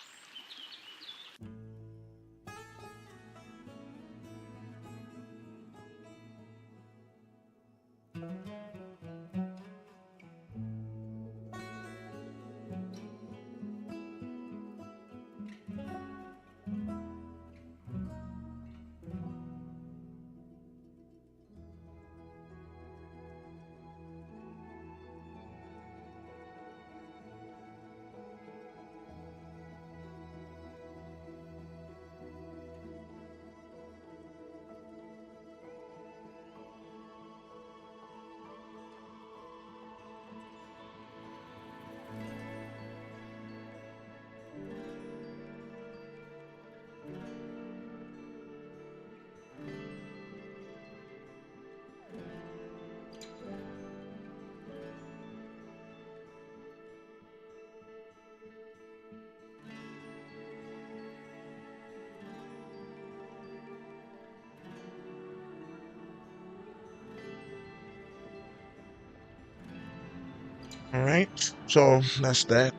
Alright, so that's that.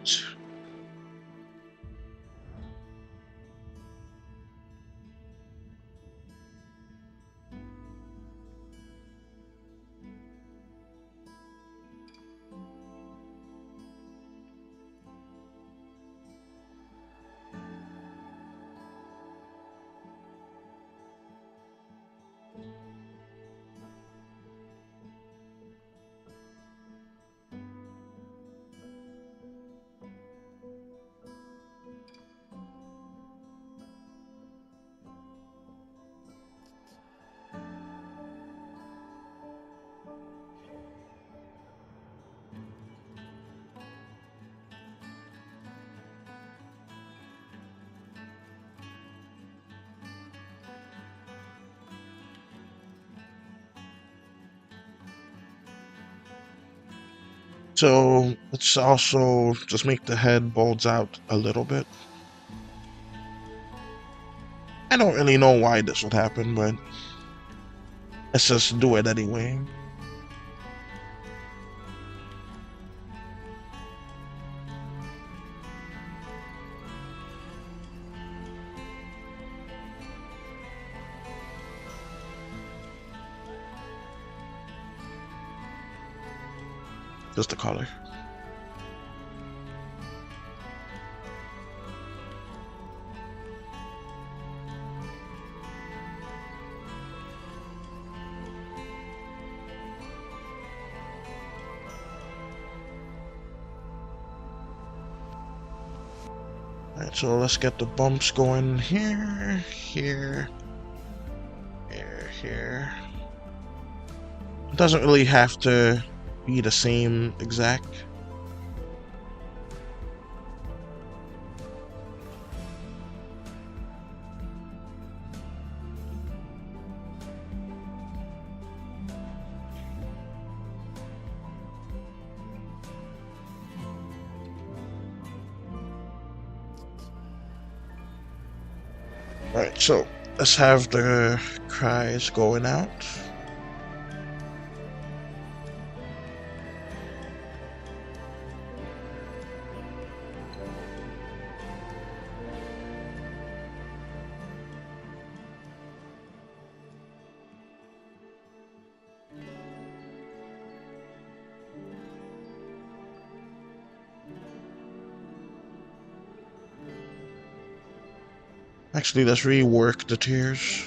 So let's also just make the head bulge out a little bit. I don't really know why this would happen, but let's just do it anyway. Just the color. Alright, so let's get the bumps going here, here, here. It doesn't really have to be the same exact. Alright, so let's have the cries going out. Actually, let's rework the tears.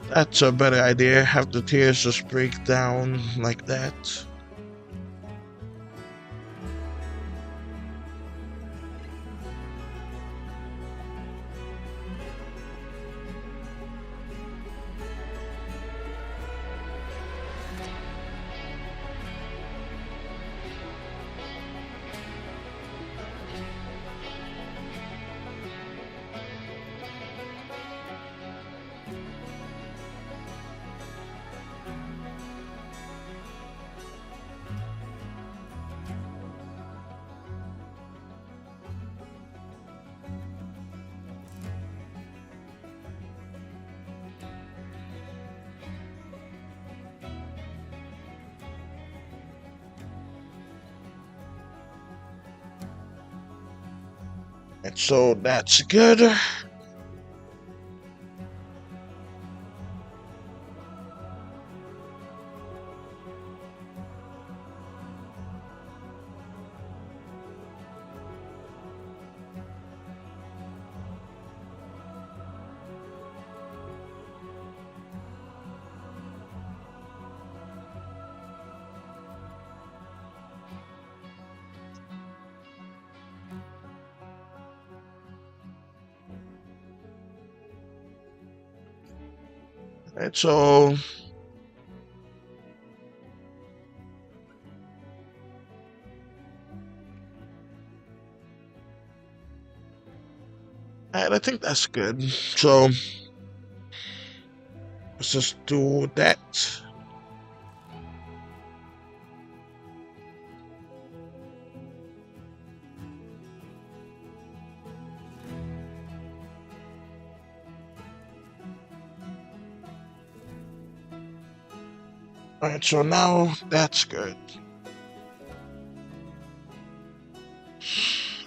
That's a better idea. Have the tears just break down like that. And so that's good. Right, so and I think that's good. So let's just do that. Alright, so now that's good. Shoot.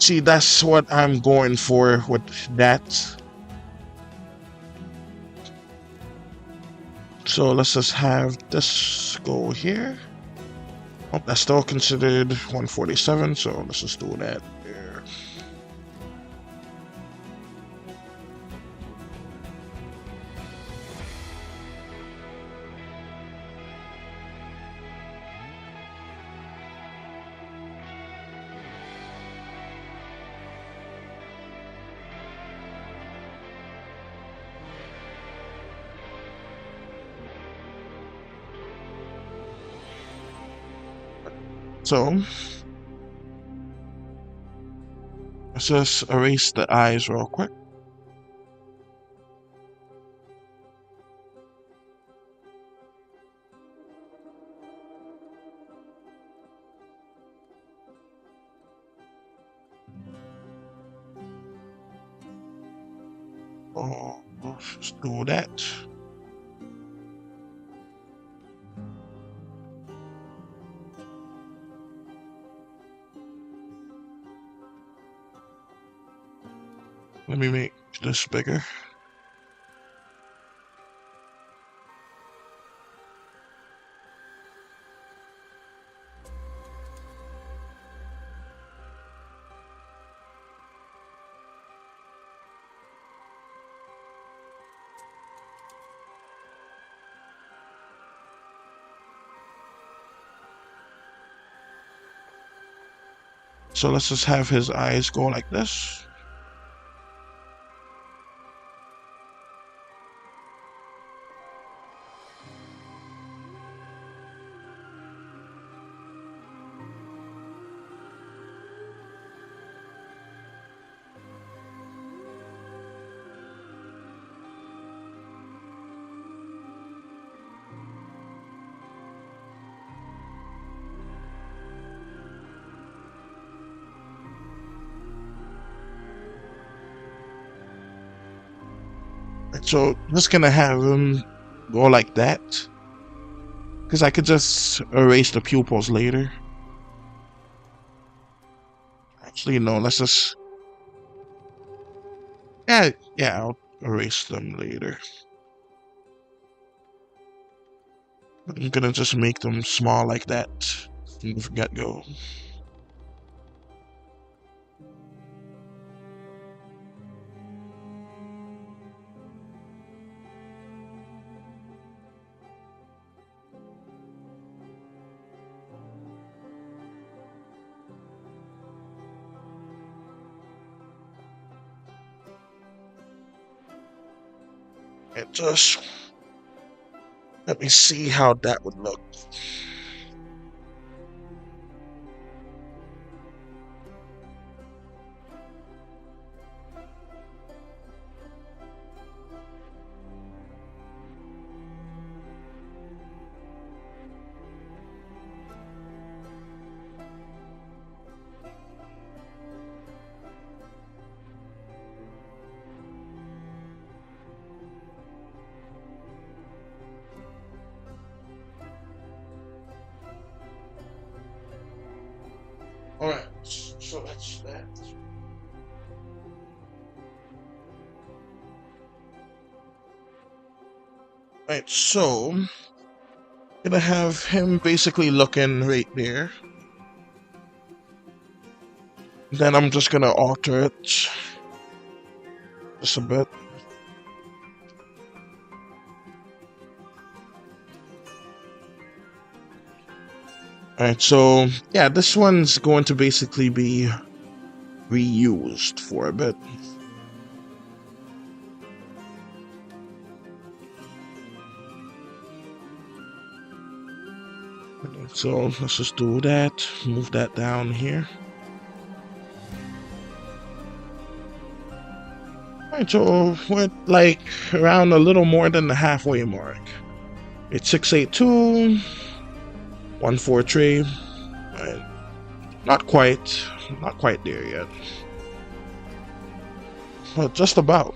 See, that's what I'm going for with that. So let's just have this go here. Oh, that's still considered 147, so let's just do that there. So let's just erase the eyes real quick. Oh, let's just do that. Let me make this bigger. So let's just have his eyes go like this. So just gonna have him go like that, because I could just erase the pupils later. Actually, no, let's just... Yeah, I'll erase them later. I'm gonna just make them small like that from the get-go. And just let me see how that would look. Alright, so that's that. Alright, so gonna have him basically looking right there. Then I'm just gonna alter it just a bit. Alright, so yeah, this one's going to basically be reused for a bit. So let's just do that, move that down here. Alright, so we're like around a little more than the halfway mark. It's 682, 143. Right. Not quite there yet. But just about.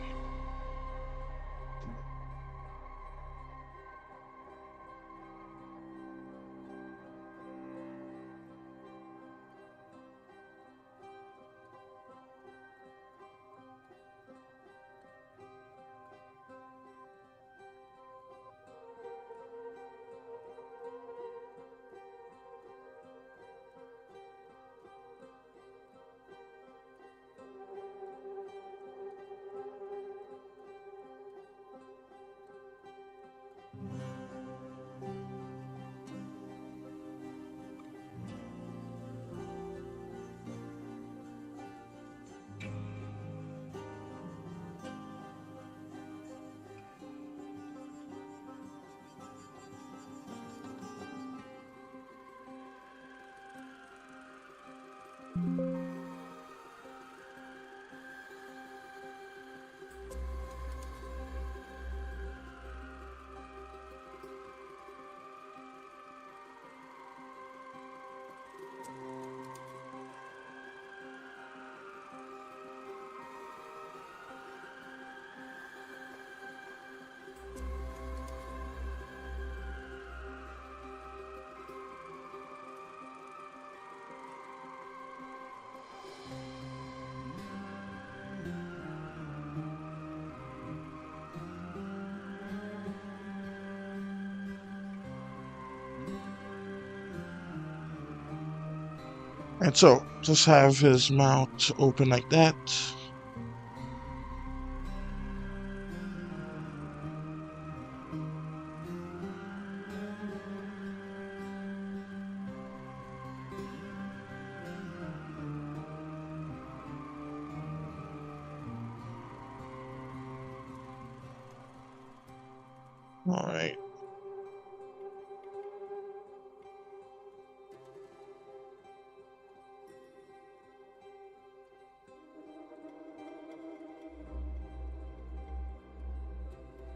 And so, just have his mouth open like that. All right.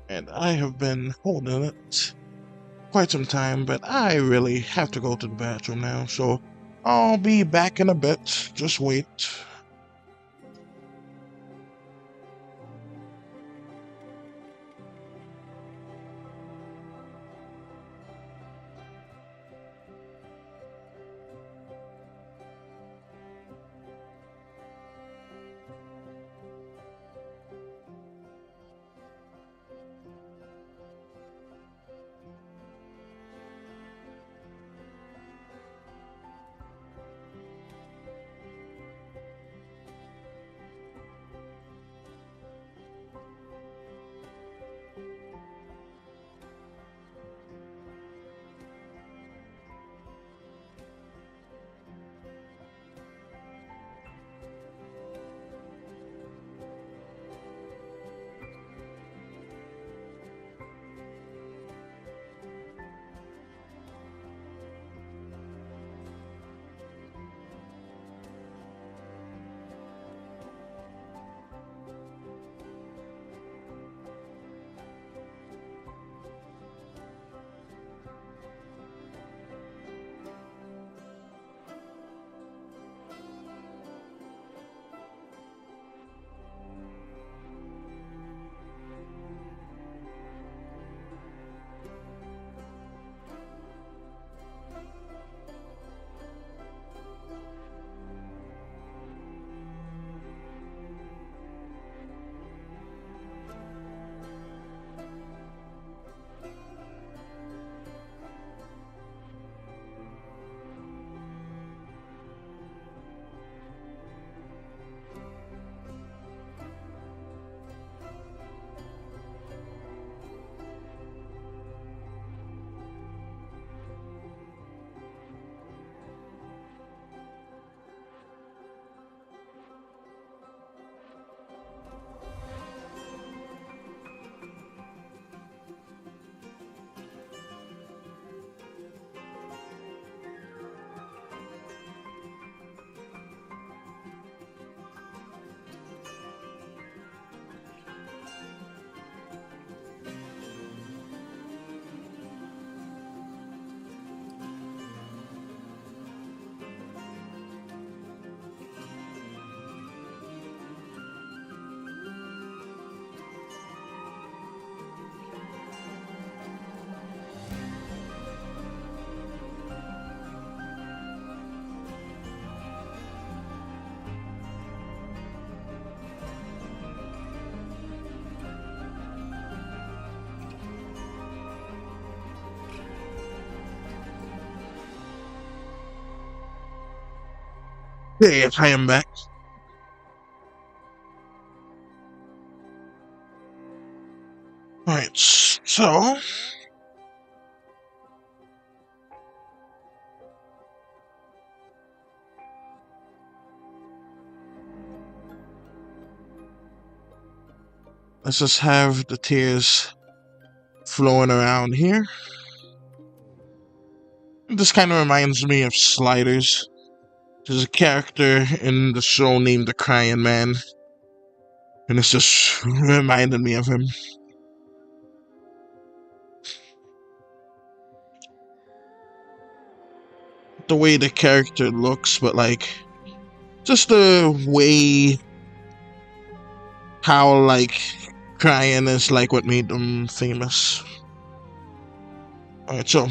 And I have been holding it quite some time, but I really have to go to the bathroom now, so I'll be back in a bit. Just wait. Hey, I am back. Alright, so let's just have the tears flowing around here. This kind of reminds me of Sliders. There's a character in the show named the Crying Man, and it's just reminded me of him. The way the character looks, but like just the way how like crying is like what made them famous. Alright, so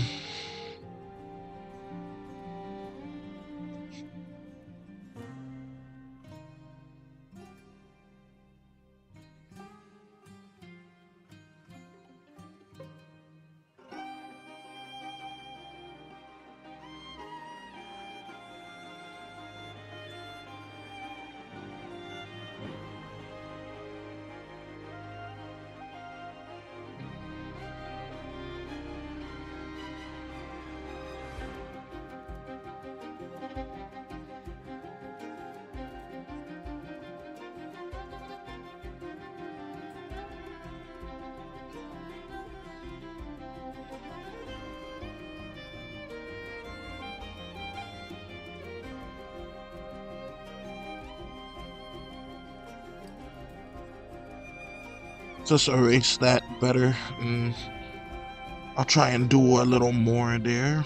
just erase that better, and I'll try and do a little more there.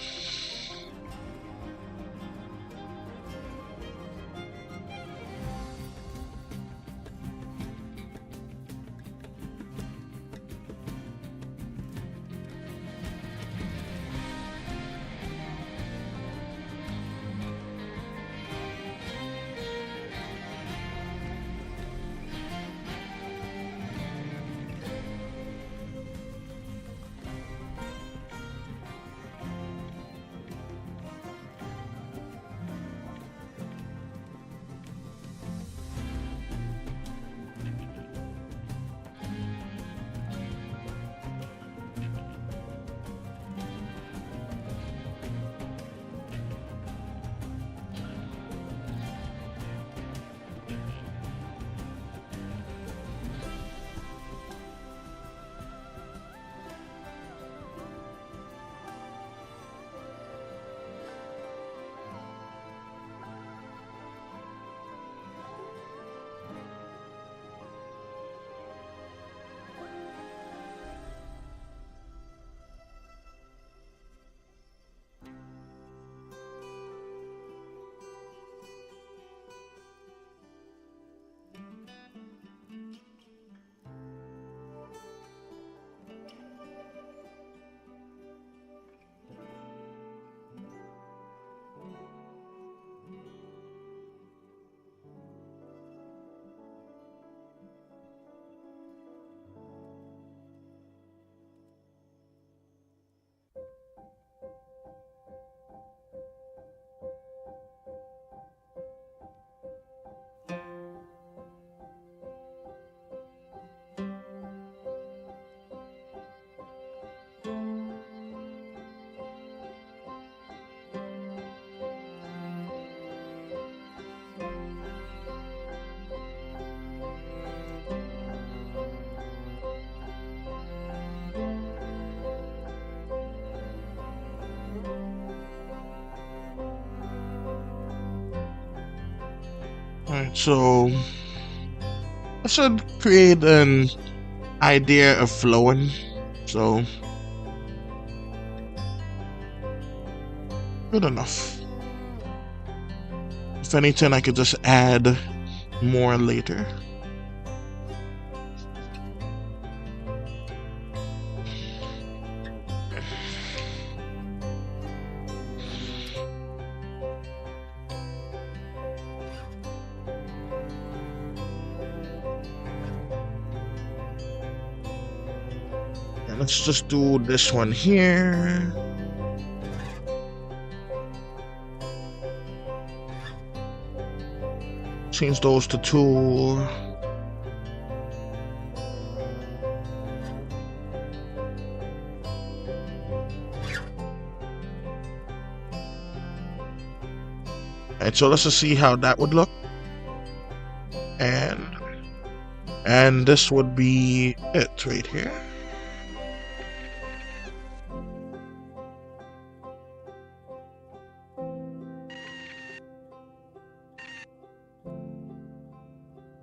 Alright, so I should create an idea of flowing. So good enough. If anything, I could just add more later. Let's just do this one here. change those to 2. Alright, so let's just see how that would look. And this would be it right here.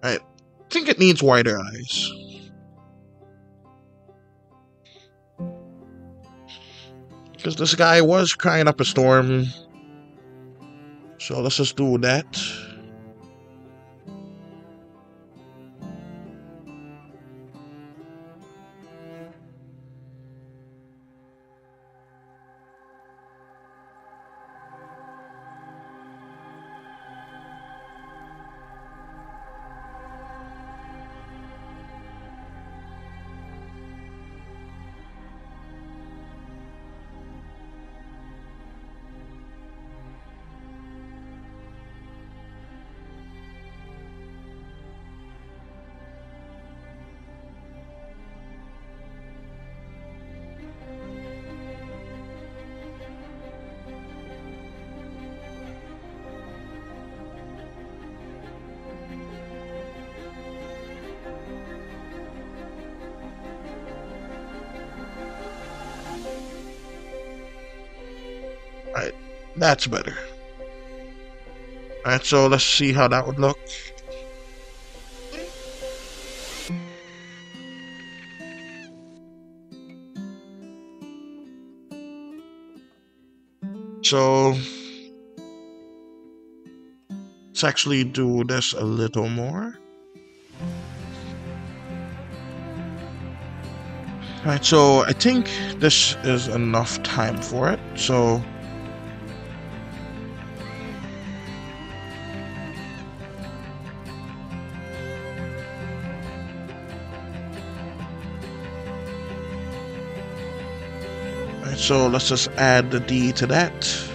I think it needs wider eyes. Because this guy was crying up a storm. So let's just do that. Alright, that's better. Alright, so let's see how that would look. So let's actually do this a little more. Alright, so I think this is enough time for it. So so let's just add the D to that.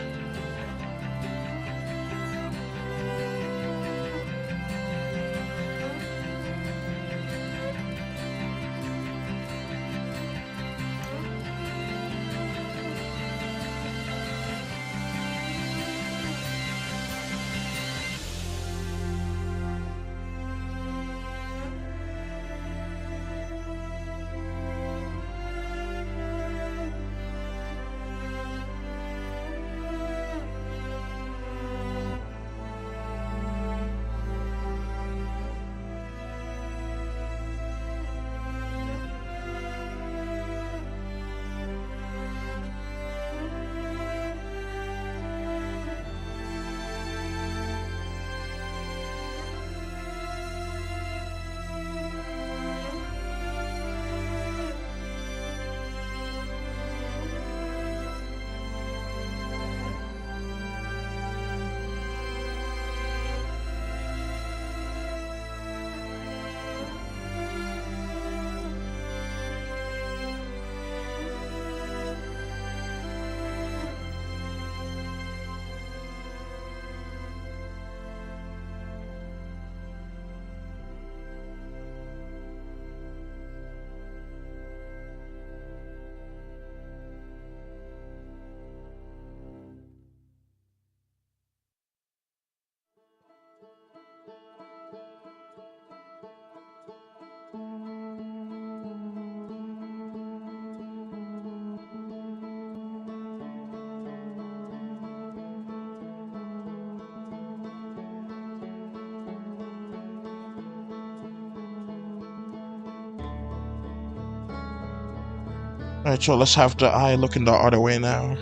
Alright, so let's have the eye looking the other way now.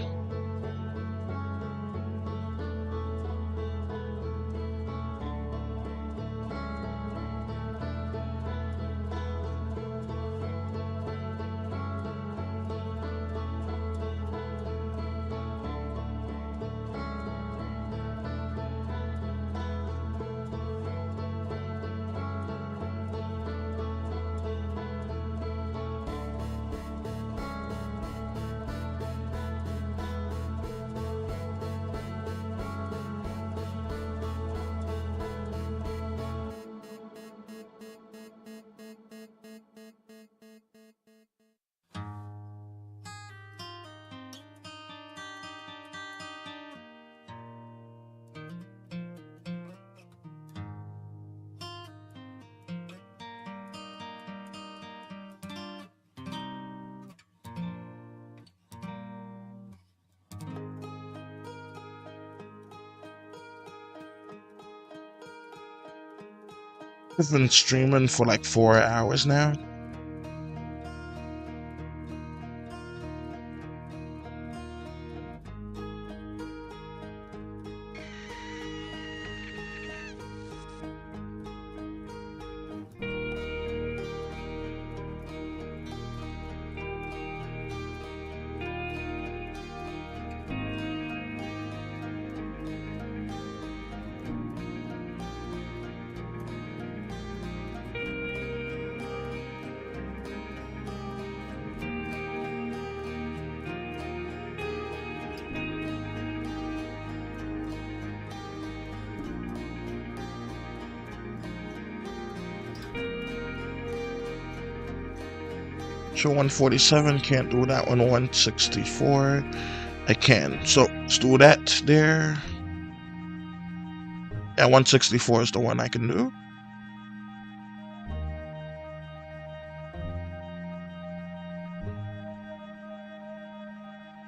I've been streaming for like 4 hours now. So 147, can't do that one. 164, I can. So let's do that there. Yeah, 164 is the one I can do.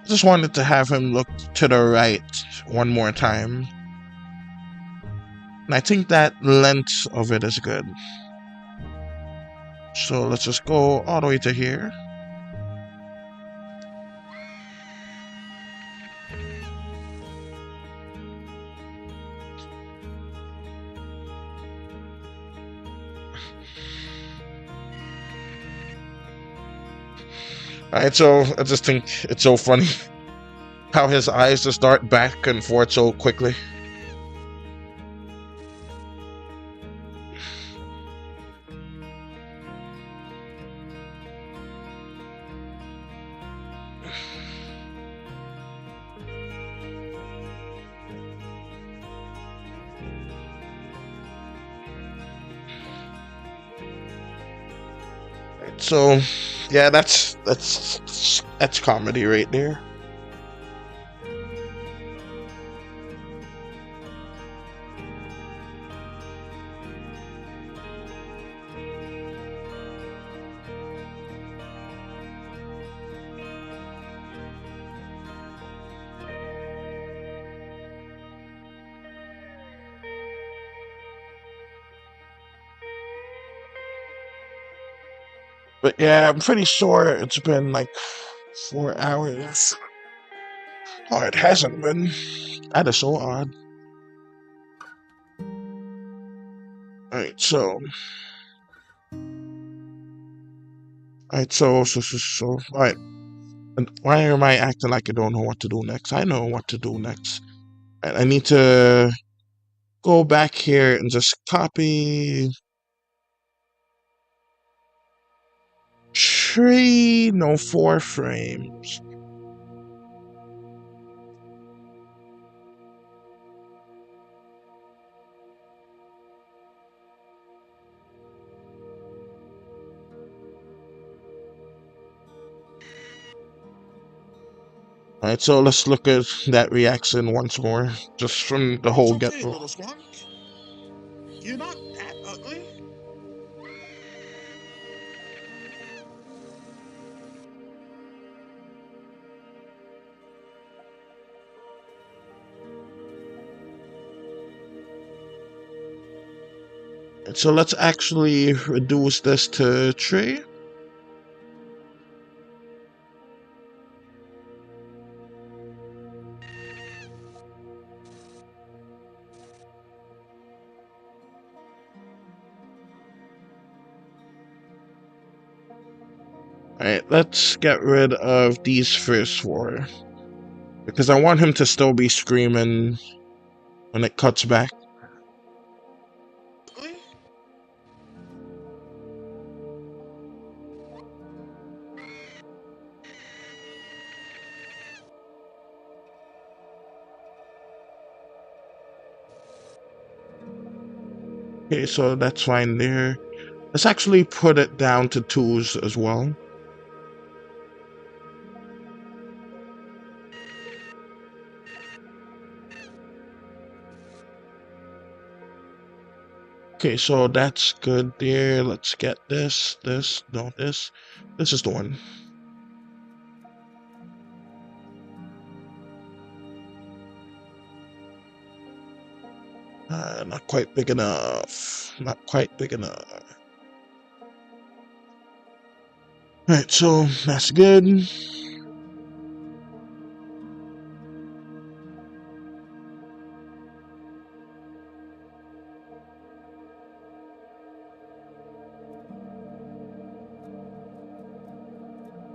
Just wanted to have him look to the right one more time. And I think that length of it is good. So let's just go all the way to here. Alright, so I just think it's so funny how his eyes just dart back and forth so quickly. So, yeah, that's comedy right there. But yeah, I'm pretty sure it's been like 4 hours. Oh, it hasn't been. That is so odd. Alright, so. Alright. And why am I acting like I don't know what to do next? I know what to do next. And I need to go back here and just copy 4 frames. Alright, so let's look at that reaction once more, just from the whole get-go. Little squonk. You're not that ugly. So let's actually reduce this to 3. Alright, let's get rid of these first 4. Because I want him to still be screaming when it cuts back. Okay, so that's fine there. Let's actually put it down to 2s as well. Okay, so that's good there. Let's get this. This is the one. Not quite big enough. Not quite big enough. Alright, so that's good.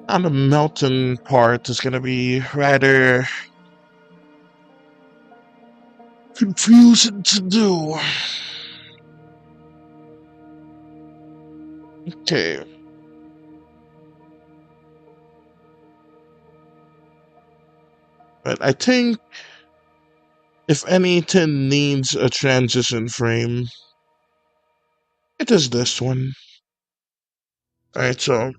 And the melting part is going to be rather confusing to do. Okay. But I think if anything needs a transition frame, it is this one. Alright, so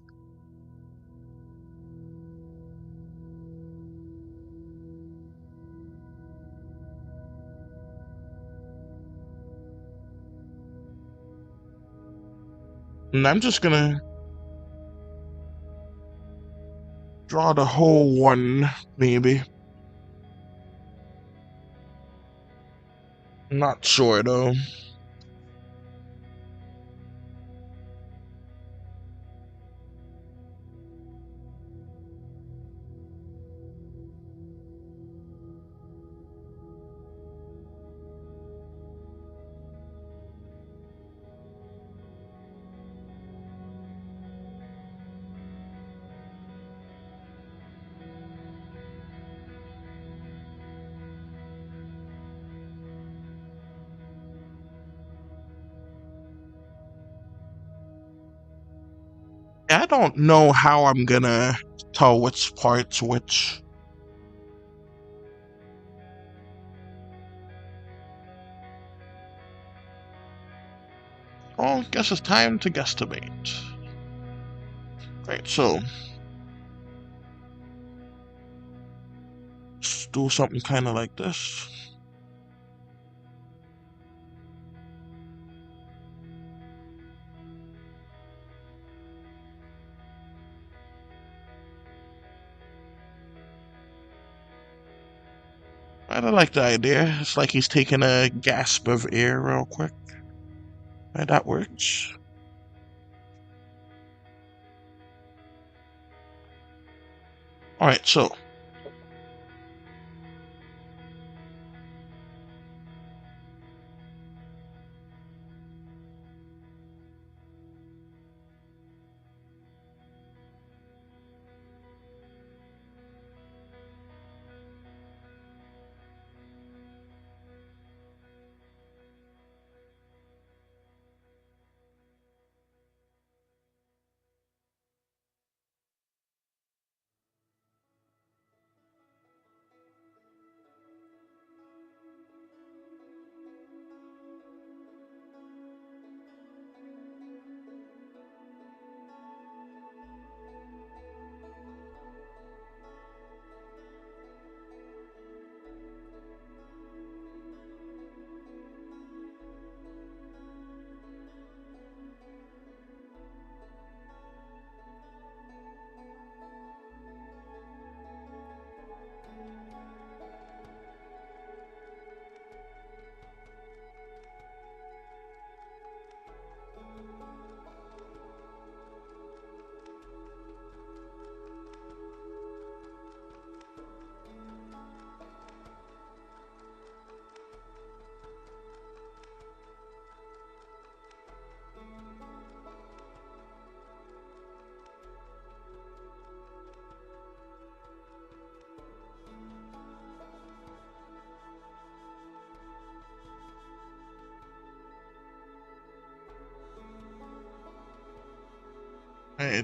and I'm just gonna draw the whole one, maybe. I'm not sure though. I don't know how I'm gonna tell which part's which. Oh, guess it's time to guesstimate. Right, so let's do something kind of like this. I don't like the idea. It's like he's taking a gasp of air real quick. Right, that works. Alright, so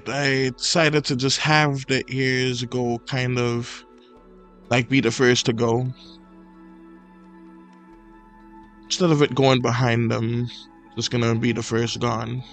I decided to just have the ears go kind of like be the first to go. Instead of it going behind them, just gonna be the first gone.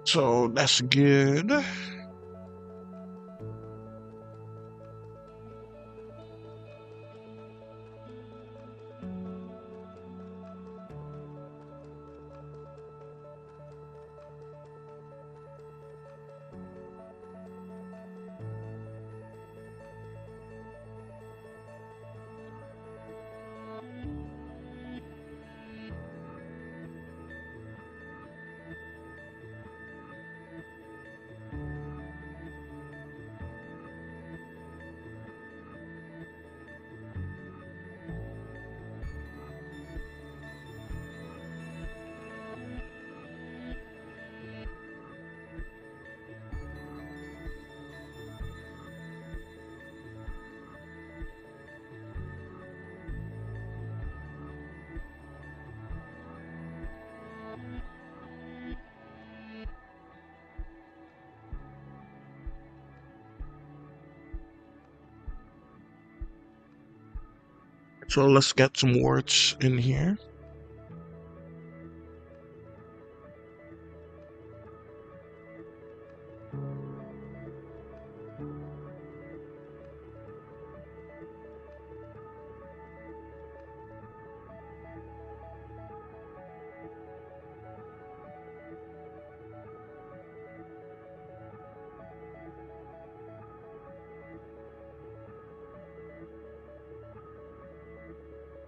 So that's good. So let's get some words in here.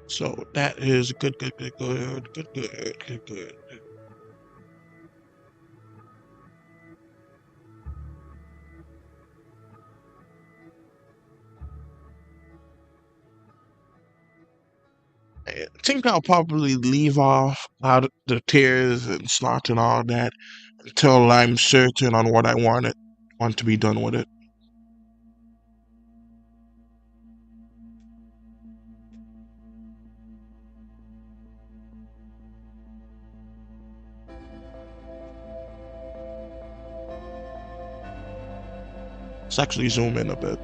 So that is good. I think I'll probably leave off out the tears and snot and all that until I'm certain on what I want to be done with it. Let's actually zoom in a bit.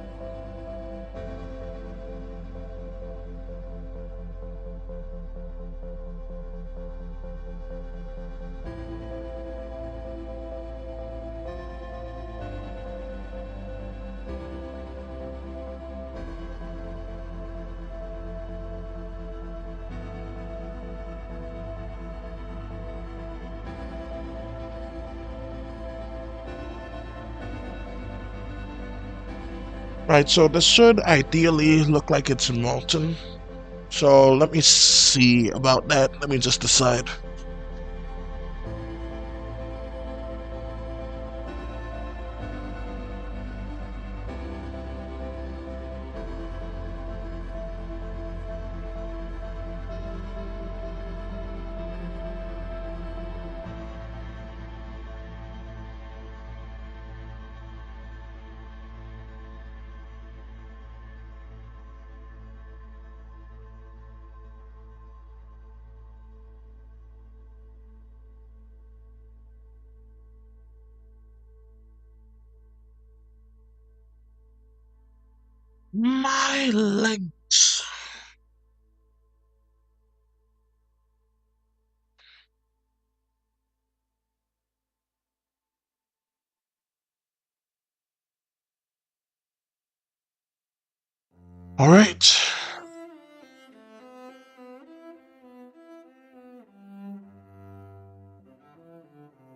Right, so this should ideally look like it's molten. So let me see about that. Let me just decide. My legs. All right.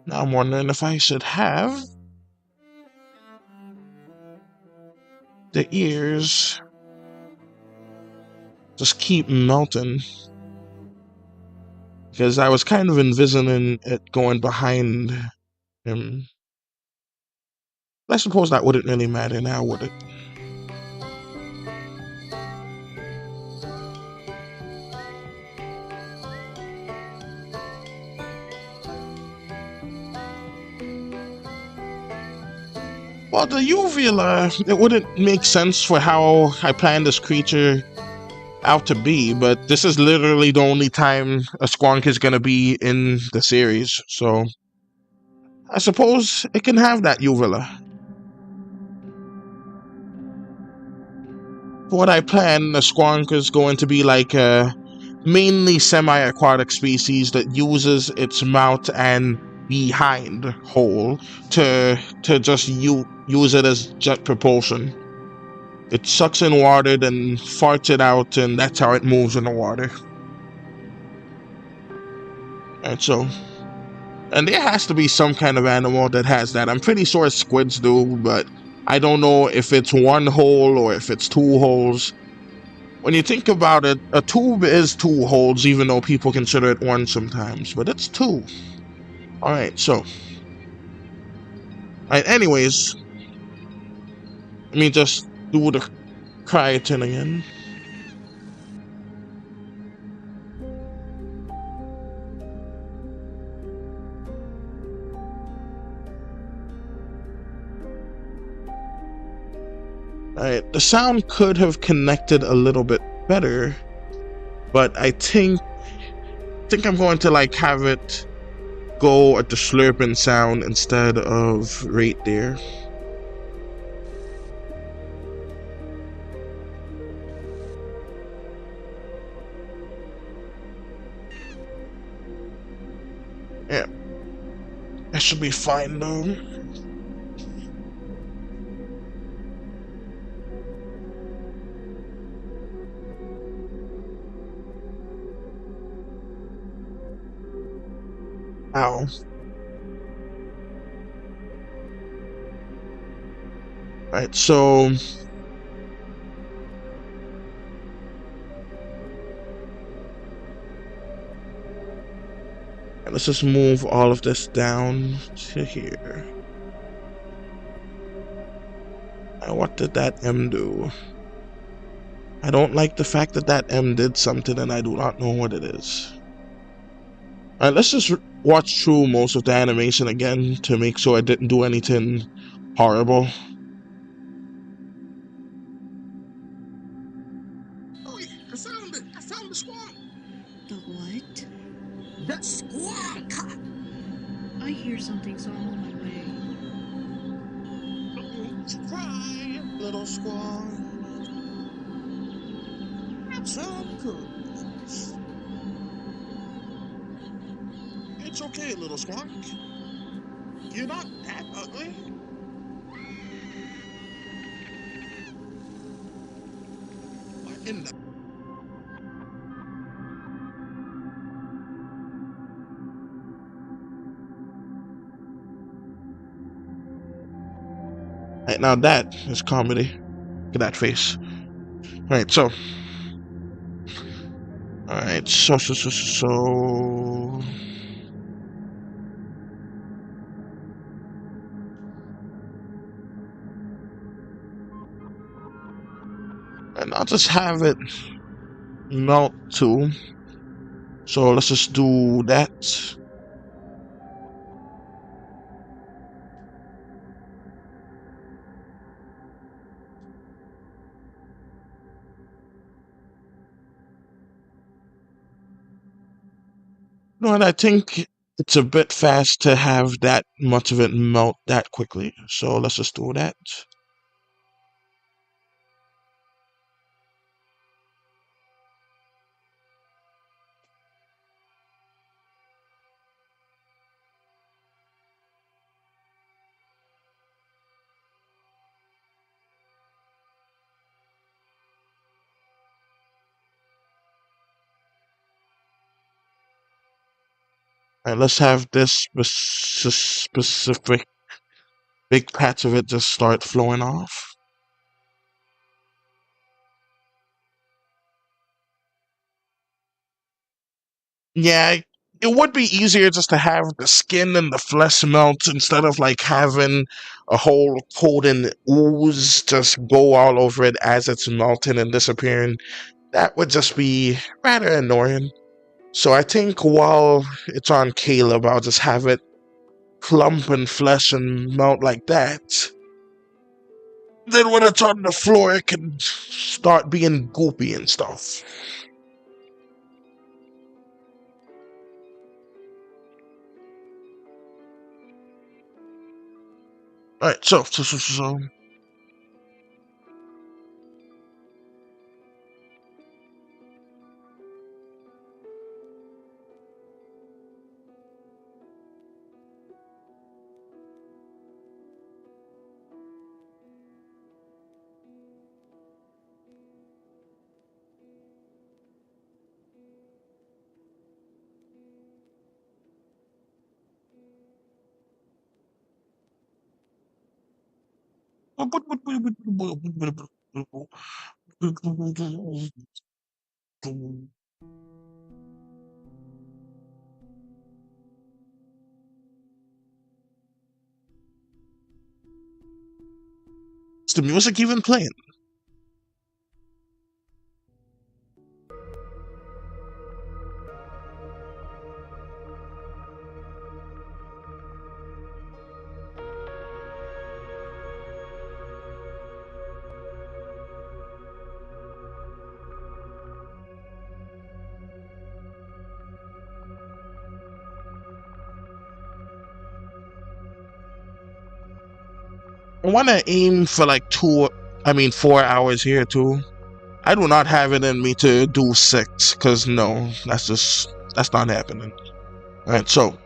Now I'm wondering if I should have the ears just keep melting, because I was kind of envisioning it going behind him. I suppose that wouldn't really matter now, would it? Well, the uvula, it wouldn't make sense for how I planned this creature out to be, but this is literally the only time a squonk is going to be in the series, so I suppose it can have that uvula. For what I planned, the squonk is going to be like a mainly semi-aquatic species that uses its mouth and behind hole to just use it as jet propulsion. It sucks in water, then farts it out, and that's how it moves in the water. And so, and there has to be some kind of animal that has that. I'm pretty sure squids do, but I don't know if it's one hole or if it's two holes. When you think about it, a tube is two holes, even though people consider it one sometimes, but it's two. Alright, so. Alright, anyways. Let me just do the creatine again. Alright, the sound could have connected a little bit better, but I think I'm going to like have it go at the slurping sound instead of right there. Yeah, that should be fine though. Ow. Alright, so let's just move all of this down to here. And what did that M do? I don't like the fact that that M did something and I do not know what it is. Alright, let's just watch through most of the animation again to make sure I didn't do anything horrible. Oh, yeah, I found it. I found the squawk. The what? The squawk. I hear something, so I'm on my way. Don't cry, little squawk. Have some cookies. It's okay, little squawk. You're not that ugly. What in the... Right, now that is comedy. Look at that face. Alright, so. Alright, so. And I'll just have it melt too. So let's just do that. No, and I think it's a bit fast to have that much of it melt that quickly. So let's just do that. And let's have this specific big patch of it just start flowing off. Yeah, it would be easier just to have the skin and the flesh melt instead of like having a whole coating ooze just go all over it as it's melting and disappearing. That would just be rather annoying. So I think while it's on Caleb, I'll just have it clump and flesh and melt like that. Then when it's on the floor, it can start being goopy and stuff. Alright, so. Is the music even playing? I want to aim for like 4 hours here too. I do not have it in me to do 6, because no, that's not happening. Alright, so.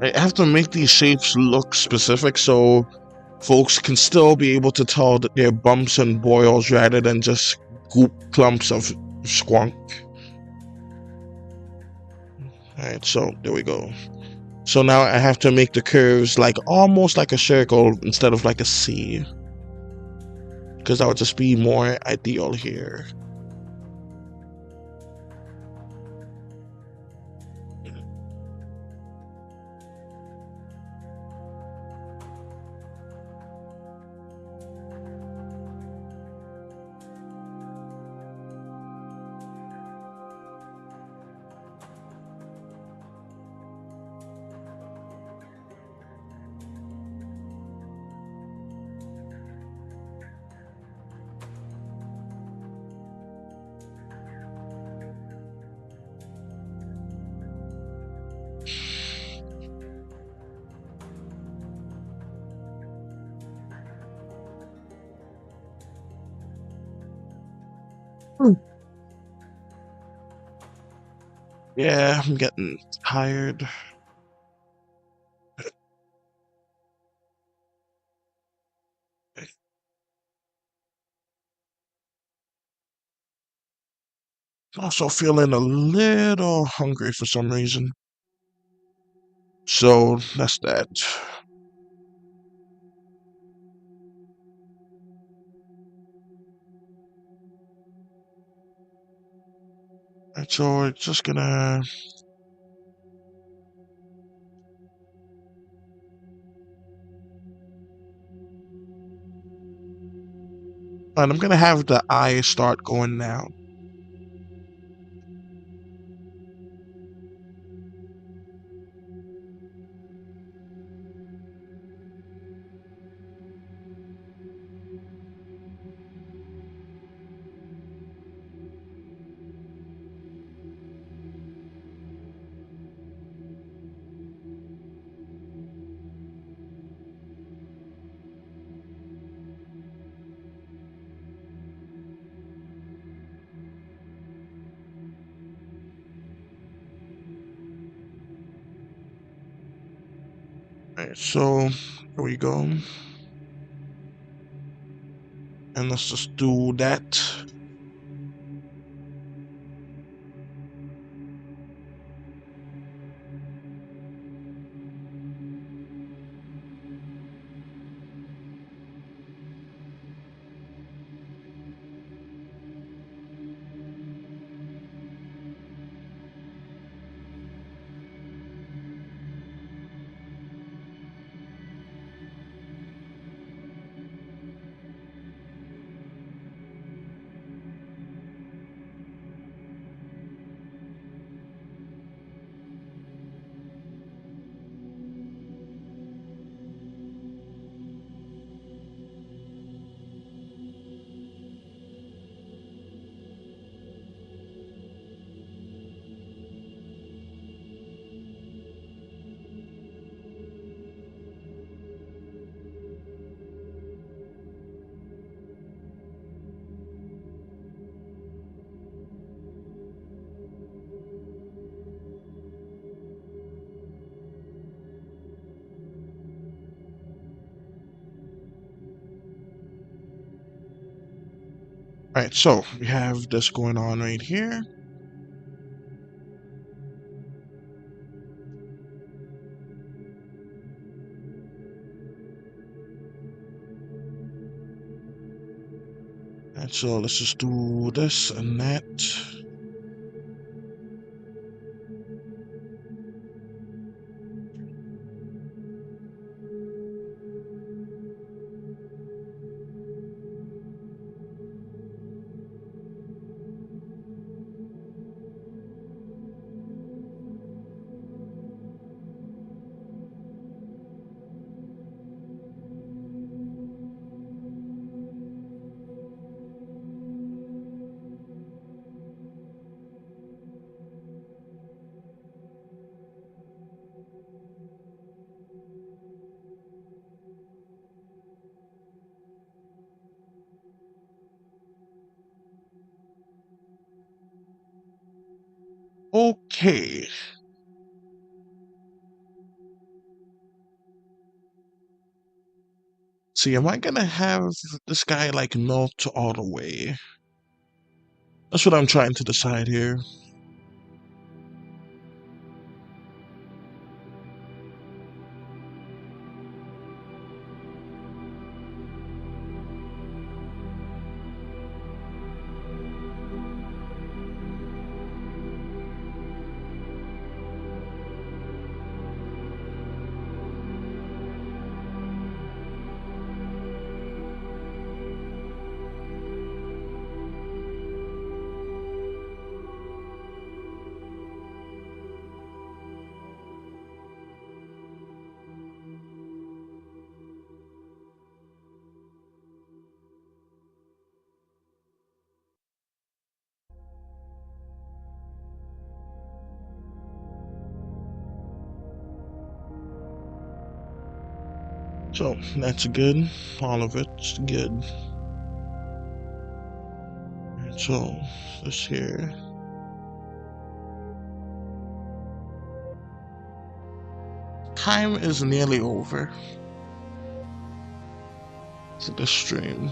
I have to make these shapes look specific so folks can still be able to tell that they're bumps and boils rather than just goop clumps of squonk. Alright, so there we go. So now I have to make the curves like almost like a circle instead of like a C, because that would just be more ideal here. Yeah, I'm getting tired. Also feeling a little hungry for some reason. So that's that. Alright, so we're just gonna... And I'm gonna have the eye start going now. Alright, so here we go. And let's just do that. Alright, so we have this going on right here. And so let's just do this and that. Okay. See, am I gonna have this guy like melt all the way? That's what I'm trying to decide here. So that's good. All of it's good. And so this here. Time is nearly over to the stream.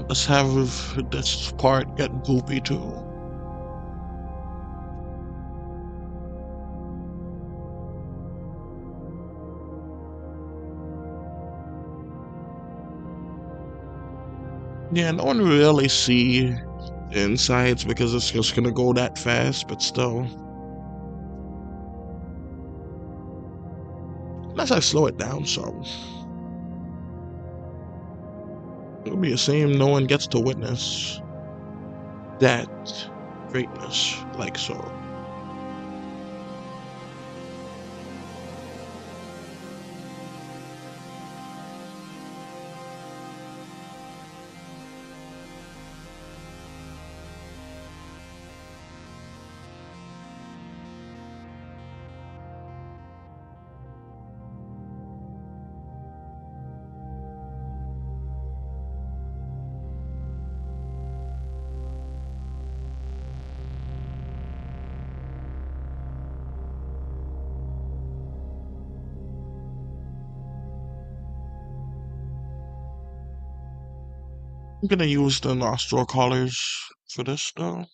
Let's have this part get goopy too. Yeah, no one really see the insides because it's just gonna go that fast, but still. Unless I slow it down some. It'll be the same, no one gets to witness that greatness like so. I'm gonna use the nostril collars for this though.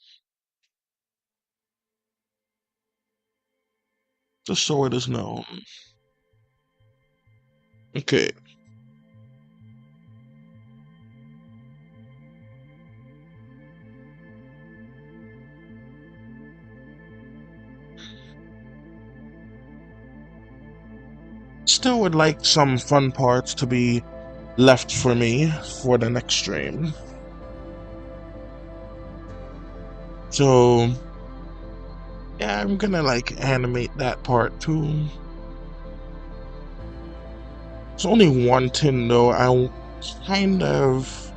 Just so it is known. Okay. Still would like some fun parts to be left for me for the next stream. So yeah, I'm gonna like animate that part too. It's only one tin though. I kind of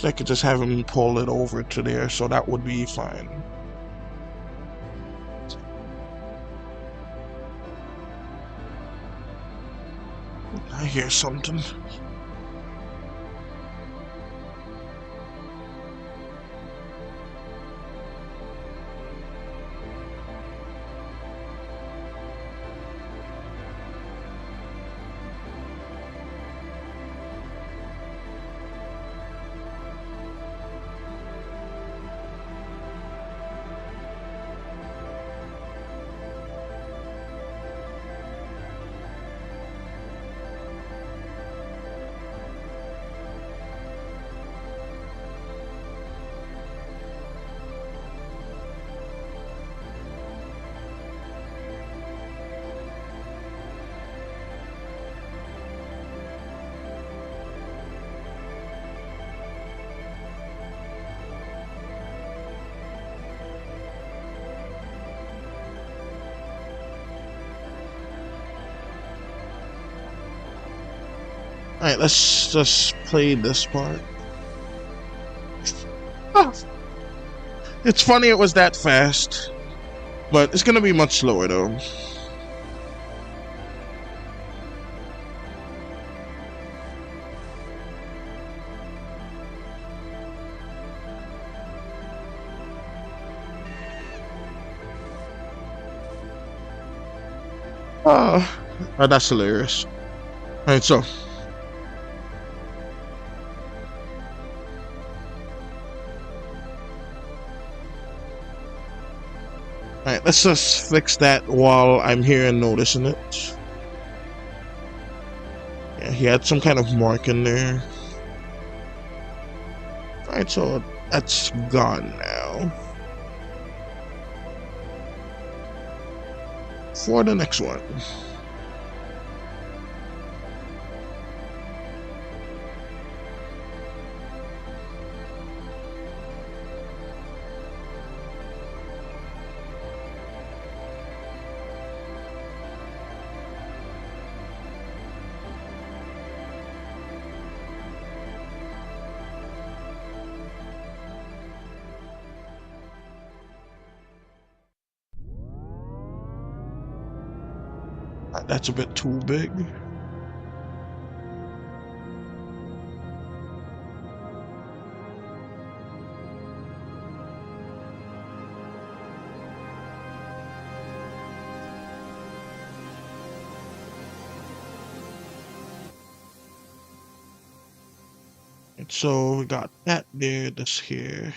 I could just have him pull it over to there, so that would be fine. I hear something. Alright, let's just play this part. Oh. It's funny it was that fast, but it's gonna be much slower though. Oh, that's hilarious. Alright, so alright, let's just fix that while I'm here and noticing it. Yeah, he had some kind of mark in there. Alright, so that's gone now. For the next one. That's a bit too big. And so we got that there, this here.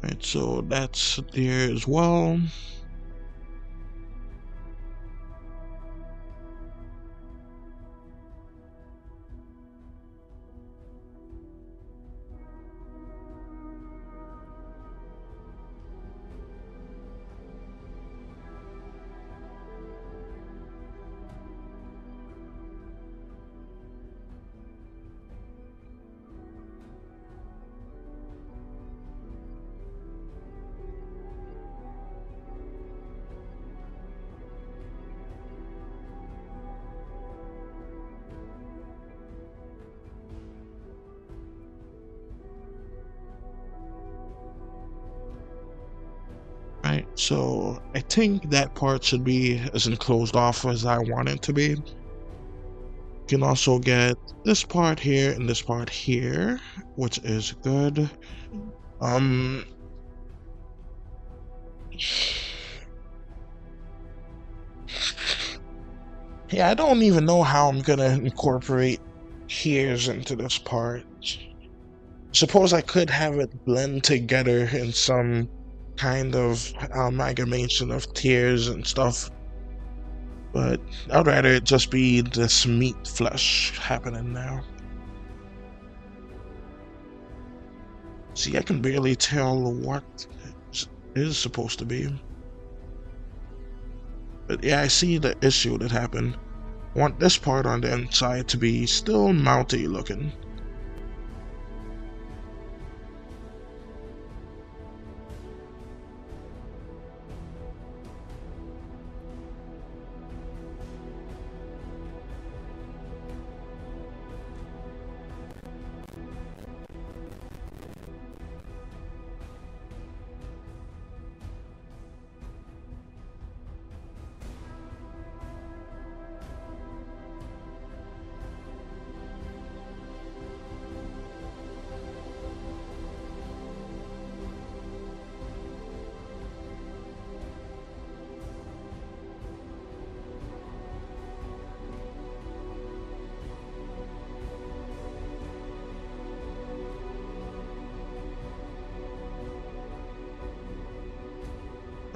Right, so that's there as well. So I think that part should be as enclosed off as I want it to be. You can also get this part here and this part here, which is good. Yeah, I don't even know how I'm gonna incorporate here's into this part. Suppose I could have it blend together in some kind of amalgamation of tears and stuff, but I'd rather it just be this meat flesh happening now. See, I can barely tell what it is supposed to be. But yeah, I see the issue that happened. I want this part on the inside to be still mounty looking.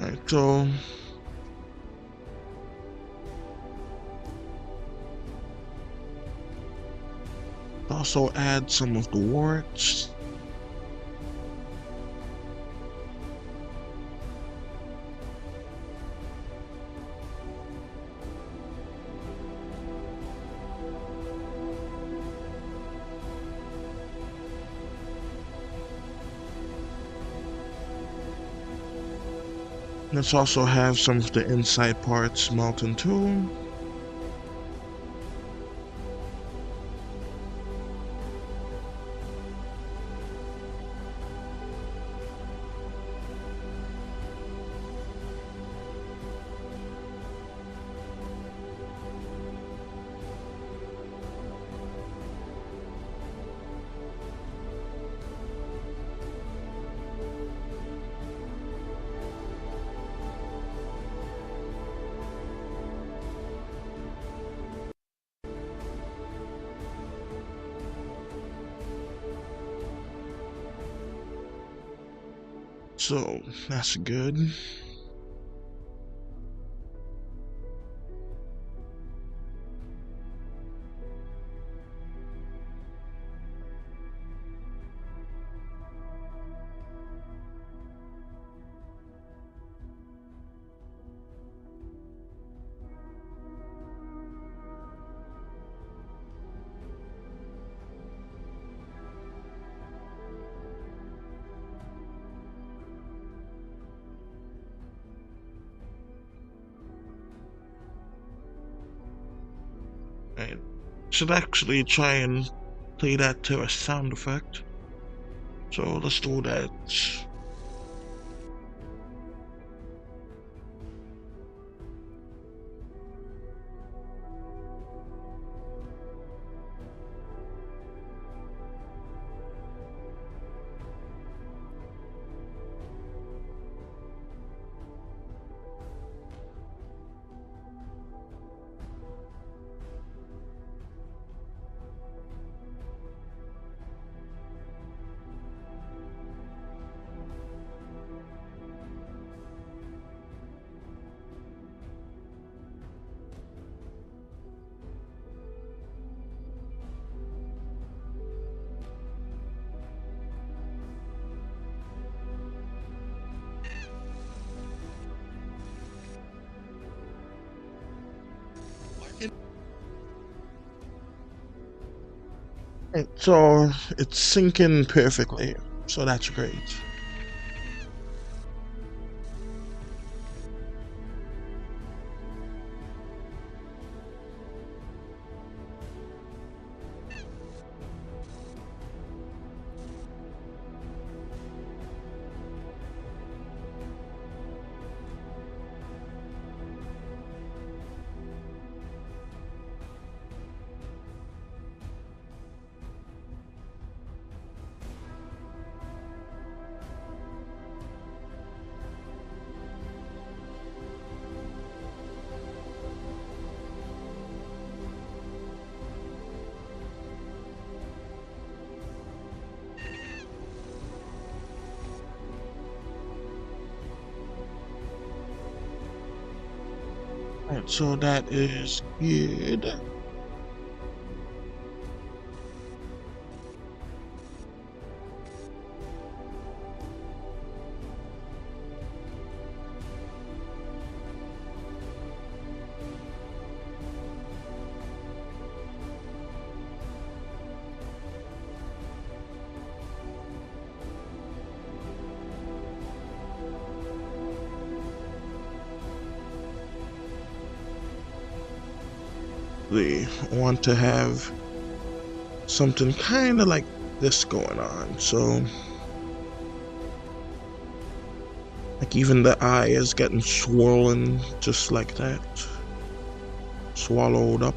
Right, so also add some of the warts. Let's also have some of the inside parts melting too. So that's good. Right. Should actually try and play that to a sound effect. So let's do that. Right, so it's syncing perfectly, so that's great. Alright, so that is good. They want to have something kind of like this going on, so like even the eye is getting swollen just like that, swallowed up.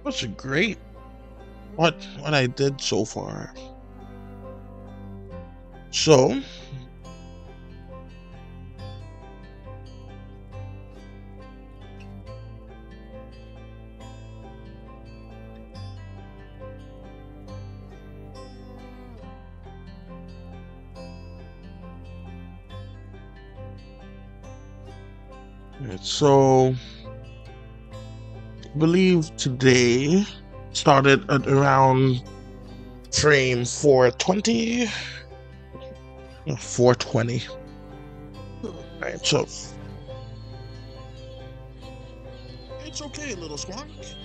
That's great. What I did so far. So so I believe today started at around frame 420. 420. Alright, so It's okay, little squonk.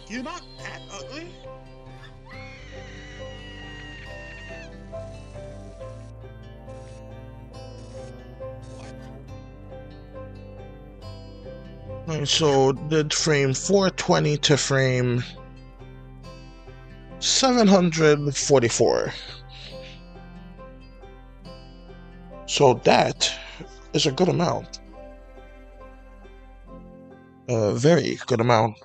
You're not that ugly. so did frame 420 to frame 744. So that is a good amount. A very good amount.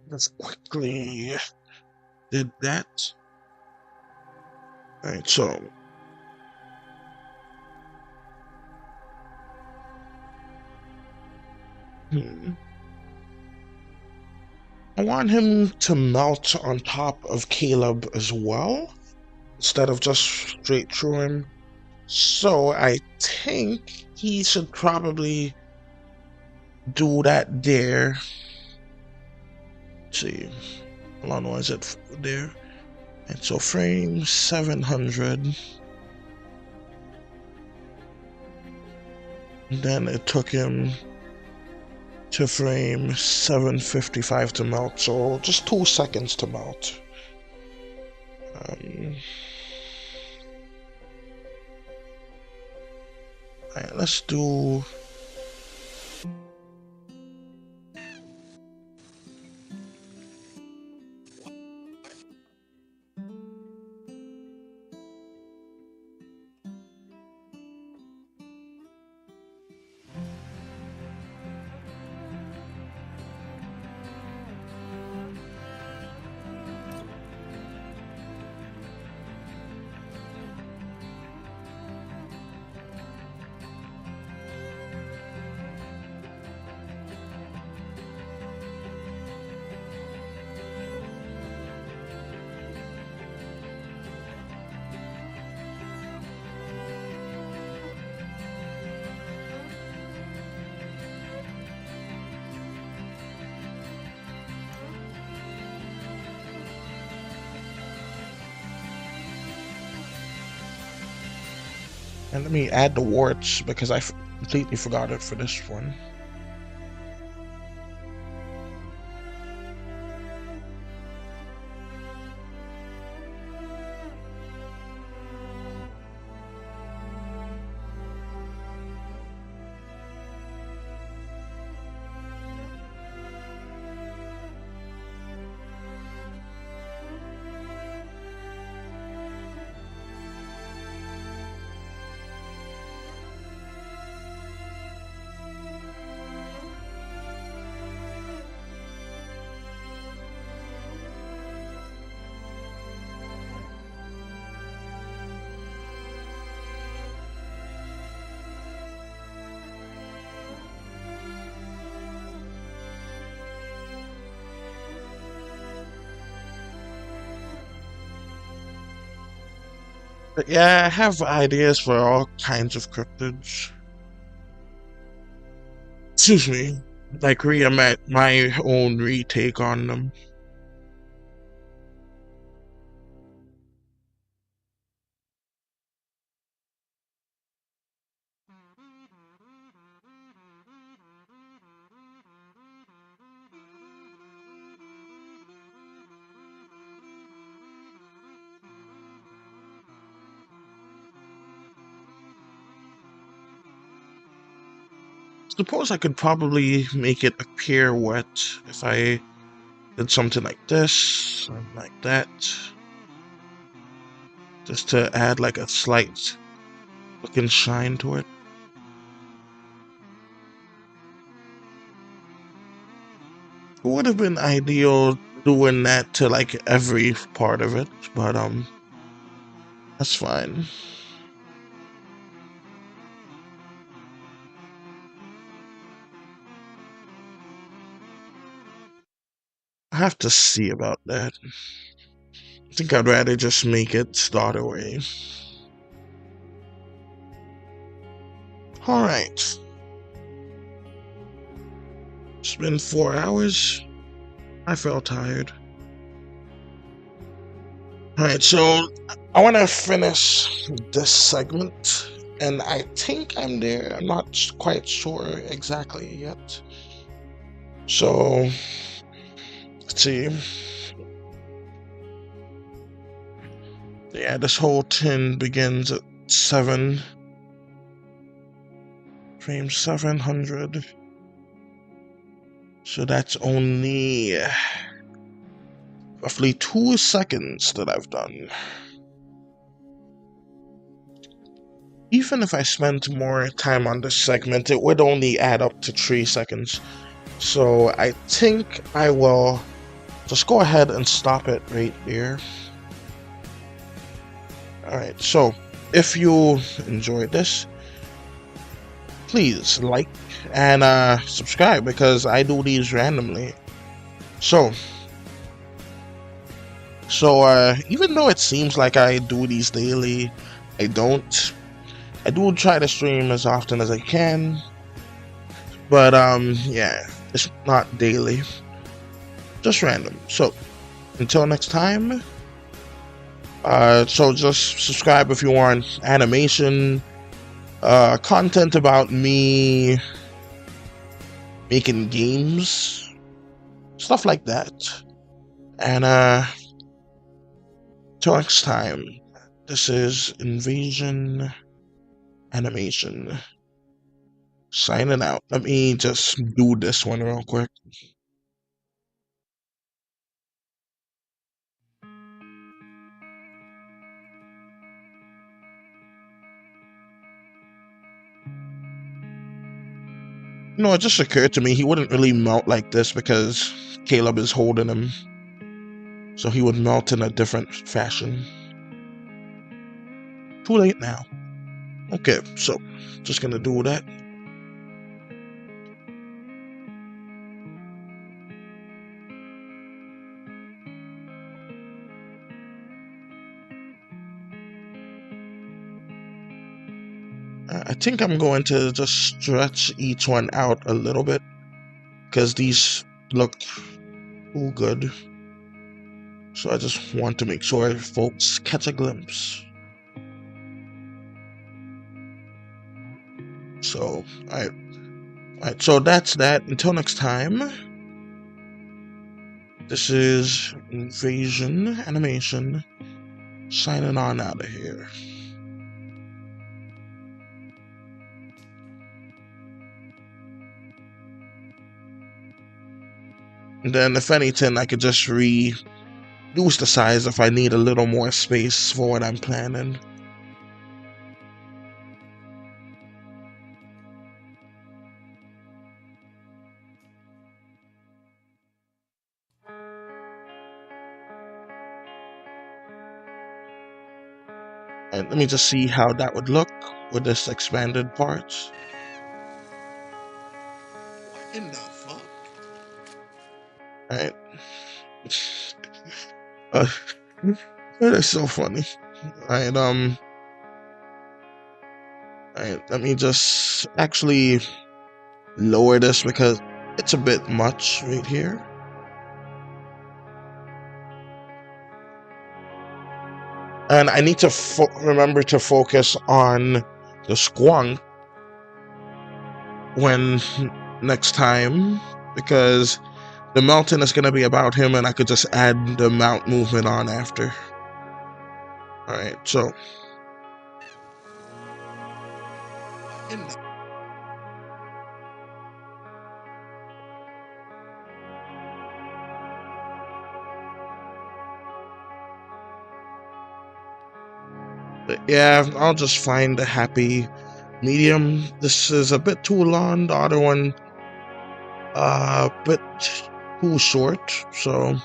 Let's quickly did that. Alright, so I want him to melt on top of Caleb as well, instead of just straight through him. So I think he should probably do that there. Let's see, how long was it there? And so frame 700. And then it took him to frame 755 to melt, so just 2 seconds to melt. Alright, let's do And let me add the warts because I completely forgot it for this one. But yeah, I have ideas for all kinds of cryptids. Excuse me. Like my own retake on them. Suppose I could probably make it appear wet if I did something like this, and like that. Just to add like a slight look and shine to it. It would have been ideal doing that to like every part of it, but that's fine. I have to see about that. I think I'd rather just make it start away. Alright. It's been 4 hours. I felt tired. Alright, so I want to finish this segment, and I think I'm there. I'm not quite sure exactly yet. So, let's see. Yeah, this whole tin begins at 7. Frame 700. So that's only roughly 2 seconds that I've done. Even if I spent more time on this segment, it would only add up to 3 seconds. So I think I will just go ahead and stop it right there. Alright, so if you enjoyed this, please like and subscribe, because I do these randomly. So even though it seems like I do these daily, I don't. I do try to stream as often as I can, but yeah, it's not daily, just random. So until next time, so just subscribe if you want animation, content about me making games, stuff like that. And till next time, this is Invasion Animation signing out. Let me just do this one real quick. No, it just occurred to me he wouldn't really melt like this because Caleb is holding him. So he would melt in a different fashion. Too late now. Okay, so just gonna do that. I think I'm going to just stretch each one out a little bit, because these look too good. So I just want to make sure folks catch a glimpse. So, alright, so that's that. Until next time, this is Invasion Animation, signing on out of here. And then, if anything, I could just reduce the size if I need a little more space for what I'm planning. And let me just see how that would look with this expanded part. What in the fuck? Alright. That is so funny. Alright, let me just actually lower this because it's a bit much right here. And I need to remember to focus on the squonk when next time, because the mountain is going to be about him and I could just add the mount movement on after. Alright, so In the but yeah, I'll just find a happy medium. This is a bit too long, the other one a bit too short, so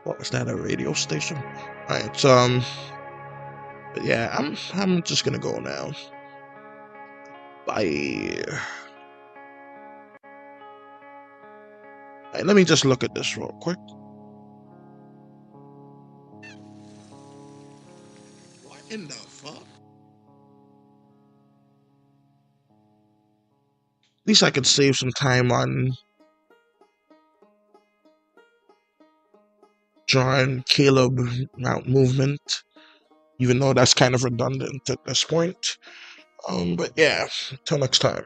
what was that, a radio station? Alright, but yeah, I'm just gonna go now. Bye. Alright, let me just look at this real quick. what in the fuck? At least I could save some time on drawing Caleb mount movement, even though that's kind of redundant at this point. But yeah, till next time.